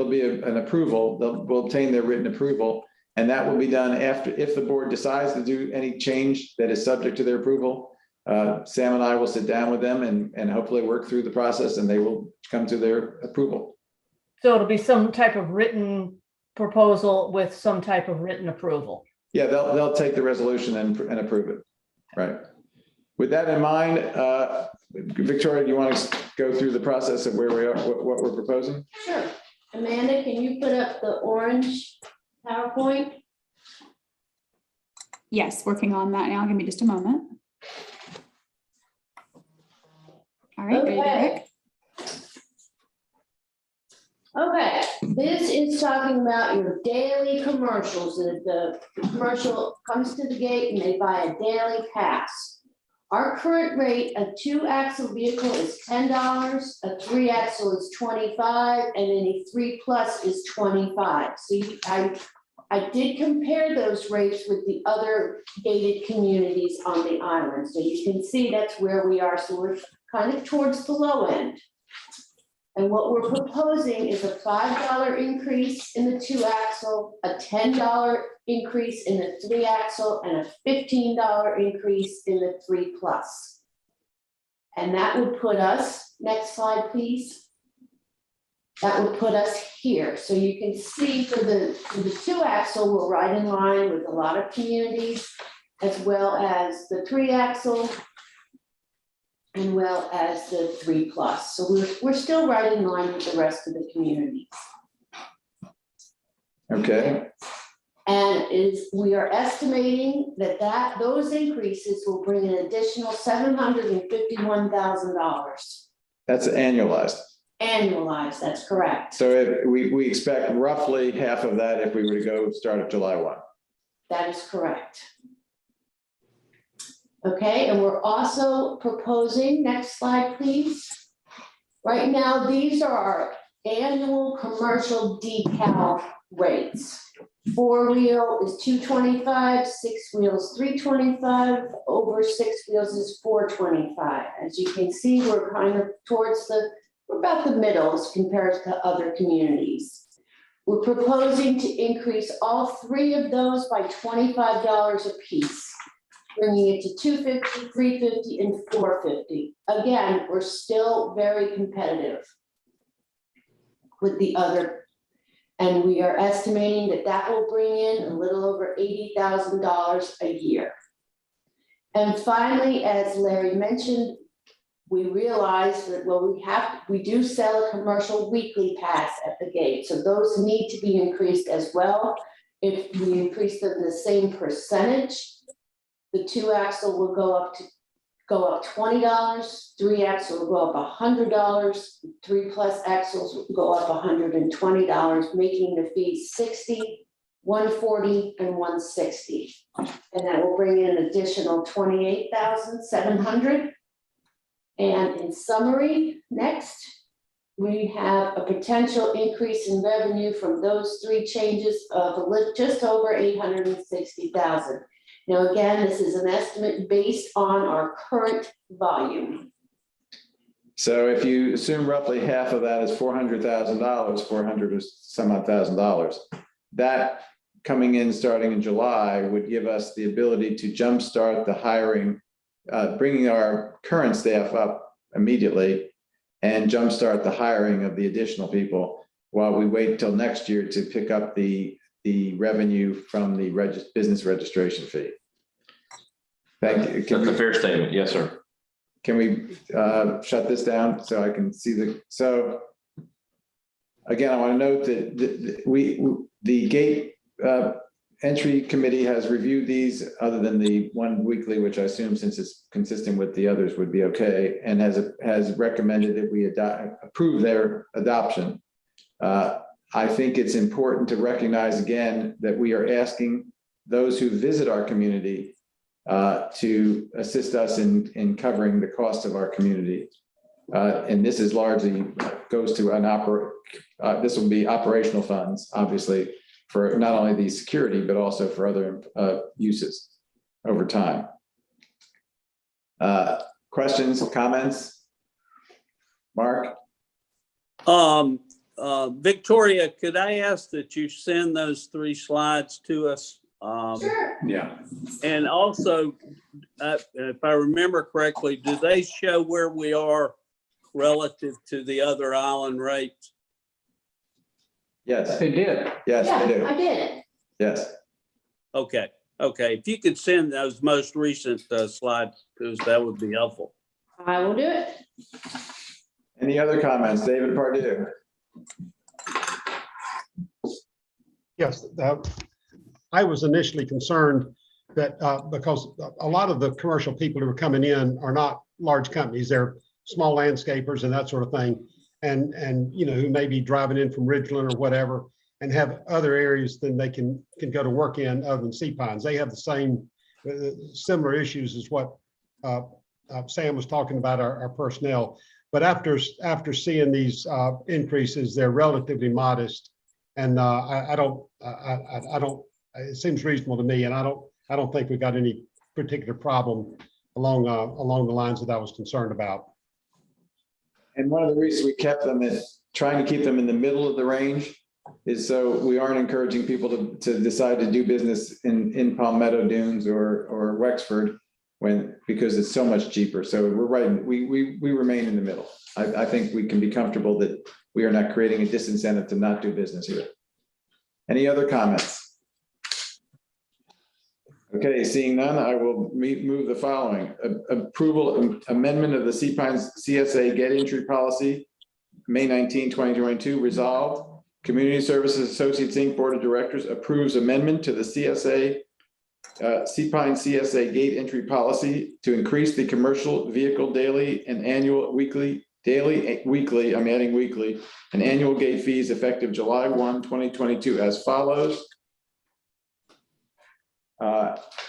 be an approval. We'll obtain their written approval, and that will be done after, if the board decides to do any change that is subject to their approval. Sam and I will sit down with them and hopefully work through the process, and they will come to their approval. So it'll be some type of written proposal with some type of written approval. Yeah, they'll take the resolution and approve it. Right. With that in mind, Victoria, do you want to go through the process of where we are, what we're proposing? Sure. Amanda, can you put up the orange PowerPoint? Yes, working on that now. Give me just a moment. All right, ready to Okay. Rick? Okay, this is talking about your daily commercials. The commercial comes to the gate and they buy a daily pass. Our current rate, a 2-axle vehicle is $10, a 3-axle is $25, and then a 3+ is $25. So I did compare those rates with the other gated communities on the island. So you can see that's where we are. So we're kind of towards the low end. And what we're proposing is a $5 increase in the 2-axle, a $10 increase in the 3-axle, and a $15 increase in the 3+. And that would put us, next slide, please. That would put us here. So you can see for the 2-axle, we're right in line with a lot of communities, as well as the 3-axle, and well as the 3+. So we're still right in line with the rest of the communities. Okay, And we are estimating that those increases will bring an additional $751,000. that's annualized. Annualized, that's correct. So we expect roughly half of that if we were to go start at July 1. That is correct. Okay, and we're also proposing, next slide, please. Right now, these are our annual commercial decal rates. 4-wheel is $225, 6-wheel is $325, over 6 wheels is $425. As you can see, we're kind of we're about the middle as compared to other communities. We're proposing to increase all 3 of those by $25 a piece, bringing it to $250, $350, and $450. Again, we're still very competitive with the other, and we are estimating that will bring in a little over $80,000 a year. And finally, as Larry mentioned, we realized that, well, we do sell a commercial weekly pass at the gate, so those need to be increased as well. If we increase them the same percentage, the 2-axle will go up $20, 3-axle will go up $100, 3+ axles will go up $120, making the fees $60, $140, and $160. And that will bring in an additional $28,700. And in summary, next, we have a potential increase in revenue from those 3 changes of just over $860,000. Now, again, this is an estimate based on our current volume. So if you assume roughly half of that is $400,000, 400 or some odd $1,000, that coming in starting in July would give us the ability to jumpstart the hiring, bringing our current staff up immediately and jumpstart the hiring of the additional people while we wait till next year to pick up the revenue from the business registration fee. Thank you. That's a fair statement. Yes, sir. Can we shut this down so I can see so again, I want to note that the gate entry committee has reviewed these other than the one weekly, which I assume since it's consistent with the others would be okay, and has recommended that we approve their adoption. I think it's important to recognize again that we are asking those who visit our community to assist us in covering the cost of our community. And this is largely goes to this will be operational funds, obviously, for not only the security, but also for other uses over time. Questions, comments? Mark? Victoria, could I ask that you send those 3 slides to us? Sure. Yeah. And also, if I remember correctly, do they show where we are relative to the other island rates? Yes. They did. Yes, Yeah, they do. I did it. Yes. Okay. If you could send those most recent slides to us, that would be helpful. I will do it. Any other comments? David Pardue? Yes, I was initially concerned that because a lot of the commercial people who are coming in are not large companies. They're small landscapers and that sort of thing. And you know, who may be driving in from Ridgeland or whatever and have other areas than they can go to work in other than Cpines. They have the same similar issues as what Sam was talking about our personnel. But after seeing these increases, they're relatively modest. And I don't, it seems reasonable to me. And I don't think we've got any particular problem along the lines that I was concerned about. And one of the reasons we kept them trying to keep them in the middle of the range is so we aren't encouraging people to decide to do business in Palmetto Dunes or Wexford because it's so much cheaper. So we're right. We remain in the middle. I think we can be comfortable that we are not creating a disincentive to not do business here. Any other comments? Okay, seeing none, I will move the following. Approval amendment of the Cpines CSA gate entry policy, May 19, 2022, resolved. Community Services Associates Inc. Board of Directors approves amendment to the CSA Cpines CSA gate entry policy to increase the commercial vehicle daily and annual weekly, I'm adding weekly, and annual gate fees effective July 1, 2022 as follows.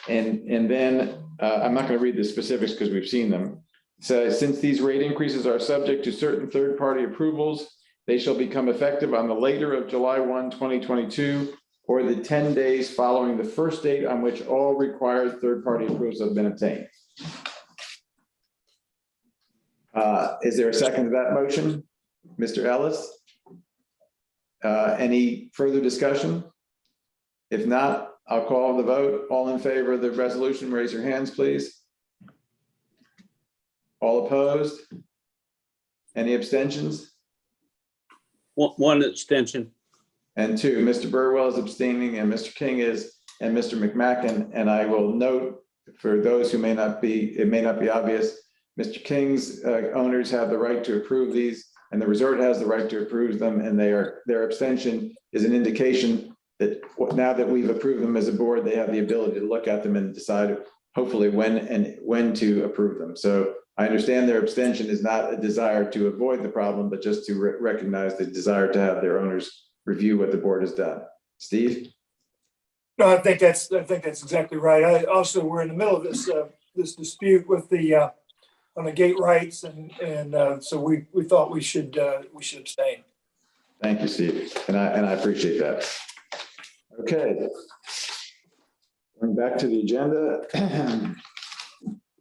And then I'm not going to read the specifics because we've seen them. So since these rate increases are subject to certain third-party approvals, they shall become effective on the later of July 1, 2022, or the 10 days following the first date on which all required third-party approvals have been obtained. Is there a second to that motion? Mr. Ellis? Any further discussion? If not, I'll call the vote. All in favor of the resolution, raise your hands, please. All opposed? Any abstentions? One abstention. And two, Mr. Burwell is abstaining and Mr. King is, and Mr. McMacken. And I will note for those who may not be, it may not be obvious, Mr. King's owners have the right to approve these and the resort has the right to approve them, and their abstention is an indication that now that we've approved them as a board, they have the ability to look at them and decide hopefully when to approve them. So I understand their abstention is not a desire to avoid the problem, but just to recognize the desire to have their owners review what the board has done. Steve? No, I think that's exactly right. We're in the middle of this dispute with the on the gate rights, and so we thought we should abstain. Thank you, Steve, and I appreciate that. Okay, going back to the agenda.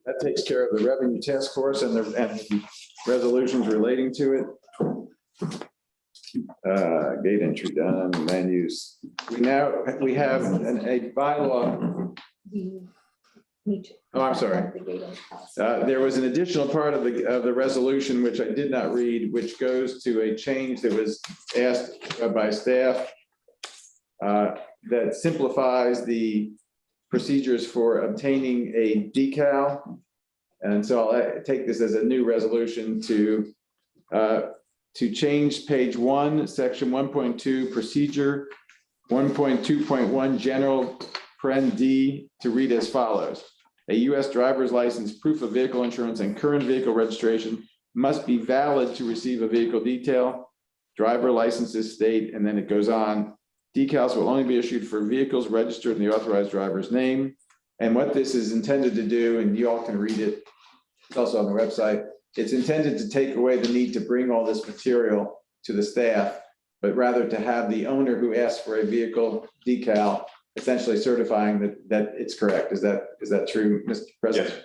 That takes care of the revenue task force and the resolutions relating to it. Gate entry done, land use. We have a bylaw. Oh, I'm sorry. There was an additional part of the resolution which I did not read, which goes to a change that was asked by staff that simplifies the procedures for obtaining a decal. And so I'll take this as a new resolution to change page 1, section 1.2, procedure 1.2.1, general paren D, to read as follows. A U.S. driver's license, proof of vehicle insurance, and current vehicle registration must be valid to receive a vehicle detail. Driver licenses state, and then it goes on, decals will only be issued for vehicles registered in the authorized driver's name. And what this is intended to do, and you all can read it, it's also on the website, it's intended to take away the need to bring all this material to the staff, but rather to have the owner who asks for a vehicle decal essentially certifying that it's correct. Is that true, Mr. President? Yes.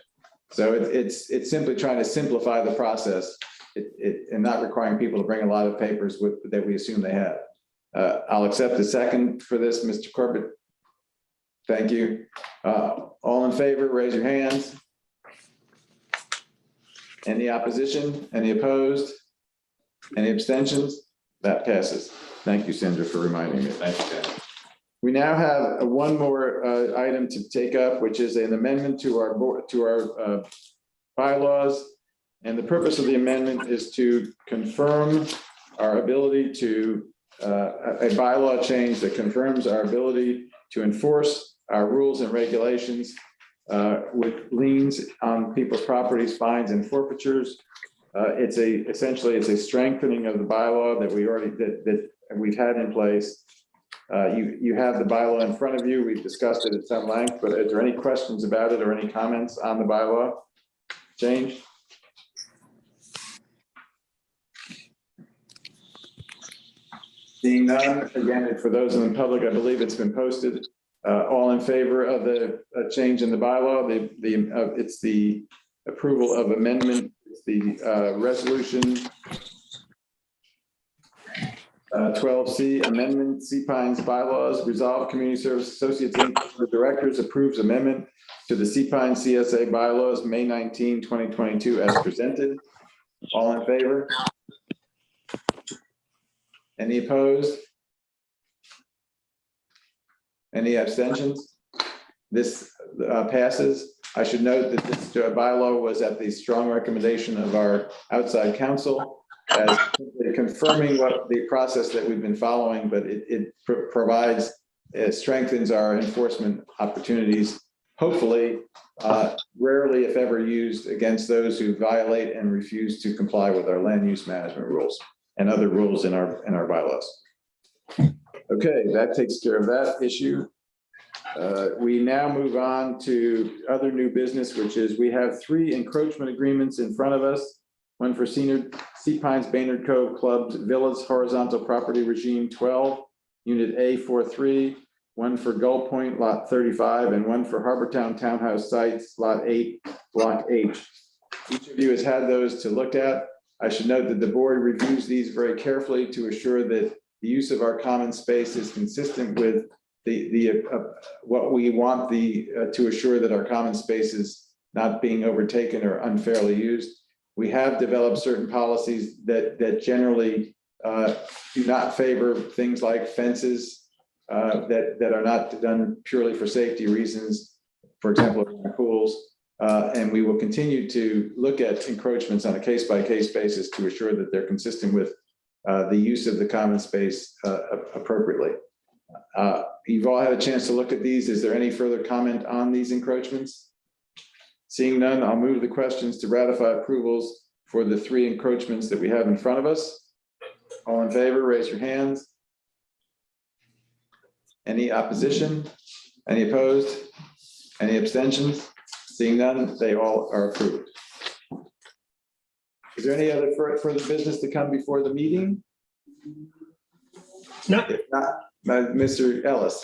So it's simply trying to simplify the process and not requiring people to bring a lot of papers that we assume they have. I'll accept the second for this, Mr. Corbett. Thank you. All in favor, raise your hands. Any opposition? Any opposed? Any abstentions? That passes. Thank you, Sandra, for reminding me. Thank you. We now have one more item to take up, which is an amendment to our board, to our bylaws. And the purpose of the amendment is to confirm our ability to a bylaw change that confirms our ability to enforce our rules and regulations with liens on people's properties, fines and forfeitures. Essentially it's a strengthening of the bylaw that we've had in place. You have the bylaw in front of you. We've discussed it at some length, but is there any questions about it or any comments on the bylaw change? Seeing none, again, for those in the public, I believe it's been posted. All in favor of the change in the bylaw, it's the approval of amendment, it's the resolution 12C amendment, Cpines bylaws, resolve Community Service Associates Inc. Board of Directors approves amendment to the Cpines CSA bylaws, May 19, 2022 as presented. All in favor? Any opposed? Any abstentions? This passes. I should note that this bylaw was at the strong recommendation of our outside counsel as confirming what the process that we've been following, but it provides, it strengthens our enforcement opportunities, hopefully rarely if ever used against those who violate and refuse to comply with our land use management rules and other rules in our bylaws. Okay, that takes care of that issue. We now move on to other new business, which is we have 3 encroachment agreements in front of us. One for Cpines Baynard Cove Club's Villas Horizontal Property Regime 12, Unit A43, one for Gull Point Lot 35, and one for Harbortown Townhouse Sites Lot 8, Block H. Each of you has had those to look at. I should note that the board reviews these very carefully to assure that the use of our common space is consistent with what we want to assure that our common space is not being overtaken or unfairly used. We have developed certain policies that generally do not favor things like fences that are not done purely for safety reasons, for example, pools. And we will continue to look at encroachments on a case-by-case basis to assure that they're consistent with the use of the common space appropriately. You've all had a chance to look at these. Is there any further comment on these encroachments? Seeing none, I'll move the questions to ratify approvals for the 3 encroachments that we have in front of us. All in favor, raise your hands. Any opposition? Any opposed? Any abstentions? Seeing none, they all are approved. Is there any other further business to come before the meeting? No. If not, Mr. Ellis.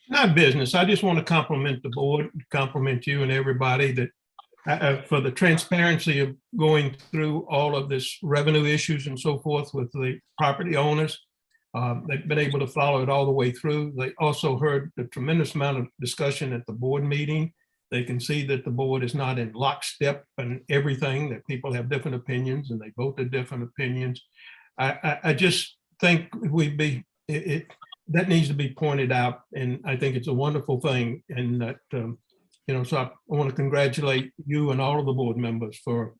Not business. I just want to compliment the board, compliment you and everybody that for the transparency of going through all of this revenue issues and so forth with the property owners. They've been able to follow it all the way through. They also heard the tremendous amount of discussion at the board meeting. They can see that the board is not in lockstep and everything, that people have different opinions and they vote their different opinions. I just think that needs to be pointed out, and I think it's a wonderful thing. And that, so I want to congratulate you and all of the board members for,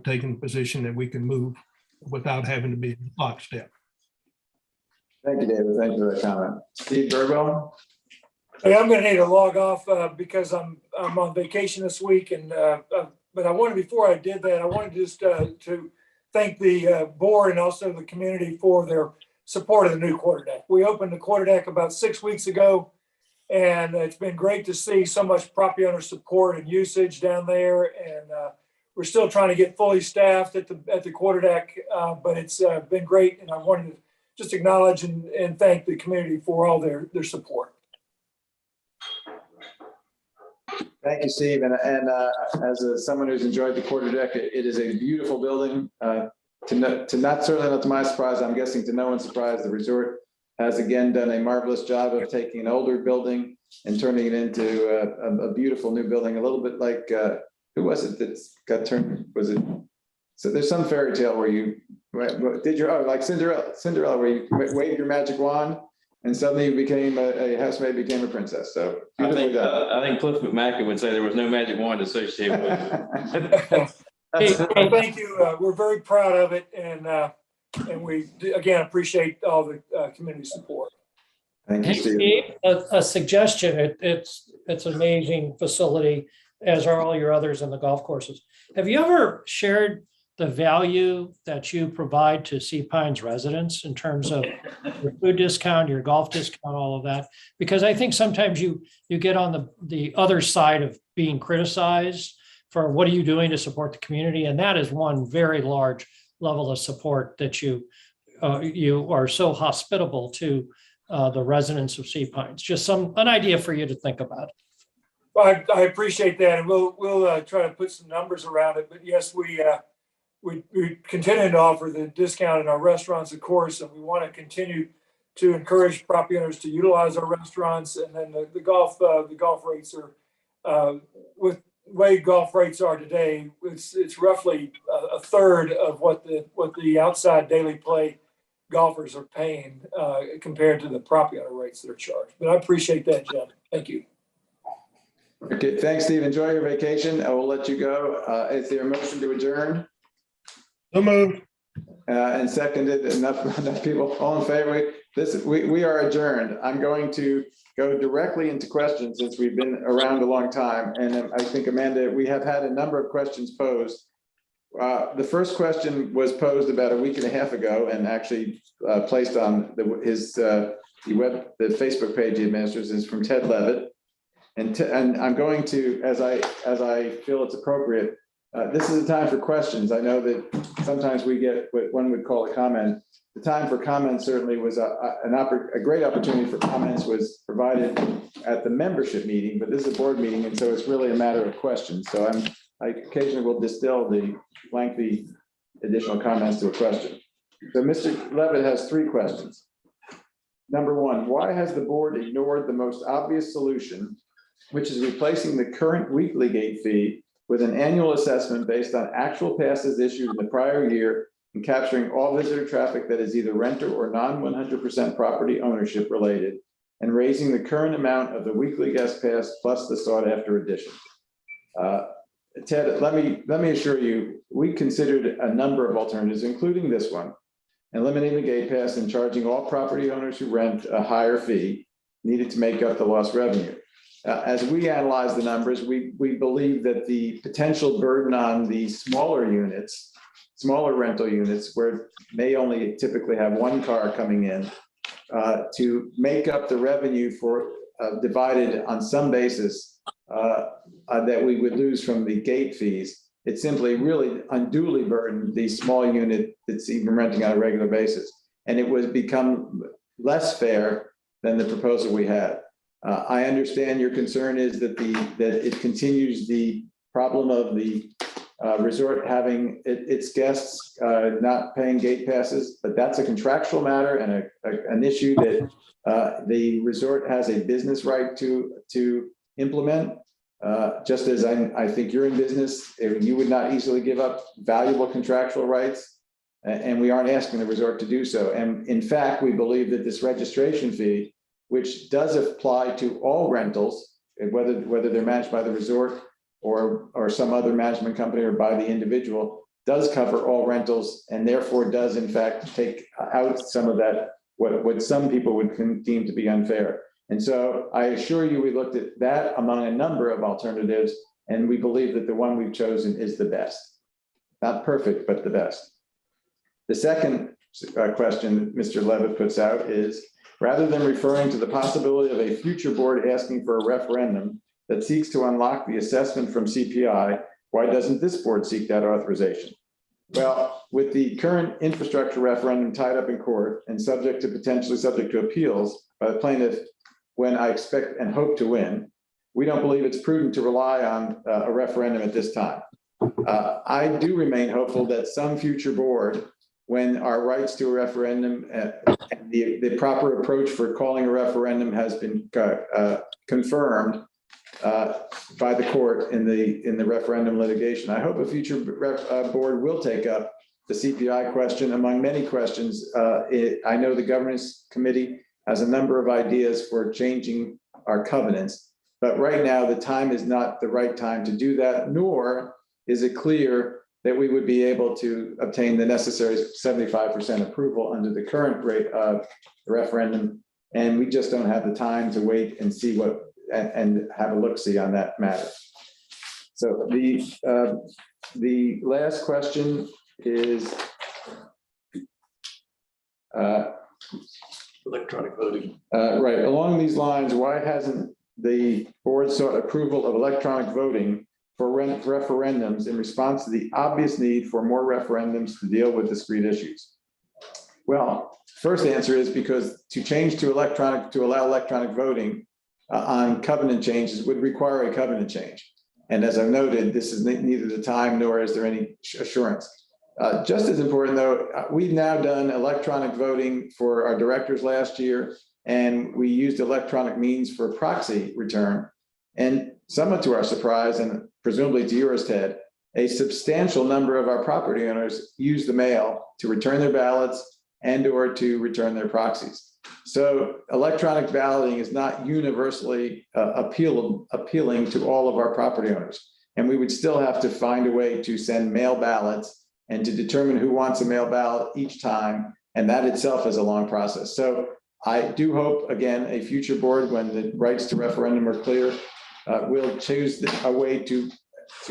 taking the position that we can move without having to be in lockstep. Thank you, David. Thank you for that comment. Steve Birdwell. Hey, I'm going to need to log off because I'm on vacation this week, and but I wanted, before I did that, I wanted just to thank the board and also the community for their support of the new quarterdeck. We opened the quarterdeck about 6 weeks ago, and it's been great to see so much property owner support and usage down there. And we're still trying to get fully staffed at the quarterdeck, but it's been great. And I wanted to just acknowledge and thank the community for all their support. Thank you, Steve. And as someone who's enjoyed the quarterdeck, it is a beautiful building. Certainly not to my surprise, I'm guessing to no one's surprise, the resort has again done a marvelous job of taking an older building and turning it into a beautiful new building. A little bit like who was it that got turned? Was it? So there's some fairy tale where you like Cinderella, where you waved your magic wand and suddenly you became a housemaid, became a princess. So I think Cliff McMacken would say there was no magic wand associated with it. Well, thank you. We're very proud of it, and we again appreciate all the community support. Thank you, Hey, Steve. Steve, a suggestion. It's an amazing facility, as are all your others in the golf courses. Have you ever shared the value that you provide to Cpines residents in terms of your food discount, your golf discount, all of that? Because I think sometimes you get on the other side of being criticized for what are you doing to support the community? And that is one very large level of support that you are so hospitable to the residents of Cpines. Just an idea for you to think about. Well, I appreciate that, and we'll try to put some numbers around it. But yes, we continue to offer the discount in our restaurants, of course, and we want to continue to encourage property owners to utilize our restaurants. And then the golf rates are with the way golf rates are today, it's roughly a third of what the outside daily play golfers are paying compared to the property owner rates that are charged. But I appreciate that, Jim. Thank you. Okay, thanks, Steve. Enjoy your vacation. I will let you go. Is there a motion to adjourn? So moved. And seconded. Enough people. All in favor? We are adjourned. I'm going to go directly into questions since we've been around a long time. And I think, Amanda, we have had a number of questions posed. The first question was posed about a week and a half ago and actually placed on the Facebook page he administers, is from Ted Levitt. And I'm going to, as I feel it's appropriate, this is a time for questions. I know that sometimes we get what one would call a comment. The time for comments certainly was a great opportunity for comments was provided at the membership meeting, but this is a board meeting, and so it's really a matter of questions. So I occasionally will distill the lengthy additional comments to a question. So Mr. Levitt has 3 questions. Number 1, why has the board ignored the most obvious solution, which is replacing the current weekly gate fee with an annual assessment based on actual passes issued in the prior year and capturing all visitor traffic that is either renter or non-100% property ownership related, and raising the current amount of the weekly guest pass plus the sought after addition? Ted, let me assure you, we considered a number of alternatives, including this one, eliminating the gate pass and charging all property owners who rent a higher fee needed to make up the lost revenue. As we analyze the numbers, we believe that the potential burden on the smaller rental units, where they only typically have one car coming in, to make up the revenue for divided on some basis that we would lose from the gate fees, it simply really unduly burdened the small unit that's even renting on a regular basis. And it would become less fair than the proposal we had. I understand your concern is that it continues the problem of the resort having its guests not paying gate passes, but that's a contractual matter and an issue that the resort has a business right to implement. Just as I think you're in business, you would not easily give up valuable contractual rights, and we aren't asking the resort to do so. And in fact, we believe that this registration fee, which does apply to all rentals, whether they're managed by the resort or some other management company or by the individual, does cover all rentals and therefore does in fact take out some of that, what some people would deem to be unfair. And so I assure you, we looked at that among a number of alternatives, and we believe that the one we've chosen is the best. Not perfect, but the best. The second question Mr. Levitt puts out is, rather than referring to the possibility of a future board asking for a referendum that seeks to unlock the assessment from CPI, why doesn't this board seek that authorization? Well, with the current infrastructure referendum tied up in court and potentially subject to appeals by the plaintiff, when I expect and hope to win, we don't believe it's prudent to rely on a referendum at this time. I do remain hopeful that some future board, when our rights to a referendum and the proper approach for calling a referendum has been confirmed by the court in the referendum litigation, I hope a future board will take up the CPI question among many questions. I know the governance committee has a number of ideas for changing our covenants, but right now the time is not the right time to do that, nor is it clear that we would be able to obtain the necessary 75% approval under the current rate of the referendum And we just don't have the time to wait and see what, and have a look-see on that matter. So the last question is Electronic voting. right, along these lines, why hasn't the board sought approval of electronic voting for referendums in response to the obvious need for more referendums to deal with discrete issues? Well, first answer is because to change to electronic, to allow electronic voting on covenant changes would require a covenant change. And as I've noted, this is neither the time nor is there any assurance. Just as important though, we've now done electronic voting for our directors last year, and we used electronic means for proxy return. And somewhat to our surprise, and presumably to yours, Ted, a substantial number of our property owners use the mail to return their ballots and or to return their proxies. So electronic balloting is not universally appealing to all of our property owners. And we would still have to find a way to send mail ballots and to determine who wants a mail ballot each time. And that itself is a long process. So I do hope, again, a future board, when the rights to referendum are clear, will choose a way to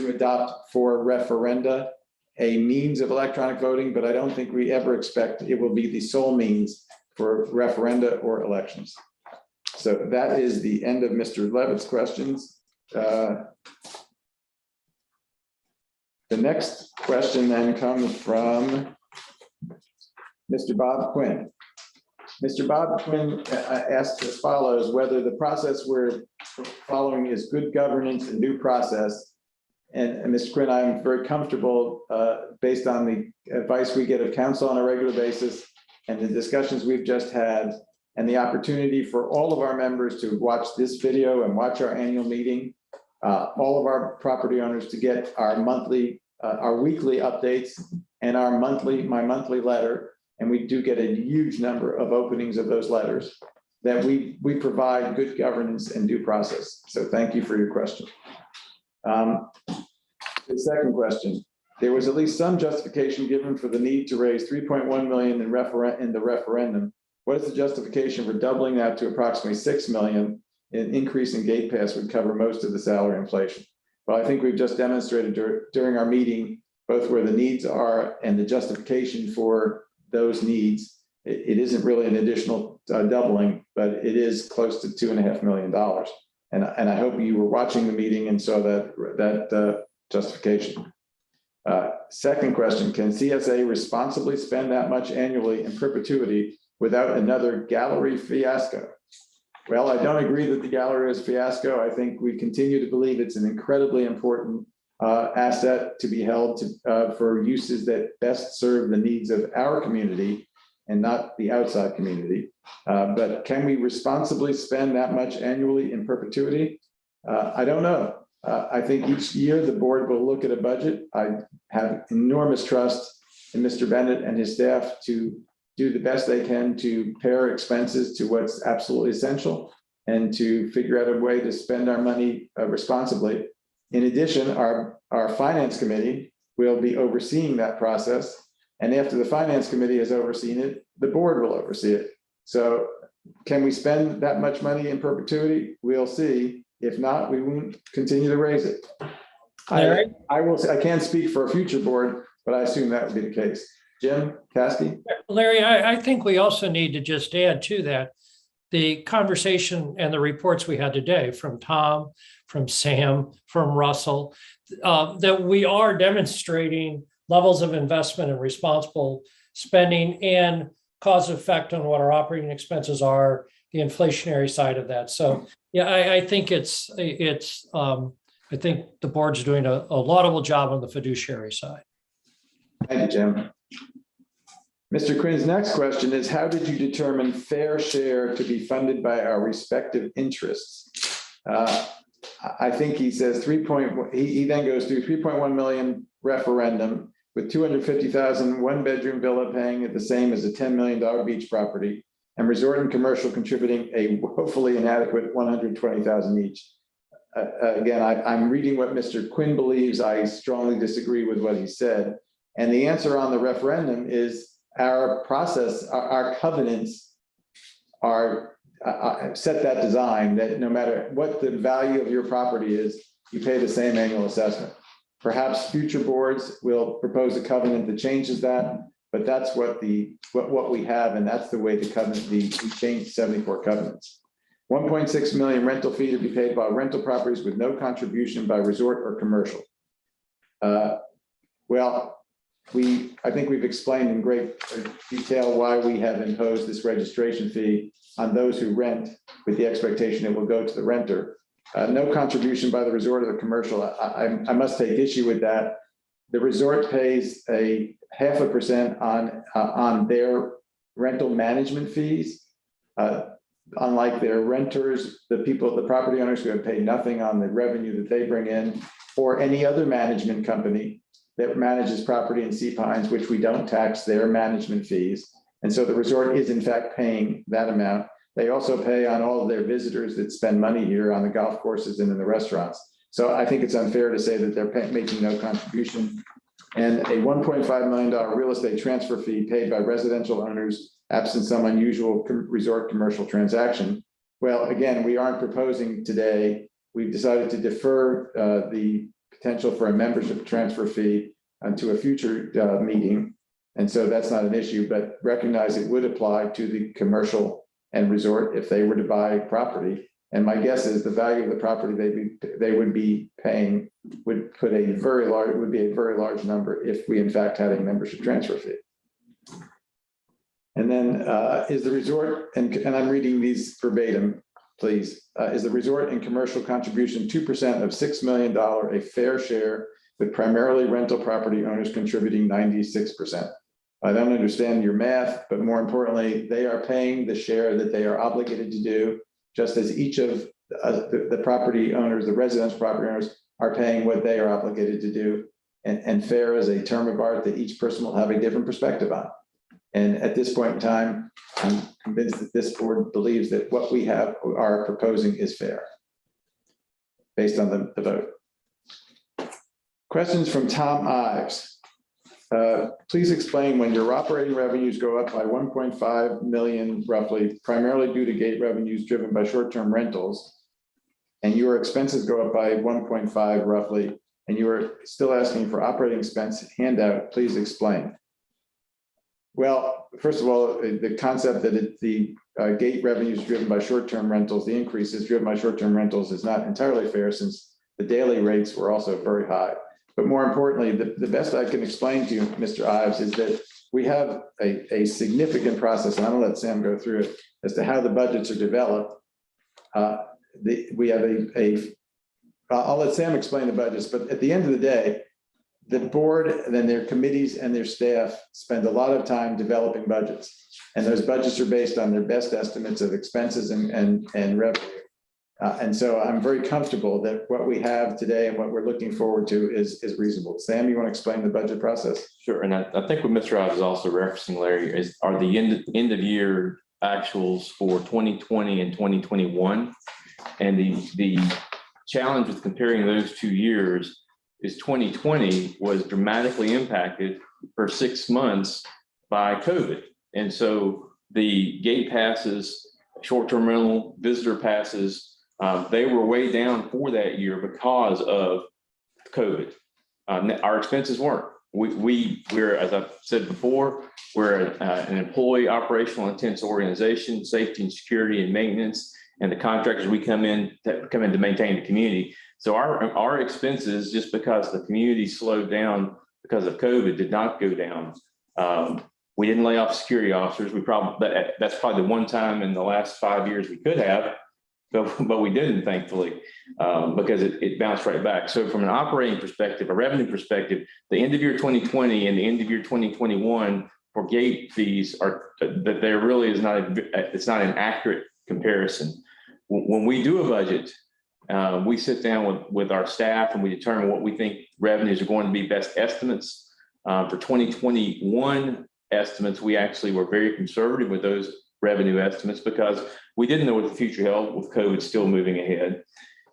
adopt for referenda a means of electronic voting, but I don't think we ever expect it will be the sole means for referenda or elections. So that is the end of Mr. Levitt's questions. The next question then comes from Mr. Bob Quinn. Mr. Bob Quinn asks as follows, whether the process we're following is good governance and due process. And Mr. Quinn, I'm very comfortable based on the advice we get of counsel on a regular basis and the discussions we've just had and the opportunity for all of our members to watch this video and watch our annual meeting, all of our property owners to get our weekly updates and my monthly letter. And we do get a huge number of openings of those letters that we provide good governance and due process. So thank you for your question. The second question, there was at least some justification given for the need to raise 3.1 million in the referendum. What is the justification for doubling that to approximately 6 million? An increase in gate pass would cover most of the salary inflation. Well, I think we've just demonstrated during our meeting, both where the needs are and the justification for those needs. It isn't really an additional doubling, but it is close to $2.5 million. And I hope you were watching the meeting and saw that justification. Second question, can CSA responsibly spend that much annually in perpetuity without another gallery fiasco? Well, I don't agree that the gallery is a fiasco. I think we continue to believe it's an incredibly important asset to be held for uses that best serve the needs of our community and not the outside community. But can we responsibly spend that much annually in perpetuity? I don't know. I think each year the board will look at a budget. I have enormous trust in Mr. Bennett and his staff to do the best they can to pair expenses to what's absolutely essential and to figure out a way to spend our money responsibly. In addition, our finance committee will be overseeing that process. And after the finance committee has overseen it, the board will oversee it. So can we spend that much money in perpetuity? We'll see. If not, we won't continue to raise it. I will say, I can't speak for a future board, but I assume that would be the case. Jim Caskey? Larry, I think we also need to just add to that the conversation and the reports we had today from Tom, from Sam, from Russell, that we are demonstrating levels of investment and responsible spending and cause effect on what our operating expenses are, the inflationary side of that. So yeah, I think I think the board's doing a laudable job on the fiduciary side. Thank you, Jim. Mr. Quinn's next question is, how did you determine fair share to be funded by our respective interests? I think he says he then goes through 3.1 million referendum with 250,000 one-bedroom villa paying at the same as a $10 million beach property, and resort and commercial contributing a woefully inadequate 120,000 each. Again, I'm reading what Mr. Quinn believes. I strongly disagree with what he said. And the answer on the referendum is our process, our covenants are set that design that no matter what the value of your property is, you pay the same annual assessment. Perhaps future boards will propose a covenant that changes that, but that's what we have, and that's the way the covenant, we changed 74 covenants. 1.6 million rental fee to be paid by rental properties with no contribution by resort or commercial. Well, I think we've explained in great detail why we have imposed this registration fee on those who rent with the expectation it will go to the renter. No contribution by the resort or the commercial. I must take issue with that. The resort pays a 0.5% on their rental management fees. Unlike their renters, the property owners who have paid nothing on the revenue that they bring in, or any other management company that manages property in Cpines, which we don't tax their management fees. And so the resort is in fact paying that amount. They also pay on all of their visitors that spend money here on the golf courses and in the restaurants. So I think it's unfair to say that they're making no contribution. And a $1.5 million real estate transfer fee paid by residential owners absent some unusual resort commercial transaction. Well, again, we aren't proposing today. We've decided to defer the potential for a membership transfer fee to a future meeting. And so that's not an issue, but recognize it would apply to the commercial and resort if they were to buy property. And my guess is the value of the property they would be paying would be a very large number if we in fact had a membership transfer fee. And then is the resort, and I'm reading these verbatim, please, is the resort and commercial contribution 2% of $6 million a fair share, with primarily rental property owners contributing 96%. I don't understand your math, but more importantly, they are paying the share that they are obligated to do, just as each of the property owners, the residential property owners, are paying what they are obligated to do. And fair is a term of art that each person will have a different perspective on. And at this point in time, I'm convinced that this board believes that what we are proposing is fair, based on the vote. Questions from Tom Ives. Please explain when your operating revenues go up by 1.5 million roughly, primarily due to gate revenues driven by short-term rentals, and your expenses go up by 1.5 roughly, and you are still asking for operating expense handout, please explain. Well, first of all, the concept that the gate revenues driven by short-term rentals, the increases driven by short-term rentals is not entirely fair, since the daily rates were also very high. But more importantly, the best I can explain to you, Mr. Ives, is that we have a significant process, and I'm gonna let Sam go through it, as to how the budgets are developed. We have I'll let Sam explain the budgets, but at the end of the day, the board and then their committees and their staff spend a lot of time developing budgets. And those budgets are based on their best estimates of expenses and revenue. And so I'm very comfortable that what we have today and what we're looking forward to is reasonable. Sam, you want to explain the budget process? Sure, and I think what Mr. Ives is also referencing, Larry, are the end of year actuals for 2020 and 2021. And the challenge with comparing those 2 years is 2020 was dramatically impacted for 6 months by COVID. And so the gate passes, short-term rental, visitor passes, they were way down for that year because of COVID. Our expenses weren't. We're, as I've said before, we're an employee operational intense organization, safety and security and maintenance, and the contractors we come in to maintain the community. So our expenses, just because the community slowed down because of COVID, did not go down. We didn't lay off security officers. That's probably the one time in the last 5 years we could have, but we didn't, thankfully, because it bounced right back. So from an operating perspective, a revenue perspective, the end of year 2020 and the end of year 2021 for gate fees that there really is it's not an accurate comparison. When we do a budget, we sit down with our staff and we determine what we think revenues are going to be, best estimates. For 2021 estimates, we actually were very conservative with those revenue estimates because we didn't know what the future held with COVID still moving ahead.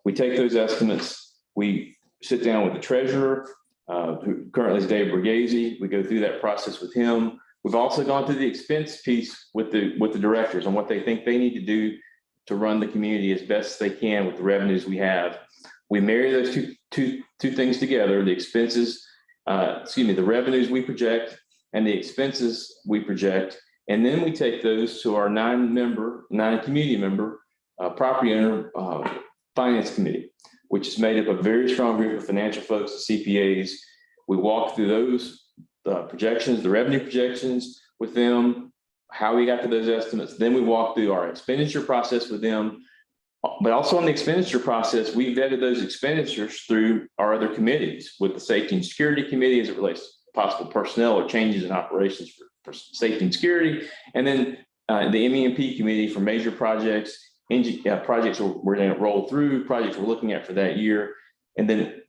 We take those estimates, we sit down with the treasurer, who currently is Dave Borghese. We go through that process with him. We've also gone through the expense piece with the directors on what they think they need to do to run the community as best they can with the revenues we have. We marry those two things together, the expenses, the revenues we project and the expenses we project. And then we take those to our nine community member property owner finance committee, which is made up of a very strong group of financial folks, the CPAs. We walk through those projections, the revenue projections with them, how we got to those estimates. Then we walk through our expenditure process with them. But also on the expenditure process, we vetted those expenditures through our other committees with the Safety and Security Committee as it relates to possible personnel or changes in operations for safety and security. And then the MEP Committee for major projects, projects we're going to roll through, projects we're looking at for that year. And then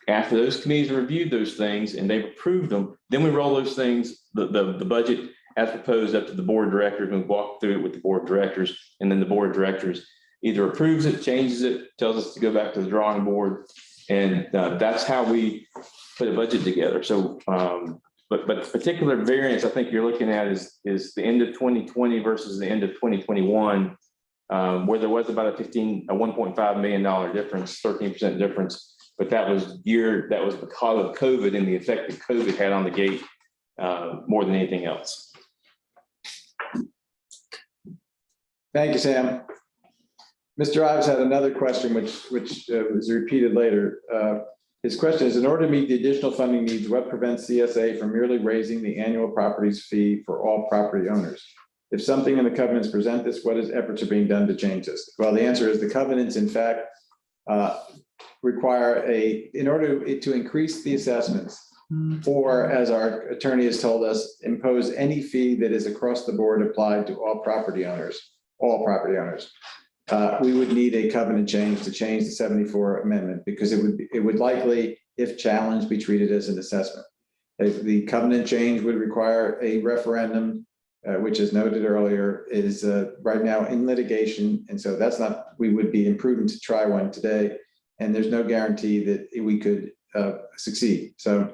after those committees have reviewed those things and they've approved them, then we roll those things, the budget as proposed up to the board of directors, and we walk through it with the board of directors, and then the board of directors either approves it, changes it, tells us to go back to the drawing board. And that's how we put a budget together. So, but the particular variance I think you're looking at is the end of 2020 versus the end of 2021, where there was about a $1.5 million difference, 13% difference. But that was because of COVID and the effect that COVID had on the gate more than anything else. Thank you, Sam. Mr. Ives had another question, which was repeated later. His question is, in order to meet the additional funding needs, what prevents CSA from merely raising the annual properties fee for all property owners? If something in the covenants present this, what efforts are being done to change this? Well, the answer is the covenants, in fact, require in order to increase the assessments, or as our attorney has told us, impose any fee that is across the board applied to all property owners. We would need a covenant change to change the 74 amendment, because it would likely, if challenged, be treated as an assessment. The covenant change would require a referendum, which, as noted earlier, is right now in litigation, and so we would be imprudent to try one today, and there's no guarantee that we could succeed. So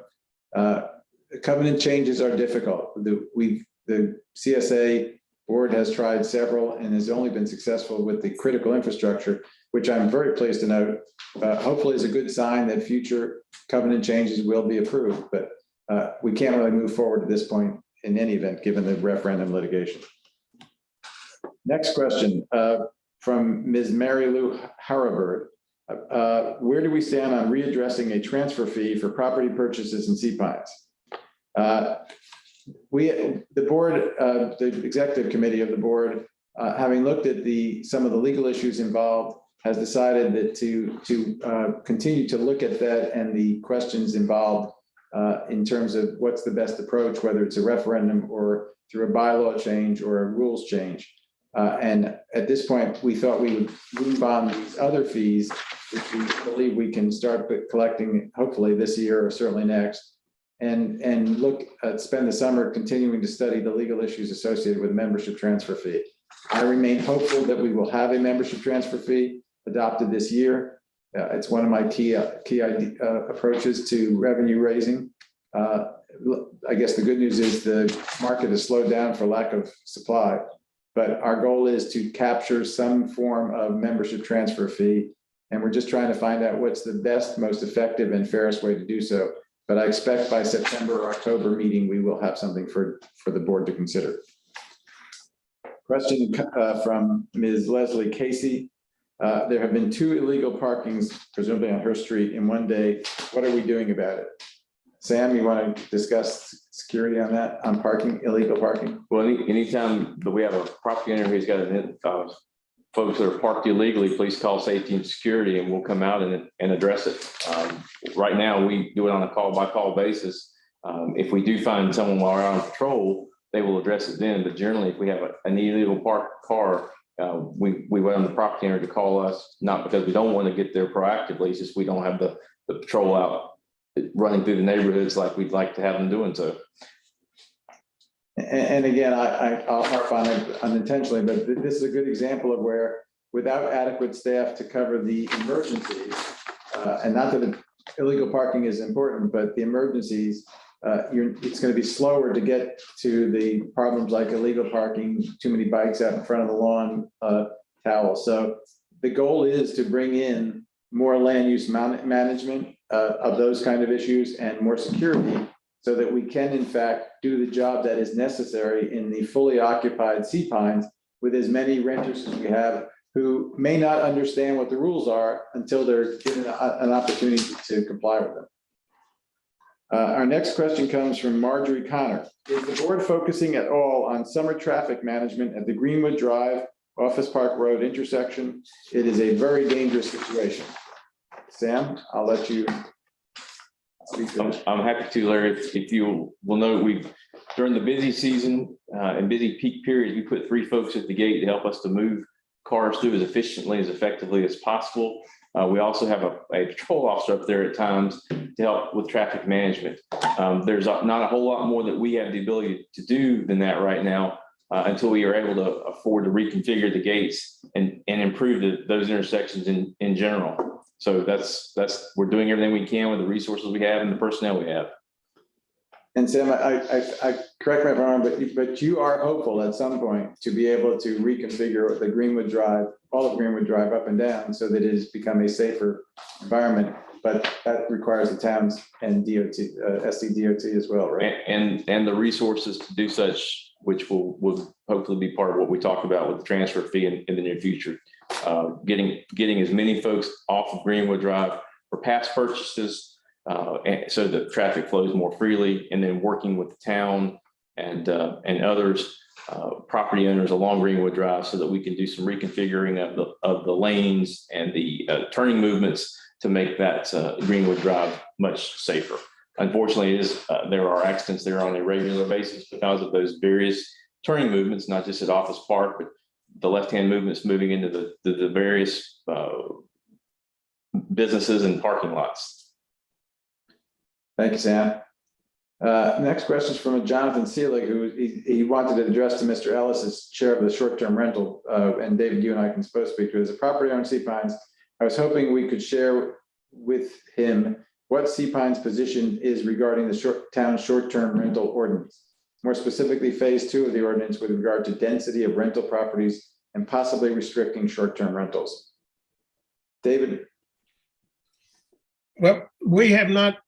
covenant changes are difficult. The CSA board has tried several and has only been successful with the critical infrastructure, which I'm very pleased to note, hopefully is a good sign that future covenant changes will be approved, but we can't really move forward at this point in any event, given the referendum litigation. Next question from Ms. Mary Lou Harrowbird. Where do we stand on readdressing a transfer fee for property purchases in Cpines? The board, the executive committee of the board, having looked at some of the legal issues involved, has decided that to continue to look at that and the questions involved in terms of what's the best approach, whether it's a referendum or through a bylaw change or a rules change. And at this point, we thought we would move on these other fees, which we believe we can start collecting hopefully this year or certainly next, and spend the summer continuing to study the legal issues associated with membership transfer fee. I remain hopeful that we will have a membership transfer fee adopted this year. It's one of my key approaches to revenue raising. I guess the good news is the market has slowed down for lack of supply, but our goal is to capture some form of membership transfer fee, and we're just trying to find out what's the best, most effective, and fairest way to do so. But I expect by September or October meeting, we will have something for the board to consider. Question from Ms. Leslie Casey. There have been 2 illegal parkings, presumably on her street, in one day. What are we doing about it? Sam, you want to discuss security on that, on parking, illegal parking? Well, anytime that we have a property owner who's got folks that are parked illegally, please call safety and security and we'll come out and address it. Right now, we do it on a call-by-call basis. If we do find someone while we're on patrol, they will address it then. But generally, if we have an illegal parked car, we wait on the property owner to call us, not because we don't want to get there proactively, it's just we don't have the patrol out running through the neighborhoods like we'd like to have them doing so. And again, I'll harp on it unintentionally, but this is a good example of where, without adequate staff to cover the emergencies, and not that illegal parking is important, but the emergencies, it's going to be slower to get to the problems like illegal parking, too many bikes out in front of the lawn, towel. So the goal is to bring in more land use management of those kind of issues and more security so that we can in fact do the job that is necessary in the fully occupied Cpines with as many renters as we have who may not understand what the rules are until they're given an opportunity to comply with them. Our next question comes from Marjorie Connor. Is the board focusing at all on summer traffic management at the Greenwood Drive, Office Park Road intersection? It is a very dangerous situation. Sam, I'll let you speak to it. I'm happy to, Larry. If you will note, during the busy season and busy peak periods, we put 3 folks at the gate to help us to move cars through as efficiently, as effectively as possible. We also have a patrol officer up there at times to help with traffic management. There's not a whole lot more that we have the ability to do than that right now until we are able to afford to reconfigure the gates and improve those intersections in general. So we're doing everything we can with the resources we have and the personnel we have. And Sam, I correct me if I'm wrong, but you are hopeful at some point to be able to reconfigure the Greenwood Drive, all of Greenwood Drive up and down so that it has become a safer environment, but that requires the towns and DOT, SCDOT as well, right? And the resources to do such, which will hopefully be part of what we talked about with the transfer fee in the near future. Getting as many folks off of Greenwood Drive for past purchases, so that traffic flows more freely, and then working with the town and others, property owners along Greenwood Drive, so that we can do some reconfiguring of the lanes and the turning movements to make that Greenwood Drive much safer. Unfortunately, there are accidents there on a regular basis because of those various turning movements, not just at Office Park, but the left-hand movements moving into the various businesses and parking lots. Thank you, Sam. Next question is from Jonathan Seelig, who he wanted to address to Mr. Ellis as chair of the short-term rental. And David, you and I can both speak to it. As a property owner in Cpines, I was hoping we could share with him what Cpines' position is regarding the town's short-term rental ordinance. More specifically, phase 2 of the ordinance with regard to density of rental properties and possibly restricting short-term rentals. David? Well, we have not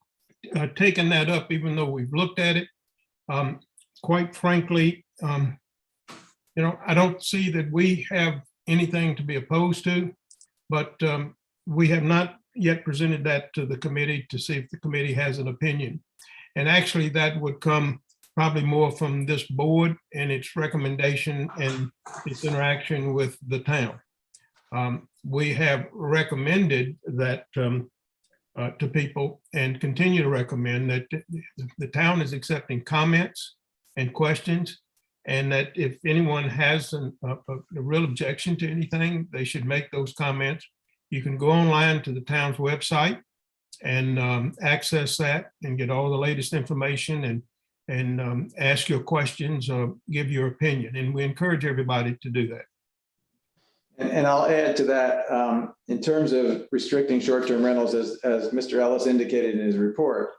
taken that up, even though we've looked at it. Quite frankly, I don't see that we have anything to be opposed to, but we have not yet presented that to the committee to see if the committee has an opinion. And actually, that would come probably more from this board and its recommendation and its interaction with the town. We have recommended that to people and continue to recommend that the town is accepting comments and questions, and that if anyone has a real objection to anything, they should make those comments. You can go online to the town's website and access that and get all the latest information and ask your questions or give your opinion. And we encourage everybody to do that. And I'll add to that, in terms of restricting short-term rentals, as Mr. Ellis indicated in his report,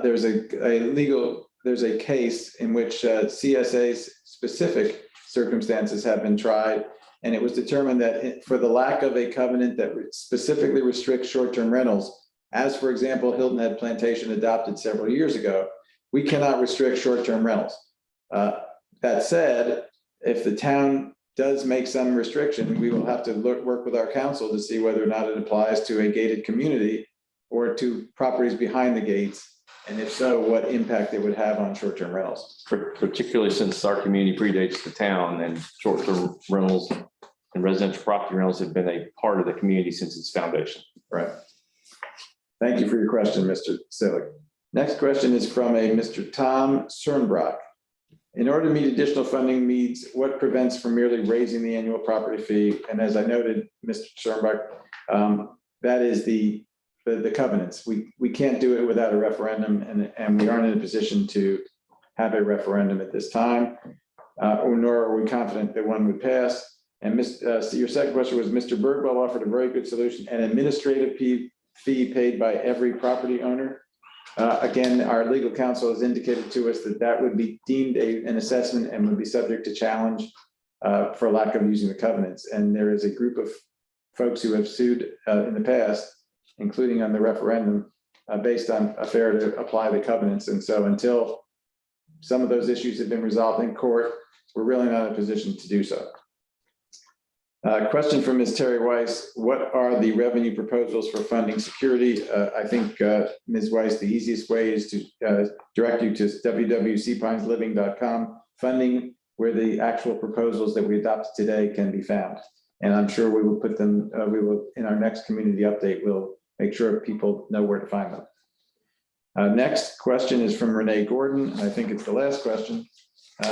there's a case in which CSA's specific circumstances have been tried, and it was determined that for the lack of a covenant that specifically restricts short-term rentals, as for example, Hilton Head Plantation adopted several years ago, we cannot restrict short-term rentals. That said, if the town does make some restriction, we will have to work with our council to see whether or not it applies to a gated community or to properties behind the gates. And if so, what impact it would have on short-term rentals. Particularly since our community predates the town, and short-term rentals and residential property rentals have been a part of the community since its foundation. Right. Thank you for your question, Mr. Silic. Next question is from a Mr. Tom Cernbrock. In order to meet additional funding needs, what prevents from merely raising the annual property fee? And as I noted, Mr. Cernbrock, that is the covenants. We can't do it without a referendum, and we aren't in a position to have a referendum at this time, nor are we confident that one would pass. And so your second question was, Mr. Birdwell offered a very good solution, an administrative fee paid by every property owner. Again, our legal counsel has indicated to us that that would be deemed an assessment and would be subject to challenge. for lack of using the covenants. And there is a group of folks who have sued in the past, including on the referendum, based on a failure to apply the covenants. And so until some of those issues have been resolved in court, we're really not in a position to do so. Question from Ms. Terry Weiss: what are the revenue proposals for funding security? I think, Ms. Weiss, the easiest way is to direct you to www.cpinesliving.com funding, where the actual proposals that we adopted today can be found. And I'm sure we will put them, we will, in our next community update, we'll make sure people know where to find them. Next question is from Renee Gordon. I think it's the last question.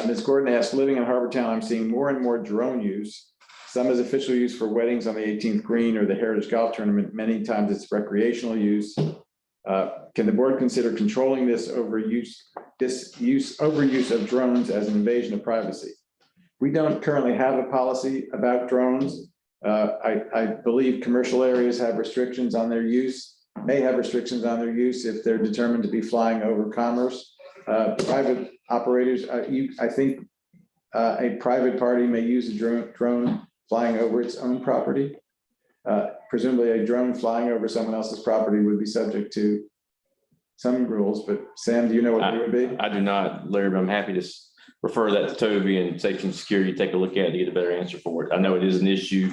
Ms. Gordon asked, living in Harbortown, I'm seeing more and more drone use. Some is official use for weddings on the 18th green or the Heritage Golf Tournament. Many times it's recreational use. Can the board consider controlling this overuse of drones as an invasion of privacy? We don't currently have a policy about drones. I believe commercial areas have restrictions on their use, may have restrictions on their use if they're determined to be flying over commerce. Private operators, I think a private party may use a drone flying over its own property. Presumably a drone flying over someone else's property would be subject to some rules, but Sam, do you know what they would be? I do not, Larry, but I'm happy to refer that to Toby and Safety and Security, take a look at it to get a better answer for it. I know it is an issue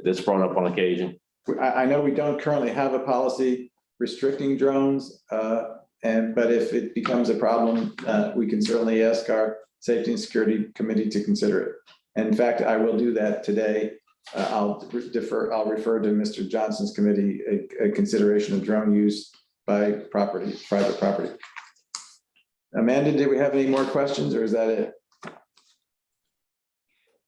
that's brought up on occasion. I know we don't currently have a policy restricting drones, but if it becomes a problem, we can certainly ask our Safety and Security Committee to consider it. And in fact, I will do that today. I'll refer to Mr. Johnson's committee a consideration of drone use by private property. Amanda, did we have any more questions, or is that it?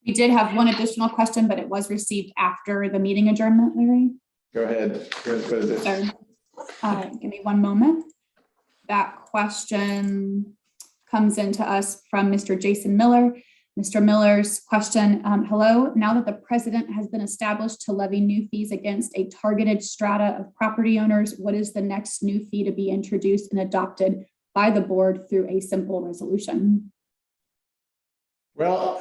We did have one additional question, but it was received after the meeting adjournment, Larry. Go ahead. What is it? So, give me one moment. That question comes into us from Mr. Jason Miller. Mr. Miller's question, hello, now that the president has been established to levy new fees against a targeted strata of property owners, what is the next new fee to be introduced and adopted by the board through a simple resolution? Well,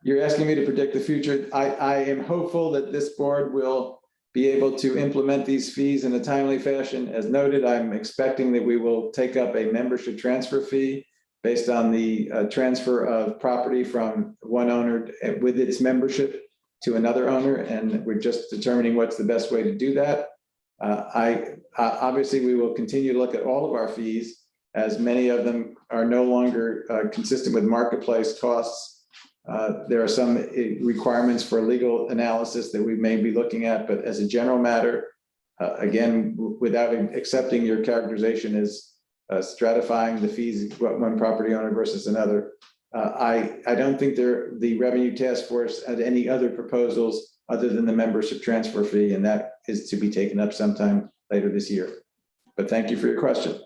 you're asking me to predict the future. I am hopeful that this board will be able to implement these fees in a timely fashion. As noted, I'm expecting that we will take up a membership transfer fee based on the transfer of property from one owner with its membership to another owner. And we're just determining what's the best way to do that. Obviously, we will continue to look at all of our fees, as many of them are no longer consistent with marketplace costs. There are some requirements for legal analysis that we may be looking at, but as a general matter, again, without accepting your characterization as stratifying the fees, one property owner versus another, I don't think the Revenue Task Force had any other proposals other than the membership transfer fee, and that is to be taken up sometime later this year. But thank you for your question.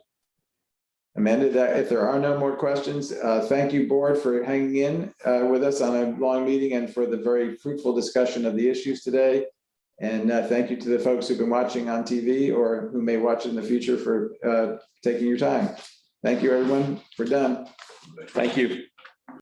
Amanda, if there are no more questions, thank you, board, for hanging in with us on a long meeting and for the very fruitful discussion of the issues today. And thank you to the folks who've been watching on TV or who may watch in the future for taking your time. Thank you, everyone. We're done. Thank you.